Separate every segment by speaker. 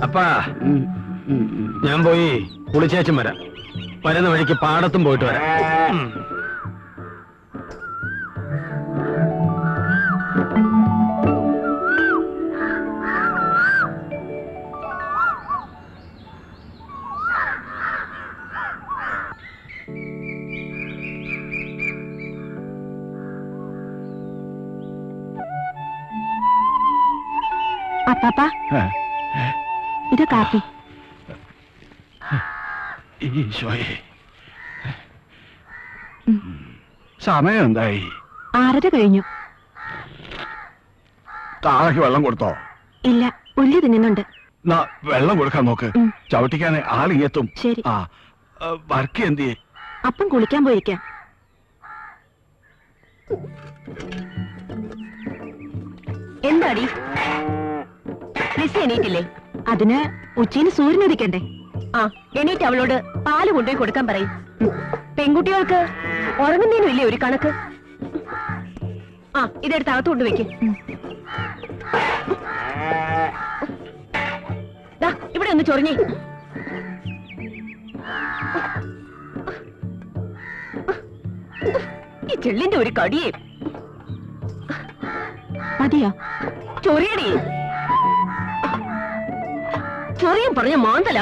Speaker 1: അപ്പാ ഞാൻ പോയി കുളിച്ചേച്ചും വരാം. വരുന്ന വഴിക്ക് പാടത്തും പോയിട്ട് വരാം.
Speaker 2: അപ്പാപ്പാ, ഇത് കാപ്പി.
Speaker 3: ഈശോയെ, സമയം എന്തായി?
Speaker 2: 6:30 കഴിഞ്ഞു.
Speaker 3: താഴേക്ക് വെള്ളം കൊടുത്തോ?
Speaker 2: ഇല്ല, പുല്ല് തിന്നുന്നുണ്ട്.
Speaker 3: വെള്ളം കൊടുക്കാൻ നോക്ക്. ചവിട്ടിക്കാൻ ആളിങ്ങെത്തും.
Speaker 2: ശരി.
Speaker 3: ആ, വർക്ക് എന്തിയെ?
Speaker 2: അപ്പം കുളിക്കാൻ പോയിരിക്കാം. എന്താടി എണീറ്റില്ലേ? അതിന് ഉച്ചയിന് സൂര്യൻ ഉദിക്കണ്ടേ? ആ, എണീറ്റ് അവളോട് പാല് കൊണ്ടുപോയി കൊടുക്കാൻ പറയും. പെൺകുട്ടികൾക്ക് ഉറങ്ങുന്നതിനും ഇല്ലേ ഒരു കണക്ക്? ആ, ഇതെടുത്ത് അകത്ത് കൊണ്ടുവയ്ക്ക്. ഇവിടെ ഒന്ന് ചൊറിഞ്ഞേ. ഈ ചെള്ളിന്റെ ഒരു കടിയേ മതിയോ? ചൊറിയടി. ചൊറിയാൻ പറഞ്ഞ മാന്തല.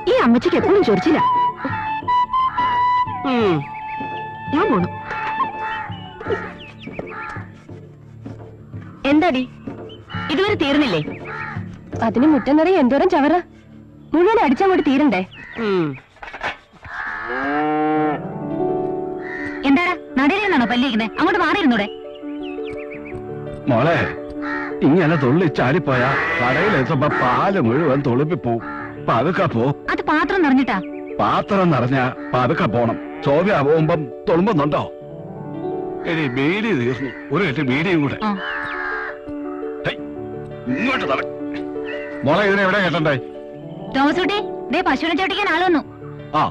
Speaker 2: ഈ അമ്മച്ചിക്ക് എപ്പോഴും ചൊറിച്ചില്ല. ഞാൻ പോണു. എന്താടി ഇതുവരെ തീർന്നില്ലേ? അതിന് മുറ്റം നിറയെ എന്തോരം ചവറ്. മുഴുവൻ അടിച്ചങ്ങോട്ട് തീരണ്ടേ? എന്താടാ നടയിലെന്നാണോ പല്ലിരിക്കുന്നേ? അങ്ങോട്ട് മാറിയിരുന്നൂടെ?
Speaker 3: മോളെ, ഇങ്ങനെ തുള്ളി ചാടിപ്പോയാ കടയിലെത്തുമ്പോ പാല് മുഴുവൻ തുളുപ്പിപ്പോവും. പതുക്കെ പോ.
Speaker 2: അത് പാത്രം നിറഞ്ഞിട്ടാ.
Speaker 3: പാത്രം നിറഞ്ഞ പതുക്കെ പോണം. ചോദ്യ പോകുമ്പം തുളുമ്പുന്നുണ്ടോ? ഇനി ബീഡി തീർന്നു. ഒരു കെട്ടി ബീഡിയും കൂടെ. ഇങ്ങോട്ട് തറ. മോളെ, ഇതിനെ എവിടെ കേട്ടണ്ടേ?
Speaker 2: തോമസ് കുട്ടി, ദേ പശുവിനെ ചോട്ടിക്കാൻ ആള് വന്നു.
Speaker 3: ആ,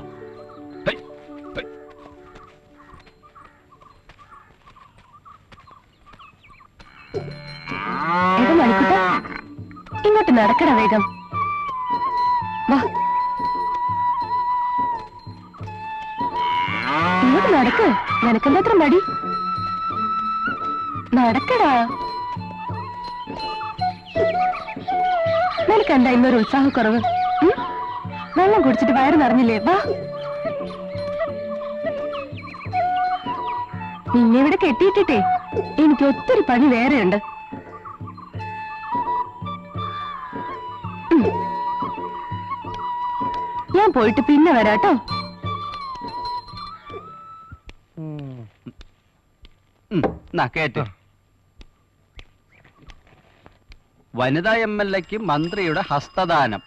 Speaker 2: ഇങ്ങോട്ട് നടക്കട വേഗം. ഇങ്ങോട്ട് നടക്ക്. നിനക്കെന്താ മടി? നടക്കടാ. നിനക്കെന്താ ഇന്നൊരു ഉത്സാഹക്കുറവ്? വെള്ളം കുടിച്ചിട്ട് വയറ് നിറഞ്ഞില്ലേ? വാ. നിന്നെ ഇവിടെ കെട്ടിയിട്ടിട്ടേ എനിക്ക് ഒത്തിരി പണി വേറെയുണ്ട്. ഞാൻ പോയിട്ട് പിന്നെ വരാട്ടോ.
Speaker 4: കേട്ടോ, വനിതാ MLAക്ക് മന്ത്രിയുടെ ഹസ്തദാനം.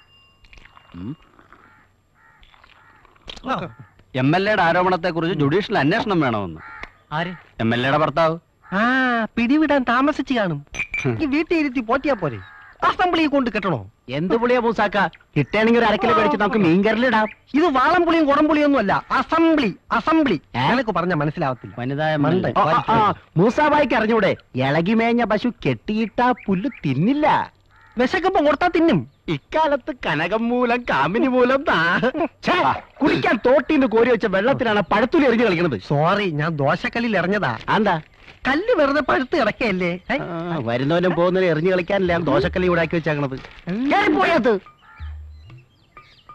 Speaker 4: MLAയുടെ ആരോപണത്തെ കുറിച്ച് ജുഡീഷ്യൽ അന്വേഷണം വേണമെന്ന്. MLAയുടെ ഭർത്താവ്.
Speaker 5: പിടിവിടാൻ താമസിച്ചു കാണും. വീട്ടിൽ ഇരുത്തി പോറ്റിയാ പോരെ? അസംബ്ലി കൊണ്ട് കെട്ടണോ?
Speaker 4: എന്ത് പുളിയാ പൂസാക്ക? കിട്ടണമെങ്കിൽ ഒരു അരക്കിലോ മേടിച്ച് നമുക്ക് മീൻകറിലിടാം.
Speaker 5: ഇത് വാളംപുളിയും കുടംപുളിയും ഒന്നും അല്ല. അസംബ്ലി. അസംബ്ലി എനിക്ക് പറഞ്ഞ മനസ്സിലാവത്തില്ല.
Speaker 4: വനിതാ മൂസാബായിക്ക് അറിഞ്ഞൂടെ? ഇളകിമേഞ്ഞ പശു കെട്ടിയിട്ടാ പുല്ല് തിന്നില്ല.
Speaker 5: വിശക്കുമ്പോ കൊടുത്താ തിന്നും.
Speaker 4: ഇക്കാലത്ത് കനകം മൂലം കാമിനി മൂലം കുടിക്കാൻ തോട്ടിന്ന് കോരി വെച്ച വെള്ളത്തിലാണ് പഴത്തുലി എറിഞ്ഞു കളിക്കുന്നത്.
Speaker 5: സോറി, ഞാൻ ദോശക്കല്ലിൽ എറിഞ്ഞതാ.
Speaker 4: എന്താ
Speaker 5: കല്ല് വെറുതെ പഴുത്ത് കിടക്കല്ലേ?
Speaker 4: വരുന്നവനും പോകുന്നവരും എറിഞ്ഞു കളിക്കാനല്ലേ ദോശക്കല്ലി ഉണ്ടാക്കി വെച്ചേക്കണത്.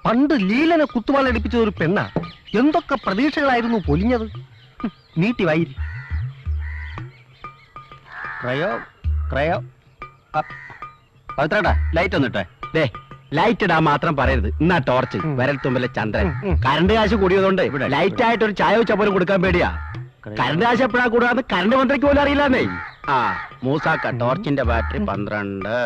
Speaker 5: പണ്ട് ലീലനെ കുത്തുവാളടിപ്പിച്ച ഒരു പെണ്ണ. എന്തൊക്കെ പ്രതീക്ഷകളായിരുന്നു പൊലിഞ്ഞത്. നീട്ടി വൈരി.
Speaker 4: പവിത്രേട്ടാ, ലൈറ്റ് ഒന്നിട്ടെ. ലൈറ്റ് ഇടാൻ മാത്രം പറയരുത്. എന്നാ ടോർച്ച്, വിരൽ തുമ്പിലെ ചന്ദ്രൻ. കറണ്ട് കാശ് കൂടിയതുകൊണ്ട് ലൈറ്റ് ആയിട്ട് ഒരു ചായ വെച്ച പോലും കൊടുക്കാൻ പേടിയാ. കറണ്ട് കാശ് എപ്പോഴാ കൂടാന്ന് കറണ്ട് മന്ത്രിക്ക് പോലും അറിയില്ലെന്നേ. ആ മൂസാക്ക, ടോർച്ചിന്റെ ബാറ്ററി 12.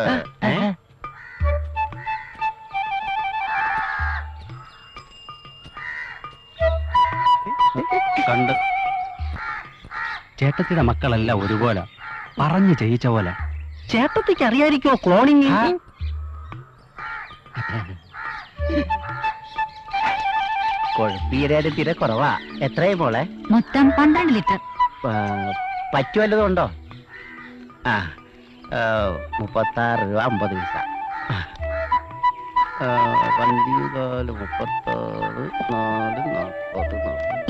Speaker 4: കണ്ട് ചേട്ടത്തിയുടെ മക്കളെല്ലാം ഒരുപോലെ പറഞ്ഞു ചെയ്യിച്ച പോലെ.
Speaker 5: ചേട്ടത്തിക്ക് അറിയാതിരിക്കോ ക്ലോണിങ്?
Speaker 4: കൊഴുപ്പീരേത് തീരെ കുറവാ. എത്രയും മോളെ?
Speaker 2: മൊത്തം 12 ലിറ്റർ.
Speaker 4: പറ്റുവല്ലതും ഉണ്ടോ? 36 രൂപ 50 പൈസ.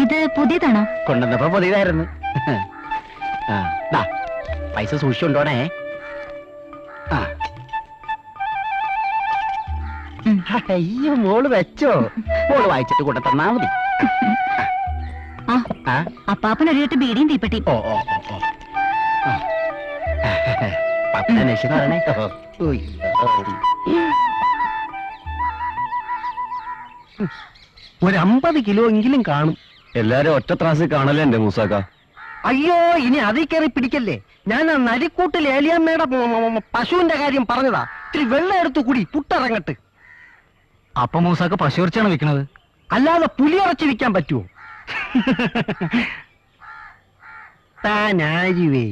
Speaker 2: ഇത് പുതിയതാണോ?
Speaker 4: കൊണ്ടുവന്നപ്പോ പുതിയതായിരുന്നു. ആ, ദാ, പൈസ സൂക്ഷിച്ചുണ്ടോണേ. ആ. അയ്യോ, മോള് വെച്ചോ. മോള് വായിച്ചിട്ട് കൂടെ തന്നാ മതി.
Speaker 2: ആ, അപ്പാപ്പൻ ഒരു കെട്ട് ബീഡിയും തീപ്പെട്ടി.
Speaker 4: ഓ ഓ ഓ ഓ. പപ്പനേഷ് പറഞ്ഞേ.
Speaker 5: ഒരു 50 കിലോ എങ്കിലും കാണും.
Speaker 1: എല്ലാരും ഒറ്റ ത്രാസിൽ കാണല്ലേ എന്റെ മൂസാക്ക?
Speaker 5: അയ്യോ, ഇനി അതിൽ കയറി പിടിക്കല്ലേ. ഞാൻ ആ നരിക്കൂട്ടിൽ ഏലിയമ്മയുടെ പശുവിന്റെ കാര്യം പറഞ്ഞതാ. ഇത്തിരി വെള്ളം എടുത്തു കൂടി പുട്ടിറങ്ങട്ട്.
Speaker 1: അപ്പൊ മൂസാക്ക പശു ഇറച്ചിയാണ് വിൽക്കണത്?
Speaker 5: അല്ലാതെ പുലിയിറച്ചി വിൽക്കാൻ പറ്റുമോ? താനാരിവേ.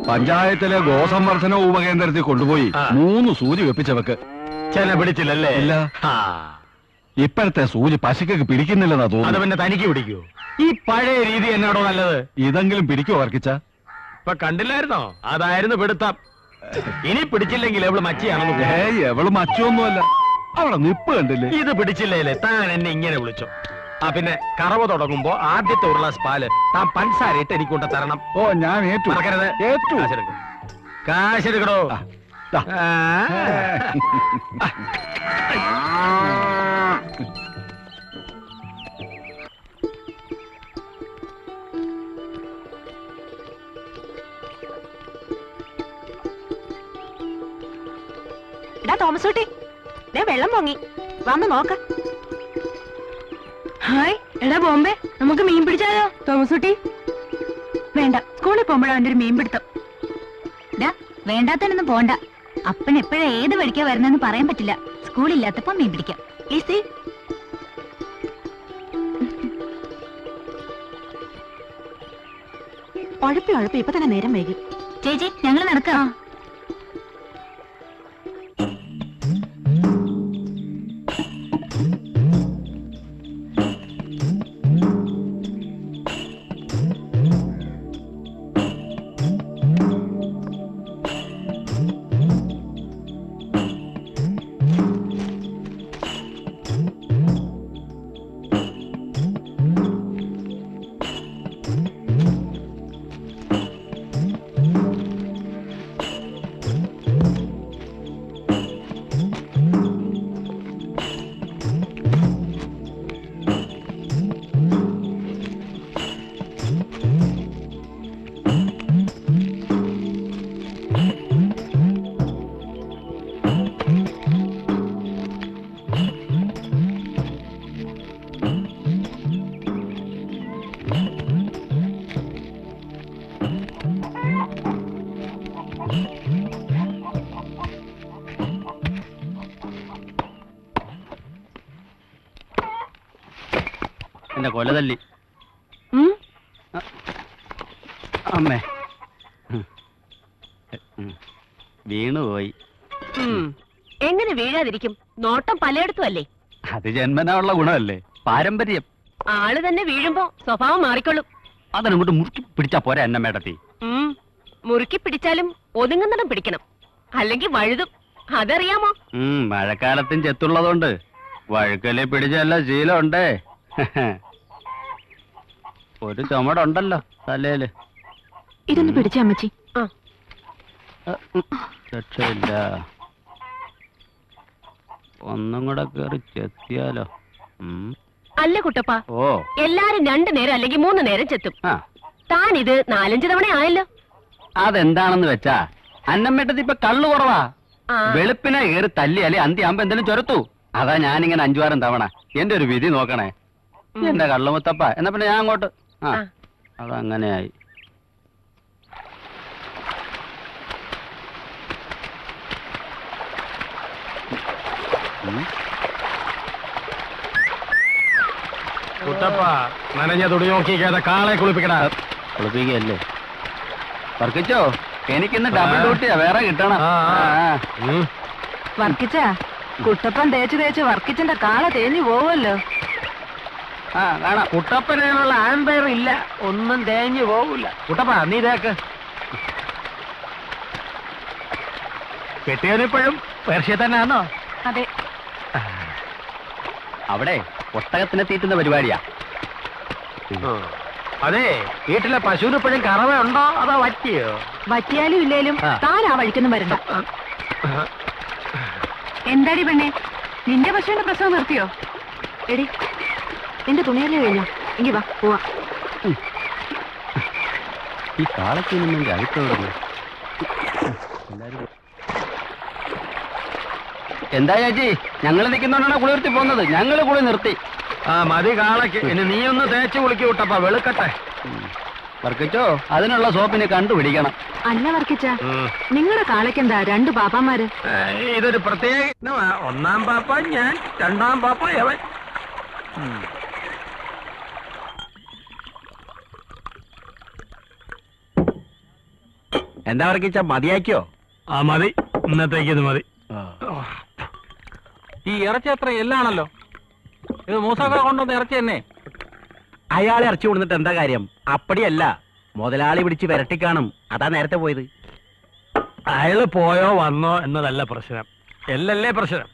Speaker 3: പഞ്ചായത്തിലെ ഗോസംവർദ്ധന ഉപകേന്ദ്രത്തിൽ കൊണ്ടുപോയി 3 സൂചി വെപ്പിച്ചവക്ക്
Speaker 1: ചെന പിടിച്ചില്ലല്ലേ?
Speaker 3: ഇല്ല. ഇപ്പോഴത്തെ സൂചി പശുക്കൊക്കെ പിടിക്കുന്നില്ലെന്നാ
Speaker 1: അത്
Speaker 3: തോന്നുന്നു.
Speaker 1: പിന്നെ തനിക്ക് പിടിക്കൂ? ഈ പഴയ രീതി എന്നാടോ നല്ലത്?
Speaker 3: ഇതെങ്കിലും പിടിക്കുമോ വർക്കിച്ച?
Speaker 1: ഇപ്പൊ കണ്ടില്ലായിരുന്നോ? അതായിരുന്നു പിടുത്തം. ഇനി പിടിച്ചില്ലെങ്കിൽ എവള് മച്ചിയാണെന്ന്.
Speaker 3: ഏയ്, എവള് മച്ചൊന്നുമല്ല. അവിടെ നിപ്പ് കണ്ടില്ലേ?
Speaker 1: ഇത് പിടിച്ചില്ലേ താൻ എന്നെ ഇങ്ങനെ വിളിച്ചോ? ആ, പിന്നെ കറവ് തുടങ്ങുമ്പോ ആദ്യത്തെ ഒരു ഗ്ലാസ് പാല് താൻ പഞ്ചസാര ഇട്ട് എനിക്ക് കൊണ്ട് തരണം.
Speaker 3: ഓ, ഞാൻ ഏറ്റു.
Speaker 1: മറക്കരുത്.
Speaker 3: ഏറ്റു.
Speaker 1: കാശെടുക്കണോ?
Speaker 3: ദാ.
Speaker 2: എടാ തോമസ് കുട്ടി, വെള്ളം പൊങ്ങി, വന്ന് നോക്ക. ഹായ്, എടാ ബോംബെ, നമുക്ക് മീൻ പിടിച്ചാലോ? തോമസ് കുട്ടി വേണ്ട, സ്കൂളിൽ പോകുമ്പോഴാ അവന്റെ ഒരു മീൻ പിടുത്തം. വേണ്ടാത്തനൊന്നും പോണ്ട. അപ്പൻ എപ്പോഴാ ഏത് വഴിക്കാ വരുന്നെന്ന് പറയാൻ പറ്റില്ല. സ്കൂളില്ലാത്തപ്പോ മീൻ പിടിക്കാം. ഈസി. ഉഴപ്പി ഇപ്പൊ തന്നെ നേരം വൈകി. ചേച്ചി, ഞങ്ങൾ നടക്കാം.
Speaker 4: എന്റെ കൊലതല്ലി അമ്മേ. വീണുപോയി.
Speaker 2: എങ്ങനെ വീഴാതിരിക്കും? നോട്ടം പലയിടത്തും അല്ലേ?
Speaker 4: അത് ജന്മനാ ഉള്ള ഗുണമല്ലേ, പാരമ്പര്യം.
Speaker 2: ആള് തന്നെ വീഴുമ്പോ സ്വഭാവം മാറിക്കൊള്ളും.
Speaker 4: അതിനങ്ങോട്ട് മുറുക്കി പിടിച്ചാ പോരാ എന്നെ മേടത്തി.
Speaker 2: മുറുക്കി പിടിച്ചാലും ഒതുങ്ങുന്നിടം പിടിക്കണം, അല്ലെങ്കിൽ വഴുതും. അതറിയാമോ?
Speaker 4: മഴക്കാലത്തും ചെത്തുള്ളതുകൊണ്ട് വഴുക്കലെ പിടിച്ചല്ല ശീലമുണ്ടേ. ഒരു ചുമടുണ്ടല്ലോ തലയില്.
Speaker 2: ഇതൊന്ന് പിടിച്ച അമ്മച്ചി.
Speaker 4: രക്ഷയില്ല. ഒന്നും കൂടെ കേറി ചെത്തിയാലോ?
Speaker 2: അല്ല കുട്ടപ്പ,
Speaker 4: ഓ,
Speaker 2: എല്ലാരും 2 നേരം അല്ലെങ്കിൽ 3 നേരം ചെത്തും. താൻ ഇത് 4-5 തവണ ആയല്ലോ.
Speaker 4: അതെന്താണെന്ന് വെച്ചാ അന്നമ്മേട്ടത്തി ഇപ്പൊ കള്ളു കുറവാ. വെളുപ്പിനെ കയറി തല്ലിയാലേ അന്ത്യാകുമ്പോ എന്തെങ്കിലും ചൊരത്തു. അതാ ഞാനിങ്ങനെ 5-6 തവണ. എന്റെ ഒരു വിധി നോക്കണേ. എന്റെ കള്ളുമുത്തപ്പ. എന്നാ പിന്നെ ഞാൻ അങ്ങോട്ട്. അതങ്ങനെയായി.
Speaker 1: കുട്ടപ്പ, നനഞ്ഞ തുണി നോക്കിക്കാതെ കാളെ കുളിപ്പിക്കടാ.
Speaker 4: കുളിപ്പിക്കല്ലേ വർക്കിച്ചോ? എനിക്കിന്ന് ഡബിൾ ഡ്യൂട്ടിയാ, വേറെ കിട്ടണം.
Speaker 2: വർക്കിച്ച, കുട്ടപ്പൻ തേച്ച് വർക്കിച്ചന്റെ കാള തേഞ്ഞു പോവല്ലോ.
Speaker 4: കാണാം.
Speaker 1: കുട്ടപ്പനുള്ള ആമ്പയർ ഇല്ല, ഒന്നും തേഞ്ഞു പോകില്ല. കുട്ടപ്പ നീ ഇതേക്ക് കെട്ടിയവനിപ്പോഴും പേർഷ്യ തന്നെയാണോ?
Speaker 2: അതെ.
Speaker 4: അവിടെ ഒട്ടകത്തിനെ തീറ്റുന്ന പരിപാടിയാ.
Speaker 1: അതെ, വീട്ടിലെ പശുവിനിപ്പോഴും കറവ ഉണ്ടോ അതോ വറ്റിയോ?
Speaker 2: വറ്റിയാലും ഇല്ലേലും താൻ ആ വഴിക്കൊന്നും വരണ്ട. എന്താടി പെണ്ണെ, നിന്റെ പശുവിന്റെ പ്രസവം നിർത്തിയോ? എടി, നിന്റെ തുണിയല്ലേ കഴിഞ്ഞോ? എങ്കി വാ പോവാ.
Speaker 4: ഈ കാളത്തിന് അഴുത്തോടുന്നു. എന്താ ചേച്ചി, ഞങ്ങൾ നിൽക്കുന്നോണ്ടാണ് കുളി നിർത്തി പോകുന്നത്. ഞങ്ങൾ കുളി നിർത്തി.
Speaker 1: മതി കാളയ്ക്ക്. ഇനി നീ ഒന്ന് തേച്ച് കുളിക്ക് കുട്ടപ്പ, വെളുക്കട്ടെ.
Speaker 4: വർക്കിച്ചോ, അതിനുള്ള സോപ്പിനെ കണ്ടുപിടിക്കണം.
Speaker 2: അല്ല വർക്കിച്ച, നിങ്ങളുടെ കാളയ്ക്കെന്താ രണ്ട് പാപ്പാമാര്?
Speaker 1: ഇതൊരു പ്രത്യേക ഒന്നാം പാപ്പ ഞാൻ, രണ്ടാം പാപ്പ അവൻ.
Speaker 4: എന്താ വർക്കിച്ച, മതിയാക്കിയോ?
Speaker 1: മതി, ഇന്നത്തേക്ക് ഇത് മതി.
Speaker 6: ഈ ഇറച്ചി അത്ര എല്ലാണല്ലോ. ഇത് മൂസാക്ക കൊണ്ടുവന്ന ഇറച്ചി തന്നെ.
Speaker 4: അയാളെ ഇറച്ചി കൊടുത്തിട്ട് എന്താ കാര്യം? അപ്പടിയല്ല, മുതലാളി പിടിച്ച് വിരട്ടിക്കാണും. അതാ നേരത്തെ പോയത്.
Speaker 1: അയാള് പോയോ വന്നോ എന്നതല്ല പ്രശ്നം, എല്ലല്ലേ പ്രശ്നം.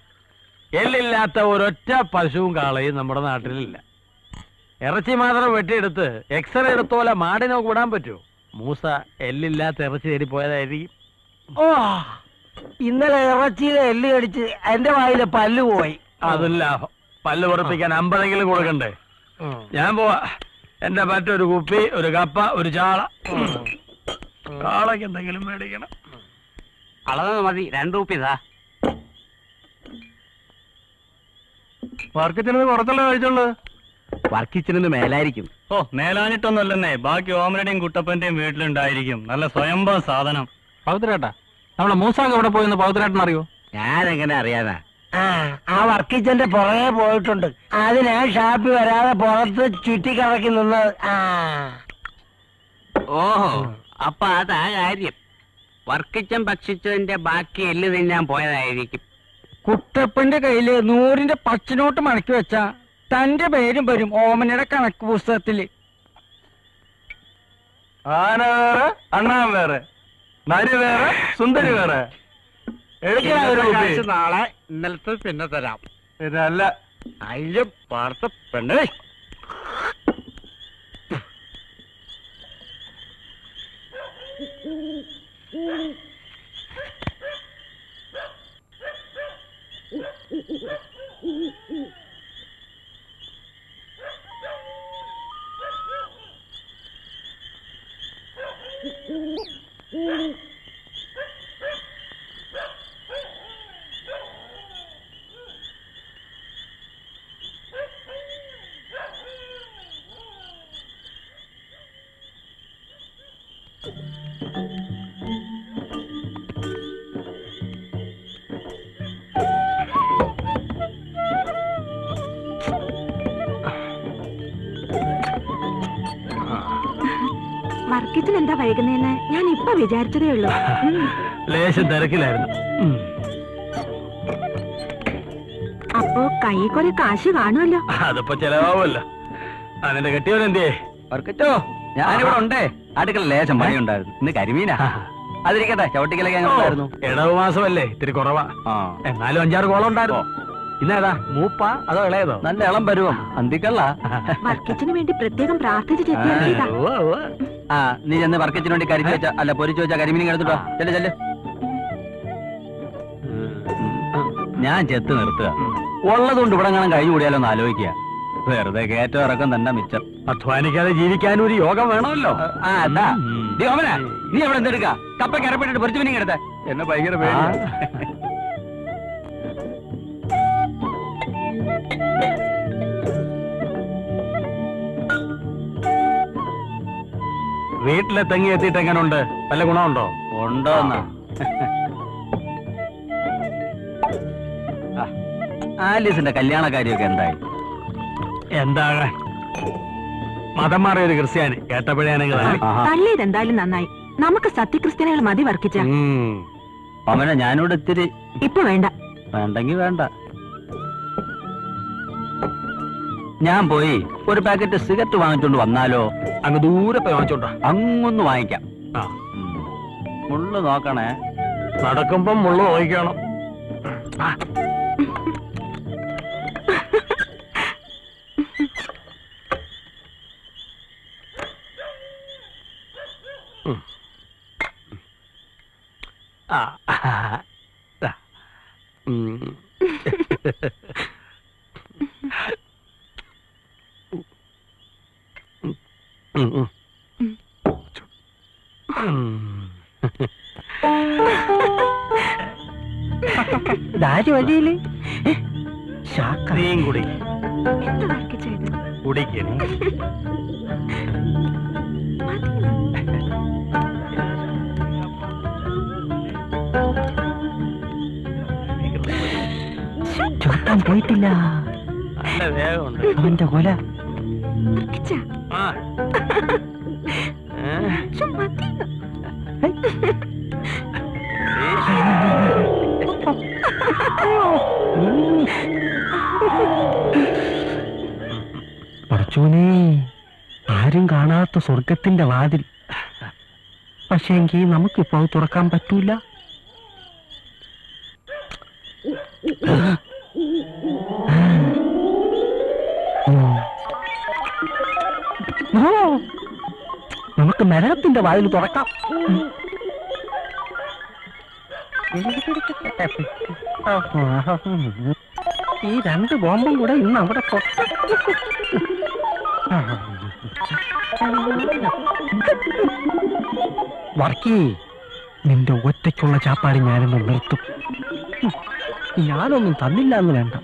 Speaker 1: എല്ലില്ലാത്ത ഒരൊറ്റ പശുവും കാളയും നമ്മുടെ നാട്ടിലില്ല. ഇറച്ചി മാത്രം വെട്ടിയെടുത്ത് എക്സ്റേ എടുത്തോലെ മാടിനോ കൂടാൻ പറ്റുമോ? മൂസ എല്ലില്ലാത്ത ഇറച്ചി തേടി പോയതായിരിക്കും.
Speaker 5: ഓ, ഇന്നലെ ഇറച്ചിയിലെ എല്ല് കടിച്ച് എന്റെ വായിലെ പല്ല് പോയി.
Speaker 1: അതും ലാഭം. പല്ല് ഉറപ്പിക്കാൻ 50 കൊടുക്കണ്ടേ? ഞാൻ പോവാ. എന്റെ മറ്റൊരു കുപ്പി, ഒരു കപ്പ, ഒരു ചാള. കാളയ്ക്ക് എന്തെങ്കിലും മേടിക്കണം.
Speaker 4: അളവ് മതി, 2 രൂപ ഇതാ.
Speaker 1: മാർക്കറ്റിന് പുറത്തുള്ള കഴിച്ചുള്ളത്
Speaker 4: വർക്കിച്ചിന് മേലായിരിക്കും.
Speaker 6: ഓ, മേലാനിട്ടൊന്നുമല്ലെന്നേ. ബാക്കി ഓമനയുടെയും കുട്ടപ്പന്റെയും വീട്ടിലുണ്ടായിരിക്കും. നല്ല സ്വയംഭവ സാധനം. പൗത്രേട്ടാ, നമ്മളെ മൂസാക്ക് എവിടെ പോയെന്ന് പൗത്രേട്ടൻ അറിയോ?
Speaker 4: ഞാനെങ്ങനെ അറിയാനാ?
Speaker 5: ആ വർക്കിച്ചന്റെ പുറകെ പോയിട്ടുണ്ട്. അതിനാ ഷാപ്പി വരാതെ പുറത്ത് ചുറ്റിക്കറക്കി നിന്നത്.
Speaker 4: ഓഹോ, അപ്പൊ അതാ കാര്യം. വർക്കിച്ചൻ ഭക്ഷിച്ചതിന്റെ ബാക്കി എല്ല് തിന്നാൻ പോയതായിരിക്കും.
Speaker 5: കുട്ടപ്പന്റെ കയ്യില് 100 പച്ചനോട്ട് മടക്കി വെച്ച തന്റെ പേരും വരും ഓമനയുടെ കണക്ക് പുസ്തകത്തില്.
Speaker 1: ആന വേറെ, അണ്ണാൻ വേറെ, നരി വേറെ, സുന്ദരി വേറെ.
Speaker 4: നാളെ ഇന്നലത്തെ പിന്നെ തരാം.
Speaker 1: ഇതല്ല
Speaker 4: അതിന്റെ പാർത്ത പെണ്ണേ.
Speaker 2: വർക്കിച്ചിന് എന്താ വൈകുന്നേന്ന് ഞാൻ ഇപ്പൊ വിചാരിച്ചതേ ഉള്ളൂ.
Speaker 1: ലേശം തിരക്കിലായിരുന്നു.
Speaker 2: അപ്പോ കൈ കുറെ കാശ് കാണുമല്ലോ.
Speaker 1: അതിപ്പോ ചെലവാവുമല്ലോ. അതിന്റെ കെട്ടിയവനെന്തേ?
Speaker 4: വർക്കിച്ചോ, ഞാനിവിടെ ഉണ്ടേ. അടുക്കള ലേശം പണിയുണ്ടായിരുന്നു. ഇന്ന് കരിമീനാ. അതിരിക്കട്ടെ, ചവിട്ടിക്കലൊക്കെ ഉണ്ടായിരുന്നു.
Speaker 1: ഇടവ് മാസമല്ലേ, ഇത്തിരി കുറവാ. എന്നാലും 5-6 കോളം ഉണ്ടായിരുന്നു. ഇന്നേതാ, മൂപ്പ അതോ ഇളയതോ?
Speaker 4: നല്ല ഇളം പരുവം. അന്തിക്കള്ള.
Speaker 2: വർക്കിച്ചിന് വേണ്ടി പ്രത്യേകം പ്രാർത്ഥിച്ച് ചെത്തിയാ.
Speaker 4: ആ, നീ ചെന്ന് വർക്കിച്ചിന് വേണ്ടി കരിച്ചു വെച്ച അല്ല പൊരിച്ചു വെച്ച കരിമീനും എടുത്തിട്ടോ. ചെല്ല് ചെല്ല്. ഞാൻ ചെത്ത് നിർത്തുക. ഉള്ളതുകൊണ്ട് ഇവിടെ കാണാൻ കഴിഞ്ഞു കൂടിയാലോ എന്ന് ആലോചിക്കുക. വെറുതെ കയറ്റം ഇറക്കം തന്നെ മിച്ചം.
Speaker 1: അധ്വാനിക്കാതെ ജീവിക്കാനും ഒരു യോഗം വേണമല്ലോ.
Speaker 4: അതാ നീ അവിടെ എന്തെടുക്ക? കപ്പ കരപ്പെട്ടിട്ട് പൊരിച്ചു മീനും എടുത്ത എന്നെ ഭയങ്കര പേടിയാ.
Speaker 1: വീട്ടിലെ തെങ്ങി എത്തിയിട്ട് എങ്ങനെയുണ്ട്? വല്ല ഗുണമുണ്ടോ?
Speaker 4: ഉണ്ടോന്നാ? ആലീസിന്റെ കല്യാണക്കാരിയൊക്കെ എന്തായി?
Speaker 1: എന്താകാൻ, മതം മാറിയ ഒരു ക്രിസ്ത്യാനി കേട്ടപ്പോഴാണെങ്കിൽ
Speaker 2: തള്ളിയത് എന്തായാലും നന്നായി. നമുക്ക് സത്യക്രിസ്ത്യാനികൾ മതി വർക്കിച്ച.
Speaker 4: അവനെ ഞാനിവിടെ ഇത്തിരി.
Speaker 2: ഇപ്പൊ വേണ്ട.
Speaker 4: വേണ്ടെങ്കി വേണ്ട. ഞാൻ പോയി ഒരു പാക്കറ്റ് സിഗരറ്റ് വാങ്ങിച്ചോണ്ട് വന്നാലോ?
Speaker 1: അങ്ങ് ദൂരെ പോയി വാങ്ങിച്ചോണ്ടാ.
Speaker 4: അങ്ങൊന്ന് വാങ്ങിക്കാം.
Speaker 1: ആ,
Speaker 4: മുള്ളു നോക്കണേ.
Speaker 1: നടക്കുമ്പം മുള്ളു നോക്കണം.
Speaker 5: ദാരി വഴിയില്
Speaker 1: നീയും കുടി
Speaker 2: എന്താ വർക്ക് ചെയ്ത്
Speaker 1: കുടിക്കണേ.
Speaker 5: ചെറുപ്പം പോയിട്ടില്ല.
Speaker 1: നല്ല വേഗമുണ്ട്
Speaker 5: അവന്റെ കൊല.
Speaker 2: വർക്കിച്ചാ?
Speaker 1: ആ.
Speaker 2: ശ്ശോ, മതിയെന്ന്.
Speaker 5: പറച്ചോനെ, ആരും കാണാത്ത സ്വർഗത്തിന്റെ വാതിൽ. പക്ഷേ എങ്കിൽ നമുക്കിപ്പോ അത് തുറക്കാൻ പറ്റൂല. നമുക്ക് നരകത്തിന്റെ വാതിൽ തുറക്കാം. ഈ 2 ബോംബും കൂടെ ഇന്ന് അവിടെ വർക്കി, നിന്റെ ഒറ്റയ്ക്കുള്ള ചാപ്പാട് ഞാനൊന്ന് നിർത്തും. ഞാനൊന്നും തന്നില്ല എന്ന് വേണ്ട.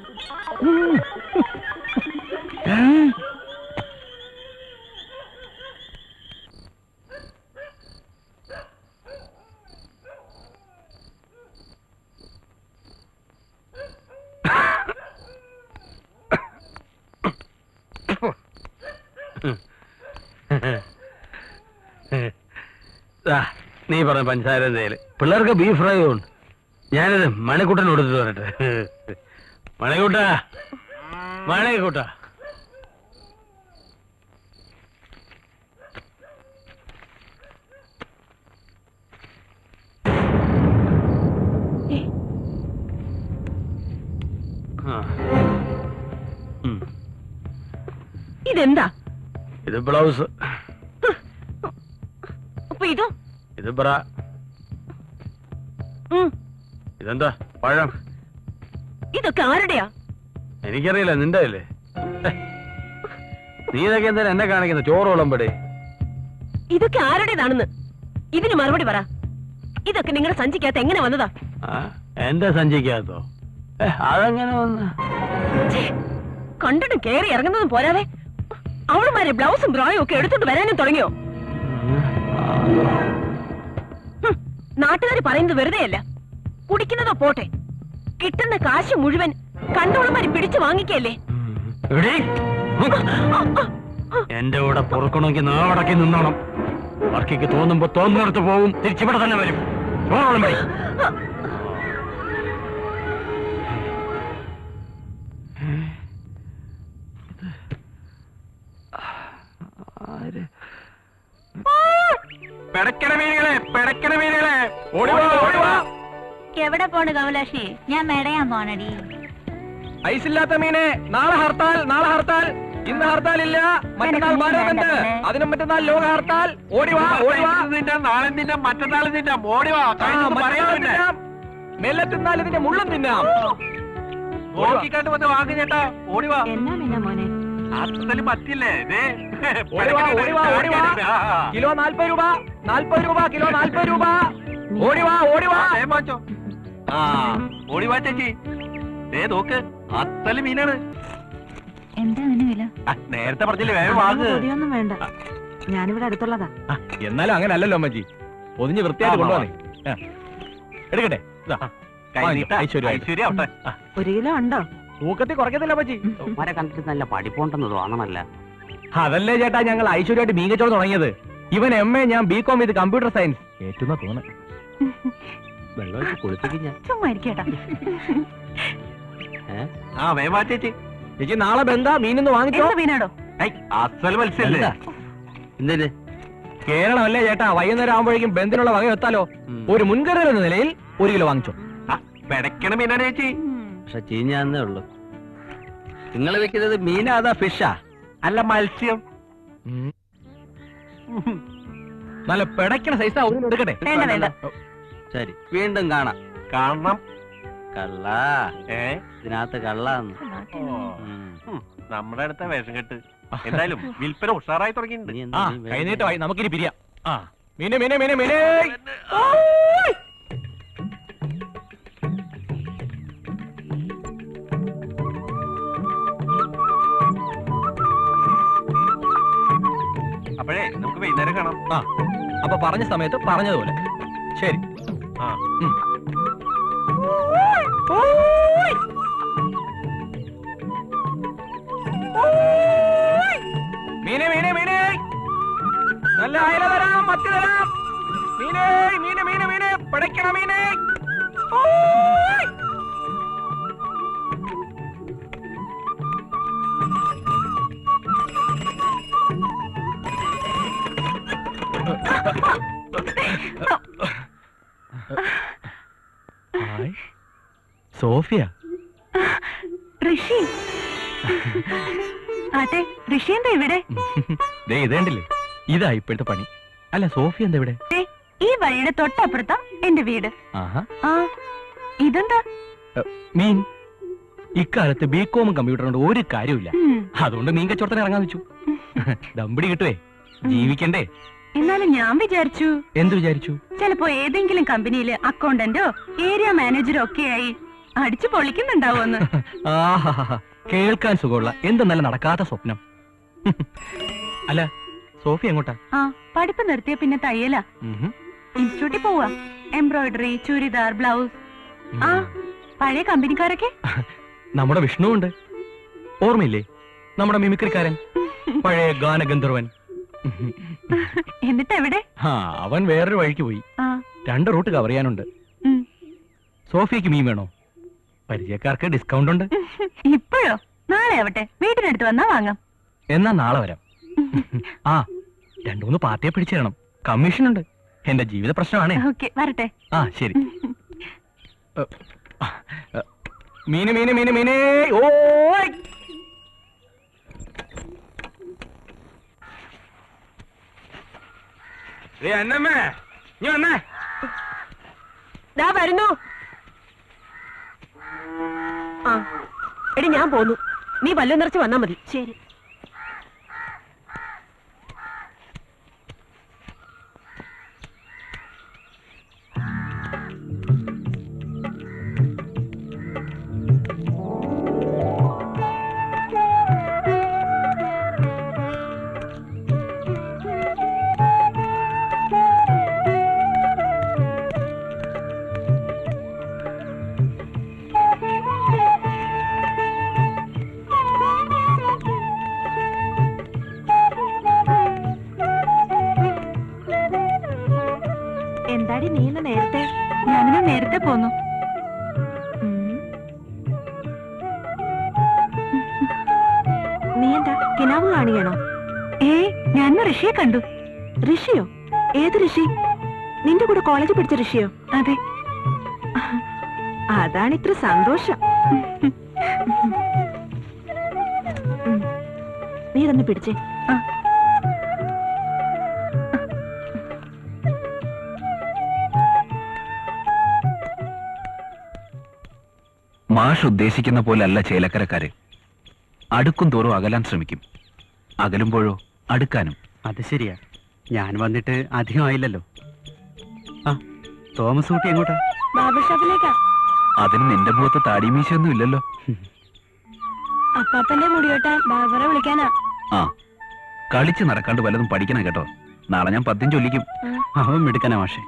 Speaker 1: നീ പറഞ്ഞ പഞ്ചസാര എന്തേല് പിള്ളേർക്ക് ബീഫ് ഫ്രൈ ഉണ്ട്. ഞാനിത് മണിക്കുട്ടൻ കൊടുത്തു പറയട്ടെ. മണിക്കുട്ട, മണിക്കുട്ട.
Speaker 2: ഇതെന്താ?
Speaker 1: ഇത് ബ്ലൗസ്.
Speaker 2: അപ്പൊ ഇതോ?
Speaker 1: ഇത് ബ്ര. ഇതെന്താ? പഴം.
Speaker 2: ഇതൊക്കെ ആരുടെയാ?
Speaker 1: എനിക്കറിയില്ല, നിന്റെ അല്ലേ? നീ ഇതൊക്കെ എന്തായാലും എന്നെ കാണിക്കുന്നു? ചോറ് വിളമ്പടി.
Speaker 2: ഇതൊക്കെ ആരുടേതാണെന്ന് ഇതിന് മറുപടി പറ. ഇതൊക്കെ നിങ്ങളുടെ സഞ്ചിക്കകത്ത് എങ്ങനെ വന്നതാ?
Speaker 1: എന്റെ സഞ്ചിക്കകത്തോ? അതെങ്ങനെ വന്ന?
Speaker 2: കണ്ടിട്ടും കേറി ഇറങ്ങുന്നതും പോരാതെ അവളുമാരെ ബ്ലൗസും ബ്രോയും ഒക്കെ എടുത്തോണ്ട് വരാനും തുടങ്ങിയോ? നാട്ടുകാർ പറയുന്നത് വെറുതെയല്ല. കുടിക്കുന്നതോ പോട്ടെ, കിട്ടുന്ന കാശ് മുഴുവൻ കണ്ടവളുമാര് പിടിച്ചു വാങ്ങിക്കല്ലേ?
Speaker 1: എന്റെ കൂടെ പൊറുക്കണമെങ്കിൽ നാടക്കി നിന്നോണം. വർക്കിക്ക് തോന്നുമ്പോ തോന്നുന്നിടത്ത് പോവും, തിരിച്ചിവിടെ തന്നെ വരും.
Speaker 2: എവിടെ പോണ് കമലാക്ഷി?
Speaker 7: ഞാൻ മെടയാൻ പോണടി.
Speaker 6: ഐസില്ലാത്ത മീനെ. നാളെ ഹർത്താൽ, നാളെ ഹർത്താൽ. ഇന്ന് ഹർത്താൽ ഇല്ല, മറ്റന്നാൾ ഭാരതമുണ്ട്. അതിനും മറ്റന്നാൾ ലോക ഹർത്താൽ. ഓടിവാ, ഓടിവാ.
Speaker 1: നാളെ തിന്നാം, മറ്റന്നാൾ തിന്നാം. ഓടിവാ.
Speaker 6: മെല്ലെ തിന്നാൽ ഇതിന്റെ മുള്ളും തിന്നാം.
Speaker 1: നോക്കിക്കാണ്ട് വന്ന് വാങ്ങി ചേട്ടാ. ഓടിവാ.
Speaker 2: എന്നാ പിന്നെ മോനെ?
Speaker 1: അത്രയും പറ്റില്ലേ?
Speaker 6: ഓടിവാ, ഓടിവാ, ഓടിവാ. കിലോ 40 രൂപ, 40 രൂപ, കിലോ 40 രൂപ. ഓടിവാ, ഓടിവാ.
Speaker 1: ഓടിവാ ചേച്ചി. നോക്ക്, അത്തല് മീനാണ്.
Speaker 7: എന്താ അതിന് വില?
Speaker 1: നേരത്തെ പറഞ്ഞില്ലേ, വേഗം വാങ്ങ്.
Speaker 2: പൊടിയൊന്നും വേണ്ട, ഞാനിവിടെ അടുത്തുള്ളതാ.
Speaker 6: എന്നാലും അങ്ങനെ അല്ലല്ലോ അമ്മച്ചി. പൊതിഞ്ഞ് വൃത്തിയായിട്ട് കൊണ്ടുവന്നേ. എടുക്കട്ടെ.
Speaker 1: ഐശ്വര്യ
Speaker 2: 1 കിലോ ഉണ്ടോ?
Speaker 6: തൂക്കത്തിൽ കുറയ്ക്കത്തില്ല അമ്മച്ചി.
Speaker 4: ഉമ്മാരെ കണ്ടിട്ട് നല്ല പഠിപ്പുണ്ടെന്ന് തോന്നണല്ല.
Speaker 6: അതല്ലേ ചേട്ടാ ഞങ്ങൾ ഐശ്വര്യമായിട്ട് മീൻ കച്ചവടം തുടങ്ങിയത്. ഇവൻ MA, ഞാൻ BCom ഇത് കമ്പ്യൂട്ടർ സയൻസ്. ഏറ്റുന്ന തോന്നുന്നു.
Speaker 4: വെള്ളം കുളിപ്പിക്കും ഞാൻ.
Speaker 2: ചുമ്മാ ഇരിക്കേട്ടാ.
Speaker 1: വേവാ ചേച്ചി.
Speaker 5: ചേച്ചി നാളെ ബന്ധാ മീനൊന്ന് വാങ്ങിച്ചോ.
Speaker 2: എന്ത് മീനാടോ?
Speaker 5: അസൽ മത്സ്യല്ലേ?
Speaker 4: എന്തിന്?
Speaker 5: കേരളം അല്ലേ ചേട്ടാ, വൈകുന്നേരം ആകുമ്പോഴേക്കും ബന്ധിനുള്ള വക എത്താലോ. ഒരു മുൻകരുതൽ എന്ന നിലയിൽ 1 കിലോ വാങ്ങിച്ചോ.
Speaker 3: പെടക്കണ മീനാണ് ചേച്ചി.
Speaker 4: പക്ഷെ ചീഞ്ഞാന്നേ ഉള്ളു. നിങ്ങൾ വെക്കുന്നത് മീനാ അതാ ഫിഷാ?
Speaker 3: അല്ല മത്സ്യം.
Speaker 5: നല്ല പിടയ്ക്കണ സൈസാ, ഒന്നും എടുക്കട്ടെ.
Speaker 2: വേണ്ട വേണ്ട.
Speaker 4: ശരി, വീണ്ടും കാണാം.
Speaker 3: കാണണം.
Speaker 4: കള്ള ഇതിനകത്ത് കള്ളാന്ന്.
Speaker 3: നമ്മുടെ അടുത്ത വേഷം കെട്ട്. എന്തായാലും വിൽപ്പന ഉഷാറായി തുടങ്ങിയിട്ടുണ്ട്.
Speaker 4: നീ
Speaker 5: ആ
Speaker 4: എന്താ നീ
Speaker 5: കൈനീട്ടമായി, നമുക്കിനി പിരിയാം. ആ മീനെ മീനെ മീനെ മീനെ.
Speaker 3: അപ്പോഴേ നമുക്ക് വൈകുന്നേരം കാണാം.
Speaker 5: ആ അപ്പൊ പറഞ്ഞ സമയത്ത് പറഞ്ഞതുപോലെ. ശരി.
Speaker 3: ആ
Speaker 5: മീനെ മീനെ മീനെ, നല്ല അയല തരാം, മത്തി തരാം. മീനെ മീനെ മീനെ മീനെ, പിടയ്ക്കണ മീനെ. സോഫിയ.
Speaker 2: ഋഷി. അതെ, ഋഷി എന്താ ഇവിടെ?
Speaker 5: ഇതേണ്ടില്ലേ, ഇതാ ഇപ്പോഴത്തെ പണി. അല്ല സോഫിയ എന്താ ഇവിടെ?
Speaker 2: ഈ വഴിയുടെ തൊട്ടപ്പുറത്താ എന്റെ വീട്.
Speaker 5: ആഹാ.
Speaker 2: ആ ഇതെന്താ?
Speaker 5: മീൻ. ഇക്കാലത്ത് ബികോമും കമ്പ്യൂട്ടർ കൊണ്ട് ഒരു കാര്യമില്ല. അതുകൊണ്ട് മീൻ കച്ചവടത്തിന് ഇറങ്ങാൻ വെച്ചു. ദമ്പടി കിട്ടുവേ, ജീവിക്കണ്ടേ.
Speaker 2: എന്നാലും ഞാൻ വിചാരിച്ചു.
Speaker 5: എന്ത് വിചാരിച്ചു?
Speaker 2: ചിലപ്പോ ഏതെങ്കിലും കമ്പനിയില് അക്കൗണ്ടന്റോ ഏരിയ മാനേജറോ ഒക്കെയായി അടിച്ചു പൊളിക്കുന്നുണ്ടാവോന്ന്.
Speaker 5: ആഹാ, കേൾക്കാൻ സുഖമുള്ള എന്ത് നല്ല നടക്കാത്ത സ്വപ്നം. അല്ല സോഫി എങ്ങോട്ടാ?
Speaker 2: ആ പഠിപ്പ് നിർത്തിയ പിന്നെ തയ്യലാ. ഇൻസ്റ്റിറ്റ്യൂട്ടിൽ പോവാ. Embroidery, churidar, blouse. ആ പഴയ കമ്പനിക്കാരൊക്കെ.
Speaker 5: നമ്മുടെ വിഷ്ണു ഉണ്ട്, ഓർമ്മയില്ലേ? നമ്മുടെ മിമിക്രിക്കാരൻ, പഴയ ഗാനഗന്ധർവൻ.
Speaker 2: എന്നിട്ട് എവിടെ?
Speaker 5: ആ അവൻ വേറൊരു വഴിക്ക് പോയി. 2 റൂട്ട് കവർ ചെയ്യാനുണ്ട്. സോഫിയക്ക് മീൻ വേണോ? പരിചയക്കാർക്ക് ഡിസ്കൗണ്ട് ഉണ്ട്.
Speaker 2: ഇപ്പോഴോ? നാളെ ആവട്ടെ, വീട്ടിനടുത്ത് വന്നാ വാങ്ങാം.
Speaker 5: എന്നാ നാളെ വരാം. ആ 2-3 പാർട്ടിയെ പിടിച്ചു തരണം, കമ്മീഷൻ ഉണ്ട്. എന്റെ ജീവിത പ്രശ്നമാണേ.
Speaker 2: ഓക്കെ, വരട്ടെ.
Speaker 5: ആ ശരി. മീന് മീന് മീന് മീനേ. ഓ അന്നമ്മേ, നീ വന്നേ.
Speaker 2: ദാ വരുന്നു. ആ എടി ഞാൻ പോന്നു, നീ വല്ലതും നിറച്ച് വന്നാ മതി. ശരി. എന്താടി നീ ഇന്ന് നേരത്തെ? ഞാനിന്ന് നേരത്തെ പോന്നു. നീ എന്താ കിനാവ് കാണുകയാണോ? ഞാൻ ഋഷിയെ കണ്ടു. ഋഷിയോ? ഏത് ഋഷി? നിന്റെ കൂടെ കോളേജിൽ പഠിച്ച ഋഷിയോ? അതെ. അതാണ് ഇത്ര സന്തോഷം. നീ ഇതൊന്ന് പിടിച്ചേ.
Speaker 3: മാഷ് ഉദ്ദേശിക്കുന്ന പോലെ അല്ല ചേലക്കരക്കാര്. അടുക്കും തോറും അകലാൻ ശ്രമിക്കും, അകലുമ്പോഴോ അടുക്കാനും.
Speaker 4: അത് ശരിയാ. ഞാൻ വന്നിട്ട് അധികമായില്ലല്ലോ. ആ തോമസ് കുട്ടി എങ്ങോട്ടാ?
Speaker 2: ബാർബർ ഷോപ്പിലേക്കാ.
Speaker 3: അതിന് നിന്റെ മുഖത്ത് താടിമീശയൊന്നും ഇല്ലല്ലോ.
Speaker 2: അപ്പാപ്പന്റെ മുടിയോട്ടാൻ ബാർബറെ വിളിക്കാനാ.
Speaker 3: ആ കളിച്ച് നടക്കാണ്ട് വല്ലതും പഠിക്കണം കേട്ടോ. നാളെ ഞാൻ 10 ചൊല്ലിക്കും.
Speaker 4: അവൻ മിടുക്കനാ മാഷേ.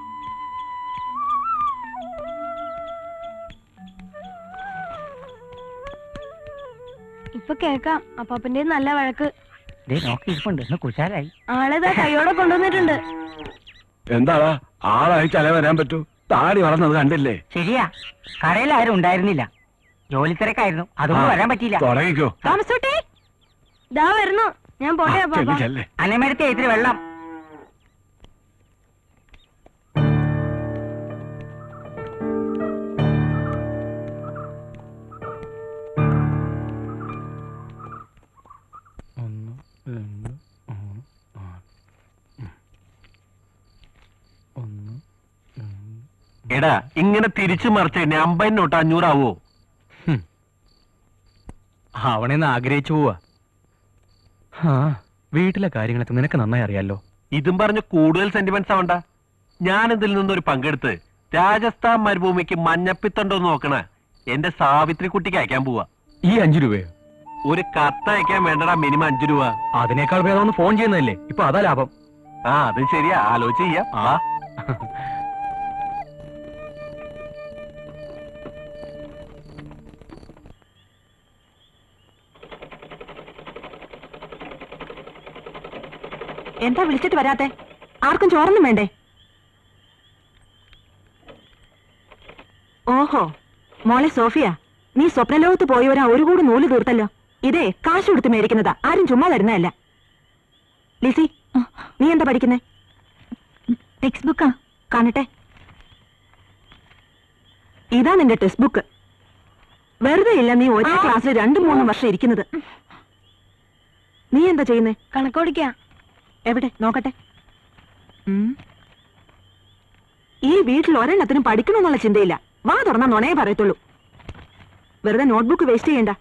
Speaker 2: ഇപ്പൊ കേക്കാം അപ്പാപ്പന്റെ നല്ല വഴക്ക്.
Speaker 5: കുശാലായി.
Speaker 2: ആളേതാ കൈയോടെ കൊണ്ടുവന്നിട്ടുണ്ട്.
Speaker 3: എന്താടാ ആളയച്ചാലേ വരാൻ പറ്റൂ? താടി വളർന്നത് കണ്ടില്ലേ?
Speaker 5: ശരിയാ, കടയിൽ ആരും ഉണ്ടായിരുന്നില്ല. ജോലി തിരക്കായിരുന്നു അതുകൊണ്ട് വരാൻ പറ്റിയില്ല.
Speaker 3: തുടങ്ങിക്കോ.
Speaker 2: താമസോട്ടെ ദാ വരുന്നു. ഞാൻ പോട്ടെ
Speaker 3: ചെല്ല് ചെല്ല്.
Speaker 5: അന്നമേടത്തെ ഇത്തിരി വെള്ളം.
Speaker 4: എടാ ഇങ്ങനെ തിരിച്ചു മറിച്ച് 50 നോട്ട് 500 ആവോ?
Speaker 6: അവനെന്ന് ആഗ്രഹിച്ചു പോവാ. വീട്ടിലെ കാര്യങ്ങളൊക്കെ നിനക്ക് നന്നായി അറിയാലോ.
Speaker 4: ഇതും പറഞ്ഞ് കൂടുതൽ സെന്റിമെന്റ്സ് ആവണ്ട. ഞാൻ ഇതിൽ നിന്നൊരു പങ്കെടുത്ത് രാജസ്ഥാൻ മരുഭൂമിക്ക് മഞ്ഞപ്പിത്തുണ്ടോ നോക്കണ എന്റെ സാവിത്രി കുട്ടിക്ക് അയക്കാൻ പോവാ.
Speaker 6: ഈ 5 രൂപയോ?
Speaker 4: ഒരു കത്ത് അയക്കാൻ വേണ്ടടാ മിനിമം 5 രൂപ.
Speaker 6: അതിനേക്കാൾ ഭേദം ഒന്ന് ഫോൺ ചെയ്യുന്നതല്ലേ, ഇപ്പൊ അതാ ലാഭം.
Speaker 4: ആ അത് ശരിയാ, ആലോചിച്ച് ചെയ്യാം.
Speaker 2: എന്താ വിളിച്ചിട്ട് വരാത്തെ? ആർക്കും ചോറൊന്നും വേണ്ടേ? ഓഹോ മോളെ സോഫിയ, നീ സ്വപ്നലോകത്ത് പോയവരാ ഒരു കൂടി നൂല് തീർത്തല്ലോ. ഇതേ കാശ് കൊടുത്ത് മേടിക്കുന്നതാ, ആരും ചുമ്മാ തരുന്നതല്ല. ലിസി, നീ എന്താ പഠിക്കുന്നേ? ടെക്സ്റ്റ് ബുക്കാ. കാണട്ടെ. ഇതാ നിന്റെ ടെക്സ്റ്റ് ബുക്ക്. വെറുതെ ഇല്ല നീ ഒരേ ക്ലാസ്സിൽ 2-3 വർഷം ഇരിക്കുന്നത്. നീ എന്താ ചെയ്യുന്നേ? കണക്കോടിക്കാ. എവിടെ നോക്കട്ടെ. ഈ വീട്ടിൽ ഒരെണ്ണത്തിനും പഠിക്കണമെന്നുള്ള ചിന്തയില്ല. വാ തുറന്നാ നുണയെ പറയത്തുള്ളൂ. വെറുതെ നോട്ട്ബുക്ക് വേസ്റ്റ് ചെയ്യണ്ട.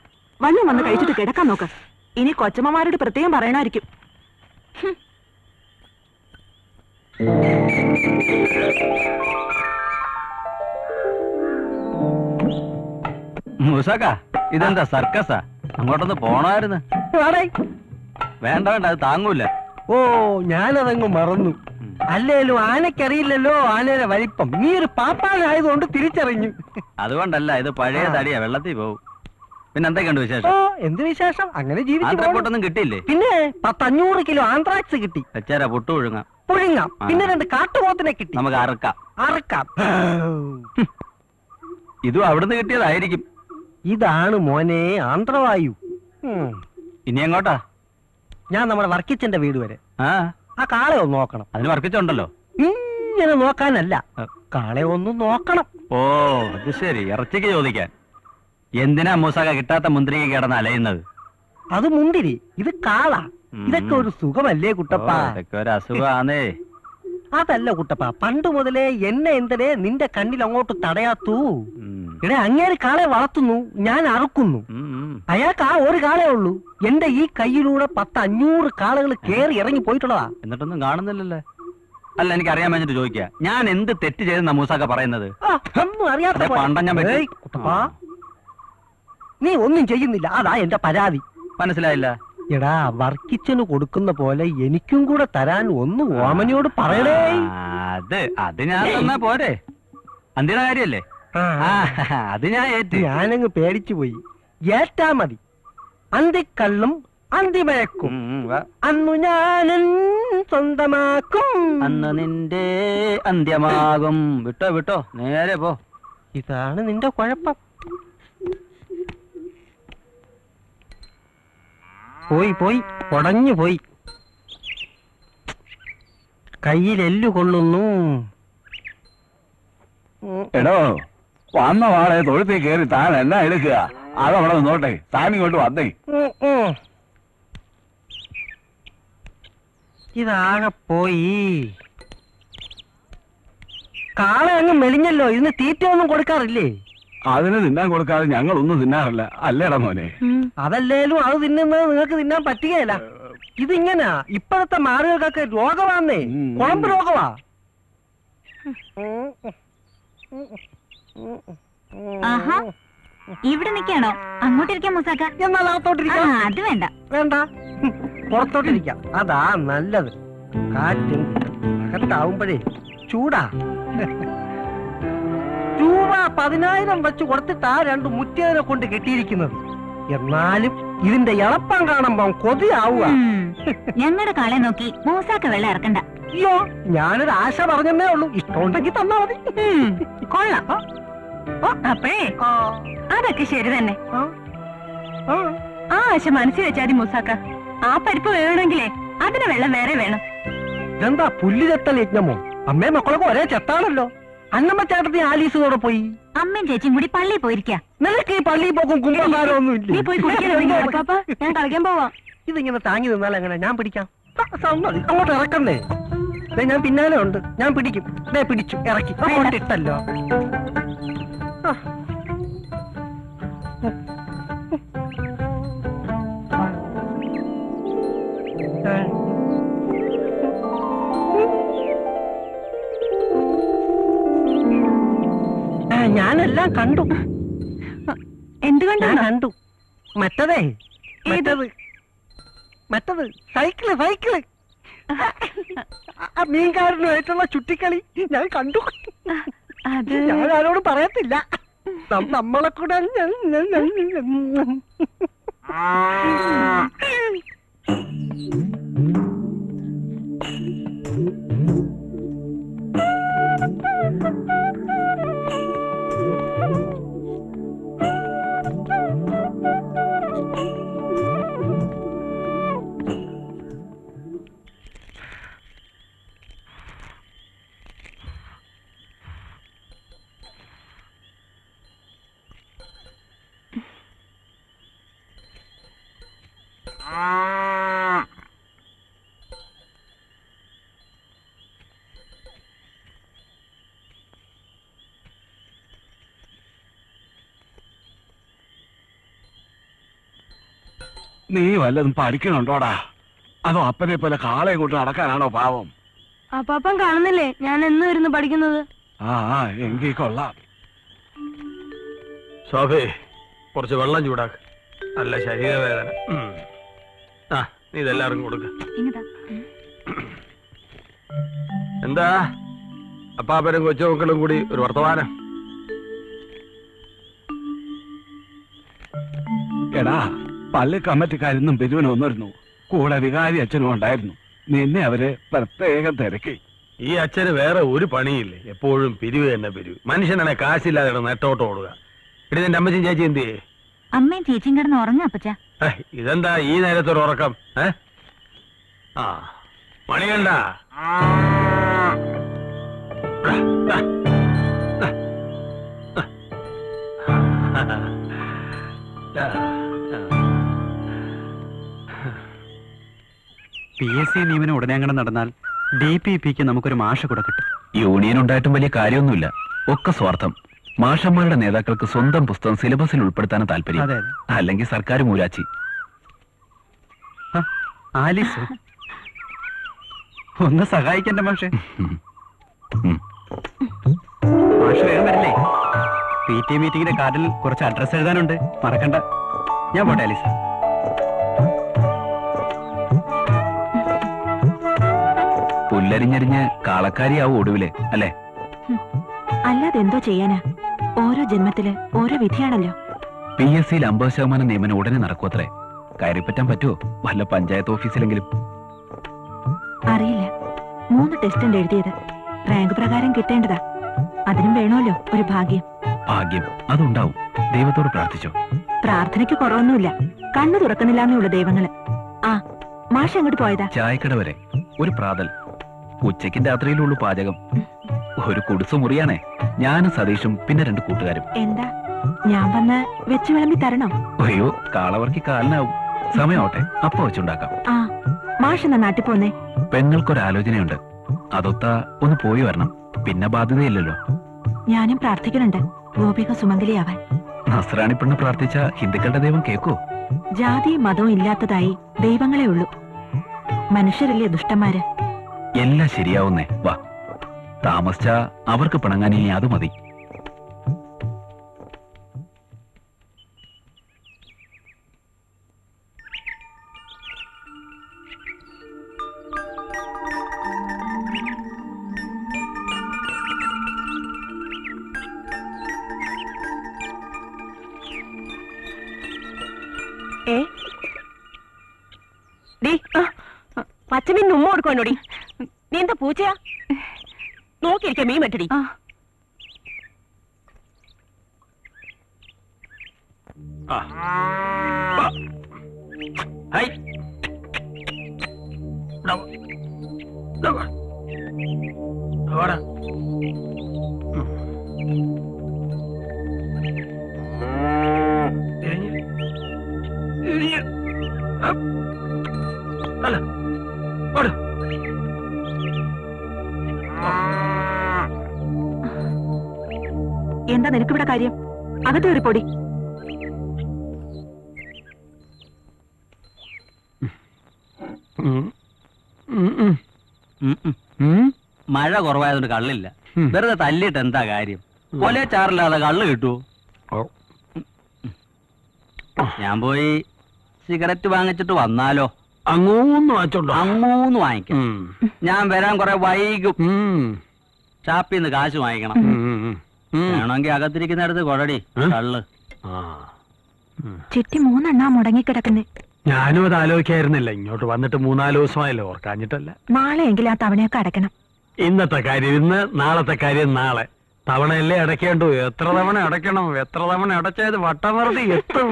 Speaker 2: വല്ലതും വന്ന് കഴിച്ചിട്ട് കിടക്കാൻ നോക്ക്. ഇനി കൊച്ചമ്മമാരോട് പ്രത്യേകം പറയണമായിരിക്കും.
Speaker 6: മൂസാക്ക, ഇതെന്താ സർക്കസാ? അങ്ങോട്ടൊന്ന് പോണായിരുന്നു. വേണ്ട വേണ്ട, അത് താങ്ങൂല.
Speaker 5: ഓ ഞാനതങ്ങ് മറന്നു. അല്ലേലും ആനക്കറിയില്ലല്ലോ ആനയുടെ വലിപ്പം. നീ ഒരു പാപ്പാനായതുകൊണ്ട് തിരിച്ചറിഞ്ഞു.
Speaker 6: അതുകൊണ്ടല്ല, ഇത് പഴയ തടിയാ, വെള്ളത്തിൽ പോവും. പിന്നെ എന്തൊക്കെയുണ്ട്
Speaker 5: ഓ
Speaker 6: വിശേഷം?
Speaker 5: എന്ത് വിശേഷം? അങ്ങനെ ജീവിച്ചു.
Speaker 6: ആന്ത്രപ്പൊട്ടൊന്നും കിട്ടിയില്ലേ?
Speaker 5: പിന്നെ 500 കിലോ ആന്ത്രാക്സ് കിട്ടി.
Speaker 6: വെച്ചാരാ പുട്ടു പുഴുങ്ങാം.
Speaker 5: പുഴുങ്ങാം. പിന്നെ 2 കാട്ടുപോത്തിനെ കിട്ടി.
Speaker 6: നമുക്ക് അറുക്കാം.
Speaker 5: അറക്കാം.
Speaker 6: ഇതും അവിടുന്ന് കിട്ടിയതായിരിക്കും.
Speaker 5: ഇതാണ് മോനെ ആന്ത്രവായു.
Speaker 6: ഇനി എങ്ങോട്ടാ?
Speaker 5: ഞാൻ നമ്മുടെ വർക്കിച്ചന്റെ വീട് വരെ. ആ കാളെ ഒന്ന് നോക്കണം.
Speaker 6: അതിന് വർക്കിച്ചുണ്ടല്ലോ.
Speaker 5: ഇങ്ങനെ നോക്കാനല്ല, കാളെ ഒന്ന് നോക്കണം.
Speaker 6: ഓ അത് ശരി, ഇറച്ചിക്ക് ചോദിക്കാൻ. എന്തിനാ മൂസാക്ക കിട്ടാത്ത മുന്തിരിക്ക് കിടന്ന് അലയുന്നത്?
Speaker 5: അത് മുന്തിരി, ഇത് കാള. ഇതൊക്കെ ഒരു സുഖമല്ലേ കുട്ടപ്പ?
Speaker 6: ഇതൊക്കെ ഒരു അസുഖാന്നേ.
Speaker 5: അതല്ല കുട്ടപ്പ, പണ്ട് മുതലേ എന്നെ എന്തിനെ നിന്റെ കണ്ണിൽ അങ്ങോട്ട് തടയാത്തു? ഇവിടെ അങ്ങേര് കാളെ വളർത്തുന്നു, ഞാൻ അറുക്കുന്നു. അയാൾക്ക് ആ ഒരു കാളേ ഉള്ളൂ. എന്റെ ഈ കയ്യിലൂടെ 500 കാളകൾ കേറി ഇറങ്ങി പോയിട്ടുള്ളതാ.
Speaker 6: എന്നിട്ടൊന്നും കാണുന്നില്ലല്ലേ? അല്ല, എനിക്ക് അറിയാൻ വേണ്ടിട്ട് ചോദിക്കുക, ഞാൻ എന്ത് തെറ്റ് ചെയ്തെന്നാ മൂസാക്ക പറയുന്നത്?
Speaker 5: ഒന്നും അറിയാത്ത
Speaker 6: അതെ, പണ്ടം ഞാൻ വെട്ടി.
Speaker 5: കുട്ടപ്പ, നീ ഒന്നും ചെയ്യുന്നില്ല, അതാ എന്റെ പരാതി.
Speaker 6: മനസ്സിലായില്ല?
Speaker 5: എടാ, വർക്കിച്ചന് കൊടുക്കുന്ന പോലെ എനിക്കും കൂടെ തരാൻ ഒന്ന് ഓമനയോട് പറയണേ.
Speaker 6: അത് ഞാൻ തന്നാ പോരെ? അന്തിയുടെ കാര്യല്ലേ? അത് ഞാൻ ഏറ്റ്.
Speaker 5: ഞാനങ്ങ് പേടിച്ചു പോയി. ഏറ്റാ മതി. അന്തിക്കള്ളും അന്തിമയക്കും അന്നു ഞാനൻ സ്വന്തമാക്കും.
Speaker 6: അന്ന് നിന്റെ അന്ത്യമാകും. വിട്ടോ വിട്ടോ, നേരെ പോ.
Speaker 5: ഇതാണ് നിന്റെ കുഴപ്പം. പോയി പോയി ഉടഞ്ഞു പോയി. കയ്യിലെല്ലു കൊള്ളുന്നു.
Speaker 3: എടോ, വന്ന വാളെ തൊഴുത്തി കയറി താൻ എല്ലാം എടുക്കുക. അതവിടെ നിന്നോട്ടെ, താൻ ഇങ്ങോട്ട് വന്നേ.
Speaker 5: ഇതാകെ പോയി. കാള അങ്ങ് മെലിഞ്ഞല്ലോ. ഇതിന് തീറ്റ ഒന്നും കൊടുക്കാറില്ലേ?
Speaker 3: അതിന് തിന്നാൻ കൊടുക്കാതെ ഞങ്ങളൊന്നും തിന്നാറില്ല, അല്ലേടാ മോനെ?
Speaker 5: അതല്ലേലും അത് തിന്നുന്നത് നിങ്ങൾക്ക് തിന്നാൻ പറ്റുകയില്ല. ഇതിങ്ങനാ ഇപ്പോഴത്തെ മാറുകൾക്കൊക്കെ രോഗമാന്നേ. കുഴമ്പ് രോഗമാ.
Speaker 7: ആഹാ, ഇവിടെ നിൽക്കാണോ? അങ്ങോട്ടിരിക്കാം മൂസാക്ക.
Speaker 5: എന്നാൽ അകത്തോട്ടിരിക്കാം.
Speaker 7: അത് വേണ്ട.
Speaker 5: വേണ്ട, പുറത്തോട്ടിരിക്കാം. അതാ നല്ലത്. കാറ്റും അകത്താവുമ്പോഴേ ചൂടാ. രൂപ 10,000 വെച്ച് കൊടുത്തിട്ടാ 2 മുറ്റേനെ കൊണ്ട് കെട്ടിയിരിക്കുന്നത്. എന്നാലും ഇതിന്റെ ഇളപ്പം കാണുമ്പോ കൊതിയാവുക.
Speaker 7: ഞങ്ങളുടെ കാളെ നോക്കി മൂസാക്ക വെള്ളം ഇറക്കണ്ട.
Speaker 5: അയ്യോ, ഞാനൊരു ആശ പറഞ്ഞേ ഉള്ളൂ. ഇഷ്ടമുണ്ടെങ്കിൽ തന്നാ മതി.
Speaker 7: കൊള്ളാം. അപ്പഴേ അതൊക്കെ ശരി തന്നെ ആ ആശ മനസ്സിൽ വെച്ചാതി മൂസാക്ക. ആ പരിപ്പ് വേണമെങ്കിലേ അതിന് വെള്ളം വേറെ വേണം.
Speaker 5: ഇതെന്താ പുല്ല് ചെത്തൽ യജ്ഞമോ? അമ്മയും മക്കളൊക്കെ ഒരേ ചെത്താണല്ലോ. അന്നമ്മ ചേട്ടത്തി ആലീസോടെ പോയി.
Speaker 7: അമ്മയും ചേച്ചിയും കൂടി പള്ളിയിൽ പോയിരിക്കാം.
Speaker 5: നിനക്ക് ഈ പള്ളിയിൽ പോക്കും കുമ്പകാരമൊന്നും
Speaker 7: നീ പോയി കുടിക്കാൻ പാപ്പ, ഞാൻ കളിക്കാൻ പോവാ.
Speaker 5: ഇതിങ്ങനെ താങ്ങി നിന്നാൽ എങ്ങനെ? ഞാൻ പിടിക്കാം. സമ്മതി, അങ്ങോട്ട് ഇറക്കണ്ടേ? ഞാൻ പിന്നാലെ ഉണ്ട്, ഞാൻ പിടിക്കും. പിടിച്ചു ഇറക്കി ഇട്ടല്ലോ. ഞാനെല്ലാം കണ്ടു.
Speaker 7: എന്തുകൊണ്ട്
Speaker 5: കണ്ടു? മറ്റതേ മറ്റത് സൈക്കിള് മീൻകാരനുമായിട്ടുള്ള ചുറ്റിക്കളി ഞാൻ കണ്ടു. ഞാൻ ആരോട് പറയത്തില്ല. നമ്മളെ കൂടെ
Speaker 3: നീ വല്ലതും പഠിക്കണുണ്ടോടാ? അതോ അപ്പനെ പോലെ കാളെ കൂട്ടി നടക്കാനാണോ പാവം?
Speaker 2: അപ്പാപ്പൻ കാണുന്നില്ലേ ഞാൻ എന്ന് വരുന്നു പഠിക്കുന്നത്?
Speaker 3: എങ്കിൽ കൊള്ളാം.
Speaker 1: ശോഭേ, കുറച്ച് വെള്ളം ചൂടാക്ക്. നല്ല ശരീരവേദന. നീ ഇതെല്ലാവർക്കും കൊടുക്ക. എന്താ അപ്പാപ്പനും കൊച്ചുമക്കളും കൂടി ഒരു വർത്തമാനം?
Speaker 3: എടാ, പള്ളി കമ്മിറ്റിക്കാരിന്നും പിരിവിന് വന്നിരുന്നു. കൂടെ വികാരി അച്ഛനും ഉണ്ടായിരുന്നു. നിന്നെ അവര് പ്രത്യേകം തിരക്കി.
Speaker 1: ഈ അച്ഛന് വേറെ ഒരു പണിയില്ലേ? എപ്പോഴും പിരിവ് തന്നെ പിരിവ്. മനുഷ്യനാണെ കാശില്ലാതെ നെട്ടോട്ട് ഓടുക. ഇടി നിന്റെ അമ്മച്ചും ചേച്ചി എന്ത് ചെയ്യേ?
Speaker 7: അമ്മയും ചേച്ചിയും കിടന്ന് ഉറങ്ങ അപ്പച്ച.
Speaker 1: ഇതെന്താ ഈ നേരത്തൊരു ഉറക്കം? മണി കണ്ട
Speaker 4: PSC നിയമനം ഉടനെ അങ്ങനെ നടന്നാൽ DPPക്ക് നമുക്കൊരു മാഷ കൂടെ കിട്ടും. യൂണിയൻ ഉണ്ടായിട്ടും വലിയ കാര്യമൊന്നുമില്ല. ഒക്കെ സ്വാർത്ഥം. മാഷന്മാരുടെ നേതാക്കൾക്ക് സ്വന്തം പുസ്തകം സിലബസിൽ ഉൾപ്പെടുത്താൻ താല്പര്യം. അല്ലെങ്കിൽ സർക്കാർ മൂരാച്ചി. ആലീസ് ഒന്ന് സഹായിക്കണ്ട മാഷെ. മാഷ് വേഗം വരില്ലേ? PTA മീറ്റിംഗിന്റെ കാർഡിൽ കുറച്ച് അഡ്രസ് എഴുതാനുണ്ട്, മറക്കണ്ട. ഞാൻ പോട്ടെ ആലീസ്. പുല്ലരിഞ്ഞരിഞ്ഞ് കാളക്കാരിയാവും ഒടുവില്, അല്ലേ?
Speaker 2: അല്ലാതെ എന്തോ ചെയ്യാനാ? ഓരോ ജന്മത്തില് ഓരോ വിധിയാണല്ലോ.
Speaker 4: PSCയിൽ 50% നിയമനം ഉടനെ നടക്കുമത്രേ. കയറിപ്പറ്റാൻ പറ്റുമോ വല്ല പഞ്ചായത്ത് ഓഫീസിലെങ്കിലും?
Speaker 2: അറിയില്ല. 3 ടെസ്റ്റ് ഉണ്ട് എഴുതിയത്. റാങ്ക് പ്രകാരം കിട്ടേണ്ടതാ. അതിനും വേണമല്ലോ ഒരു ഭാഗ്യം.
Speaker 4: ഭാഗ്യം അതുണ്ടാവും. ദൈവത്തോട് പ്രാർത്ഥിച്ചോ?
Speaker 2: പ്രാർത്ഥനയ്ക്ക് കുറവൊന്നുമില്ല. കണ്ണു തുറക്കുന്നില്ലാന്നുള്ള ദൈവങ്ങള്. മാഷ് അങ്ങോട്ട് പോയതാ?
Speaker 4: ചായക്കട വരെ. ഒരു പ്രാതൽ. ഉച്ചയ്ക്കും രാത്രിയിലുള്ളൂ പാചകം. ഒരു കുടിസു മുറിയാണേ. ഞാനും സതീഷും പിന്നെ 2 കൂട്ടുകാരും.
Speaker 2: എന്താ ഞാൻ വന്ന് വെച്ച് വിളമ്പി തരണോ?
Speaker 4: അയ്യോ, കാളവർക്കി കാലിനാവും. സമയമാവട്ടെ, അപ്പൊ വെച്ചുണ്ടാക്കാം.
Speaker 2: മാഷ് എന്നാ നാട്ടിൽ പോന്നേ?
Speaker 4: പെങ്ങൾക്കൊരാലോചനയുണ്ട്. അതൊത്താ ഒന്ന് പോയി വരണം. പിന്നെ ബാധ്യതയില്ലല്ലോ.
Speaker 2: ഞാനും പ്രാർത്ഥിക്കുന്നുണ്ട് ഗോപിക സുമംഗലിയാവാൻ.
Speaker 4: നസ്രാണി പെണ്ണ് പ്രാർത്ഥിച്ച ഹിന്ദുക്കളുടെ ദൈവം കേക്കോ?
Speaker 2: ജാതിയും മതവും ഇല്ലാത്തതായി ദൈവങ്ങളെ ഉള്ളൂ. മനുഷ്യരല്ലേ ദുഷ്ടന്മാര്.
Speaker 4: എല്ലാം ശരിയാവുന്നേ. വാ, താമസിച്ച അവർക്ക് പിണങ്ങാൻ ഇനി അത് മതി.
Speaker 2: പച്ചമീൻ ഉമ്മ കൊടുക്കണോടി. നീ എന്താ പൂച്ചയാ? നോക്കിയിരിക്ക മീൻ വെട്ടടി.
Speaker 1: ഹൈ. വാടാ. തിരിഞ്ഞ്. തിരിഞ്ഞ്. അല്ല. വാടാ.
Speaker 2: എന്താ നിനക്കിവിടെ കാര്യം? അകത്ത് കയറി പൊടി.
Speaker 4: മഴ കുറവായതുകൊണ്ട് കള്ളില്ല. വെറുതെ തല്ലിയിട്ട് എന്താ കാര്യം? കൊലേ ചാറില്ലാതെ കള്ള് കിട്ടുവോ? ഞാൻ പോയി സിഗരറ്റ് വാങ്ങിച്ചിട്ട് വന്നാലോ?
Speaker 1: അങ്ങൂന്ന് വാങ്ങിച്ചോണ്ടോ?
Speaker 4: അങ്ങൂന്ന് വാങ്ങിക്കാം. ഞാൻ വരാൻ കുറെ വൈകും. ഷാപ്പിന്ന് കാശ് വാങ്ങിക്കണം. വേണമെങ്കിൽ അകത്തിരിക്കുന്നിടത്ത് കൊടടി കള്ള്.
Speaker 2: ചുറ്റി 3 എണ്ണ മുടങ്ങിക്കിടക്കുന്നേ.
Speaker 1: ഞാനും അത് ആലോചിക്കായിരുന്നില്ല. ഇങ്ങോട്ട് വന്നിട്ട് 4 ദിവസമായല്ലോ, ഓർക്കാഞ്ഞിട്ടല്ല.
Speaker 2: നാളെയെങ്കിലും ആ തവണയൊക്കെ അടയ്ക്കണം.
Speaker 1: ഇന്നത്തെ കാര്യം ഇന്ന്, നാളത്തെ കാര്യം നാളെ. തവണയല്ലേ അടയ്ക്കേണ്ടു. എത്ര തവണ അടയ്ക്കണം? എത്ര തവണ അടച്ചത് വട്ടമറുതി എത്തും.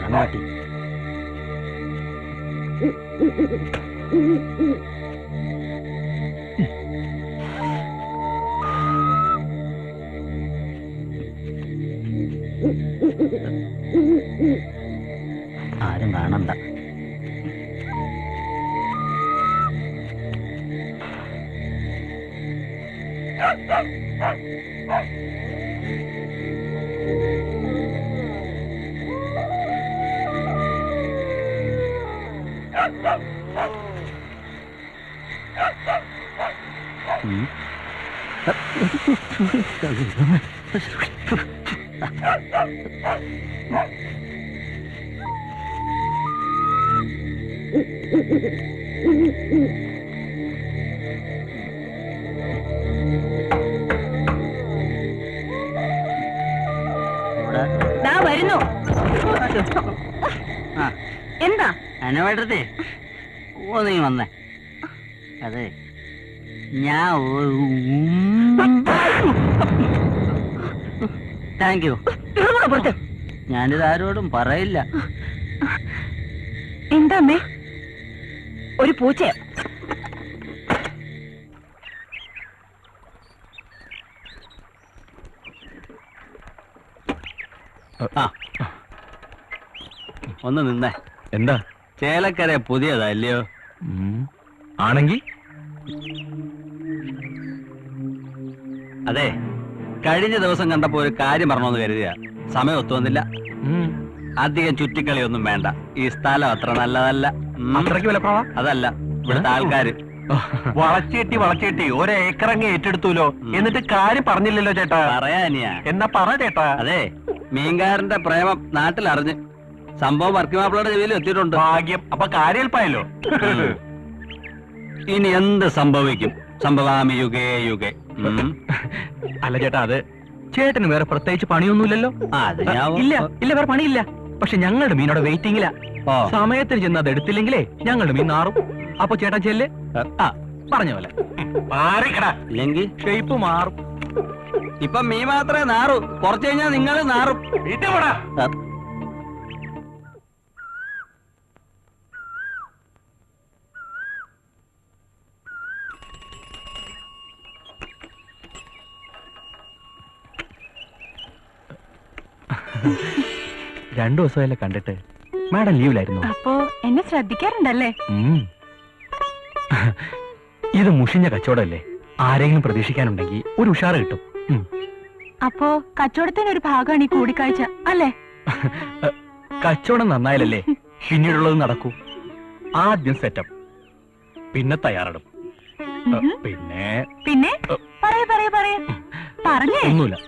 Speaker 4: അങ്ങോട്ടി ആരും കാണണ്ട.
Speaker 2: വരുന്നു. എന്താ
Speaker 4: അനവേട്ടത്തെ നീ വന്നേ? അതെ, ഞാൻ താങ്ക് യു. ഞാനിത് ആരോടും പറയില്ല.
Speaker 2: എന്താ അമ്മേ? ഒരു പൂച്ചയോ?
Speaker 4: ഒന്ന് നിന്നേ.
Speaker 1: എന്താ?
Speaker 4: ചേലക്കര പുതിയതാ അല്ലയോ?
Speaker 1: ആണെങ്കി
Speaker 4: അതെ, കഴിഞ്ഞ ദിവസം കണ്ടപ്പോ ഒരു കാര്യം പറഞ്ഞോന്ന് കരുതിയ സമയം ഒത്തുവന്നില്ല. അധികം ചുറ്റിക്കളിയൊന്നും വേണ്ട. ഈ സ്ഥലം അത്ര നല്ലതല്ല.
Speaker 1: അത്രയ്ക്ക് വിലക്കുറവാ?
Speaker 4: അതല്ല, ഇവിടുത്തെ ആൾക്കാര്
Speaker 5: വളച്ചേട്ടി ഒരേക്കറങ്ങ് ഏറ്റെടുത്തൂലോ. എന്നിട്ട് കാര്യം പറഞ്ഞില്ലല്ലോ ചേട്ടാ.
Speaker 4: പറയാനിയാ?
Speaker 5: എന്നാ പറ ചേട്ടാ.
Speaker 4: അതെ, മീൻകാരന്റെ പ്രേമം നാട്ടിലറിഞ്ഞ് സംഭവം വർക്കിമാപ്പിളയുടെ ചെവിയിൽ എത്തിയിട്ടുണ്ട്.
Speaker 5: ഭാഗ്യം. അപ്പൊ കാര്യൽപ്പായല്ലോ.
Speaker 4: ഇനി എന്ത് സംഭവിക്കും? സംഭവാമി യുഗേ യുഗേ.
Speaker 5: അല്ല ചേട്ടാ, അത് ചേട്ടന് വേറെ പ്രത്യേകിച്ച് പണിയൊന്നുമില്ലല്ലോ. ഇല്ല ഇല്ല, വേറെ പണിയില്ല. പക്ഷെ ഞങ്ങളുടെ മീനോടെ വെയിറ്റിംഗില്ല. സമയത്തിന് ചെന്ന് അത് എടുത്തില്ലെങ്കിലേ ഞങ്ങളുടെ മീൻ നാറും. അപ്പൊ ചേട്ടാ ചെല്ല്. പറഞ്ഞ പോലെ
Speaker 4: ഇല്ലെങ്കിൽ
Speaker 5: ഷേപ്പ് മാറും.
Speaker 4: ഇപ്പൊ മീൻ മാത്രമേ നാറൂ. കുറച്ചു കഴിഞ്ഞാൽ നിങ്ങൾ നാറും.
Speaker 5: രണ്ടു ദിവസമല്ലേ കണ്ടിട്ട്. മാഡം ലീവിലായിരുന്നു.
Speaker 7: അപ്പോ എന്നെ ശ്രദ്ധിക്കാറുണ്ടല്ലേ?
Speaker 5: ഇത് മുഷിഞ്ഞ കച്ചവടമല്ലേ. ആരെങ്കിലും പ്രതീക്ഷിക്കാനുണ്ടെങ്കിൽ ഒരു ഉഷാറ് കിട്ടും.
Speaker 7: അപ്പോ കച്ചവടത്തിന് ഒരു ഭാഗമാണ് ഈ കൂടിക്കാഴ്ച അല്ലേ?
Speaker 5: കച്ചവടം നന്നായാലല്ലേ പിന്നീടുള്ളത് നടക്കൂ. ആദ്യം സെറ്റപ്പ്, പിന്നെ തയ്യാറെടുപ്പ്, പിന്നെ
Speaker 7: പിന്നെ പറയ പറയ പറയ പറഞ്ഞേ.
Speaker 5: ഒന്നുമില്ല.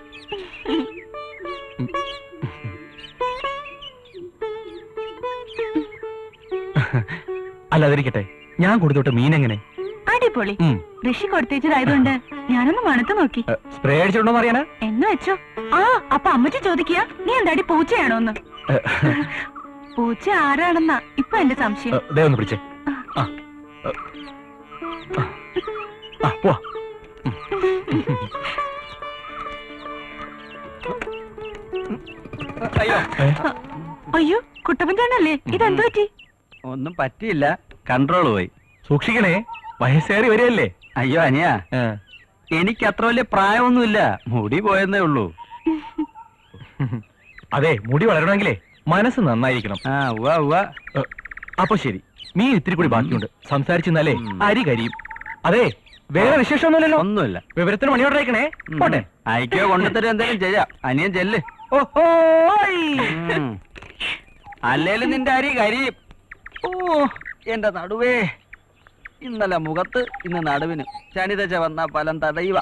Speaker 5: അല്ലാതിരിക്കട്ടെ, ഞാൻ കൊടുത്തോട്ട് മീൻ എങ്ങനെ?
Speaker 7: അടിപൊളി. ഋഷി കൊടുത്തേച്ചതായതുകൊണ്ട് ഞാനൊന്ന് മണത്ത് നോക്കി.
Speaker 6: സ്പ്രേ അടിച്ചിട്ടുണ്ടോന്ന് അറിയാനാ?
Speaker 7: എന്ന് വെച്ചോ. ആ അപ്പൊ അമ്മച്ചി ചോദിക്കുക നീ എന്താടി പൂച്ചയാണോന്ന്. പൂച്ച ആരാണെന്നാ ഇപ്പൊ എന്റെ സംശയം.
Speaker 6: ഒന്ന് പിടിച്ചേ.
Speaker 7: അയ്യോ കുട്ടപ്പൻ ചേട്ടനല്ലേ, ഇതെന്തു പറ്റി?
Speaker 4: ഒന്നും പറ്റിയില്ല, കൺട്രോൾ പോയി.
Speaker 6: സൂക്ഷിക്കണേ, വയസ്സേറി വരികയല്ലേ.
Speaker 4: അയ്യോ അനിയാ, എനിക്ക് അത്ര വലിയ പ്രായമൊന്നുമില്ല, മുടി പോയെന്നേ ഉള്ളൂ.
Speaker 6: അതെ, മുടി വളരണമെങ്കിലേ മനസ്സ് നന്നായിരിക്കണം.
Speaker 4: അപ്പൊ ശരി,
Speaker 6: മീൻ ഇത്തിരി കൂടി ബാക്കിയുണ്ട്, സംസാരിച്ചെന്നാലേ അരി കരിയും. അതെ, വേറെ വിശേഷമൊന്നുമില്ലല്ലോ?
Speaker 4: ഒന്നുമില്ല.
Speaker 6: വിവരത്തിന് മണിയോട് അയക്കണേ. പോട്ടെ,
Speaker 4: അയക്കോ കൊണ്ടുതരും, എന്തെങ്കിലും ചെയ്യാം. അനിയൻ ചെല്ല്. അല്ലേലും നിന്റെ അരി കരിയും. ഓ എന്റെ നടുവേ, ഇന്നലെ മുഖത്ത്, ഇന്ന് നടുവിന്. ശനിദശ വന്ന ഫലം തടയുക.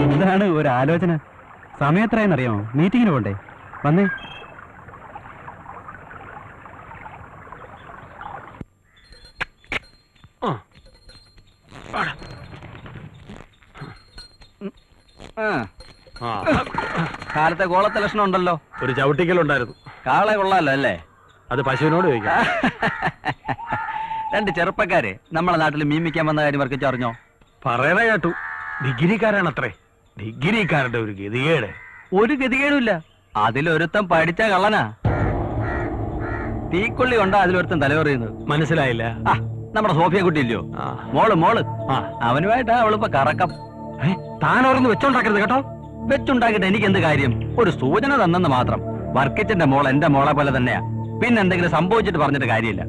Speaker 4: എന്താണ് ഒരു ആലോചന? സമയത്രയെന്നറിയാമോ? മീറ്റിങ്ങിന് പോണ്ടേ? വന്നേ. കാലത്തെ ഗോളത്തെ ലക്ഷണം ഉണ്ടല്ലോ.
Speaker 1: ഒരു ചവിട്ടിക്കലുണ്ടായിരുന്നു.
Speaker 4: കാളെ കൊള്ളാലോ അല്ലേ?
Speaker 1: അത് പശുവിനോട് ചോദിക്കാം.
Speaker 4: രണ്ട് ചെറുപ്പക്കാര് നമ്മളെ നാട്ടിൽ മീമിക്കാൻ വന്ന കാര്യം വർക്കിച്ച് അറിഞ്ഞോ?
Speaker 1: പറയണ കേട്ടു. ഡിഗ്രിക്കാരാണത്രേ. ഡിഗ്രിക്കാരുടെ ഒരു ഗതികേട്.
Speaker 4: ഒരു ഗതികേടുമില്ല. അതിലൊരുത്തം പഠിച്ച കള്ളനാ. തീക്കൊള്ളി കൊണ്ടാ അതിലൊരുത്തം തലവറിയുന്നത്.
Speaker 1: മനസ്സിലായില്ല.
Speaker 4: നമ്മുടെ സോഫിയ കുട്ടിയില്ലയോ? മോള് അവനുമായിട്ടാ അവളിപ്പോ കറക്കം.
Speaker 1: താനോർന്ന് വെച്ചോണ്ടാക്കരുത് കേട്ടോ.
Speaker 4: വെച്ചുണ്ടാക്കിട്ട് എനിക്ക് എന്ത് കാര്യം? ഒരു സൂചന തന്നെന്ന് മാത്രം. വർക്കിച്ചന്റെ മോൾ എന്റെ മോളെ പോലെ തന്നെയാ. പിന്നെ എന്തെങ്കിലും സംഭവിച്ചിട്ട് പറഞ്ഞിട്ട് കാര്യമില്ല.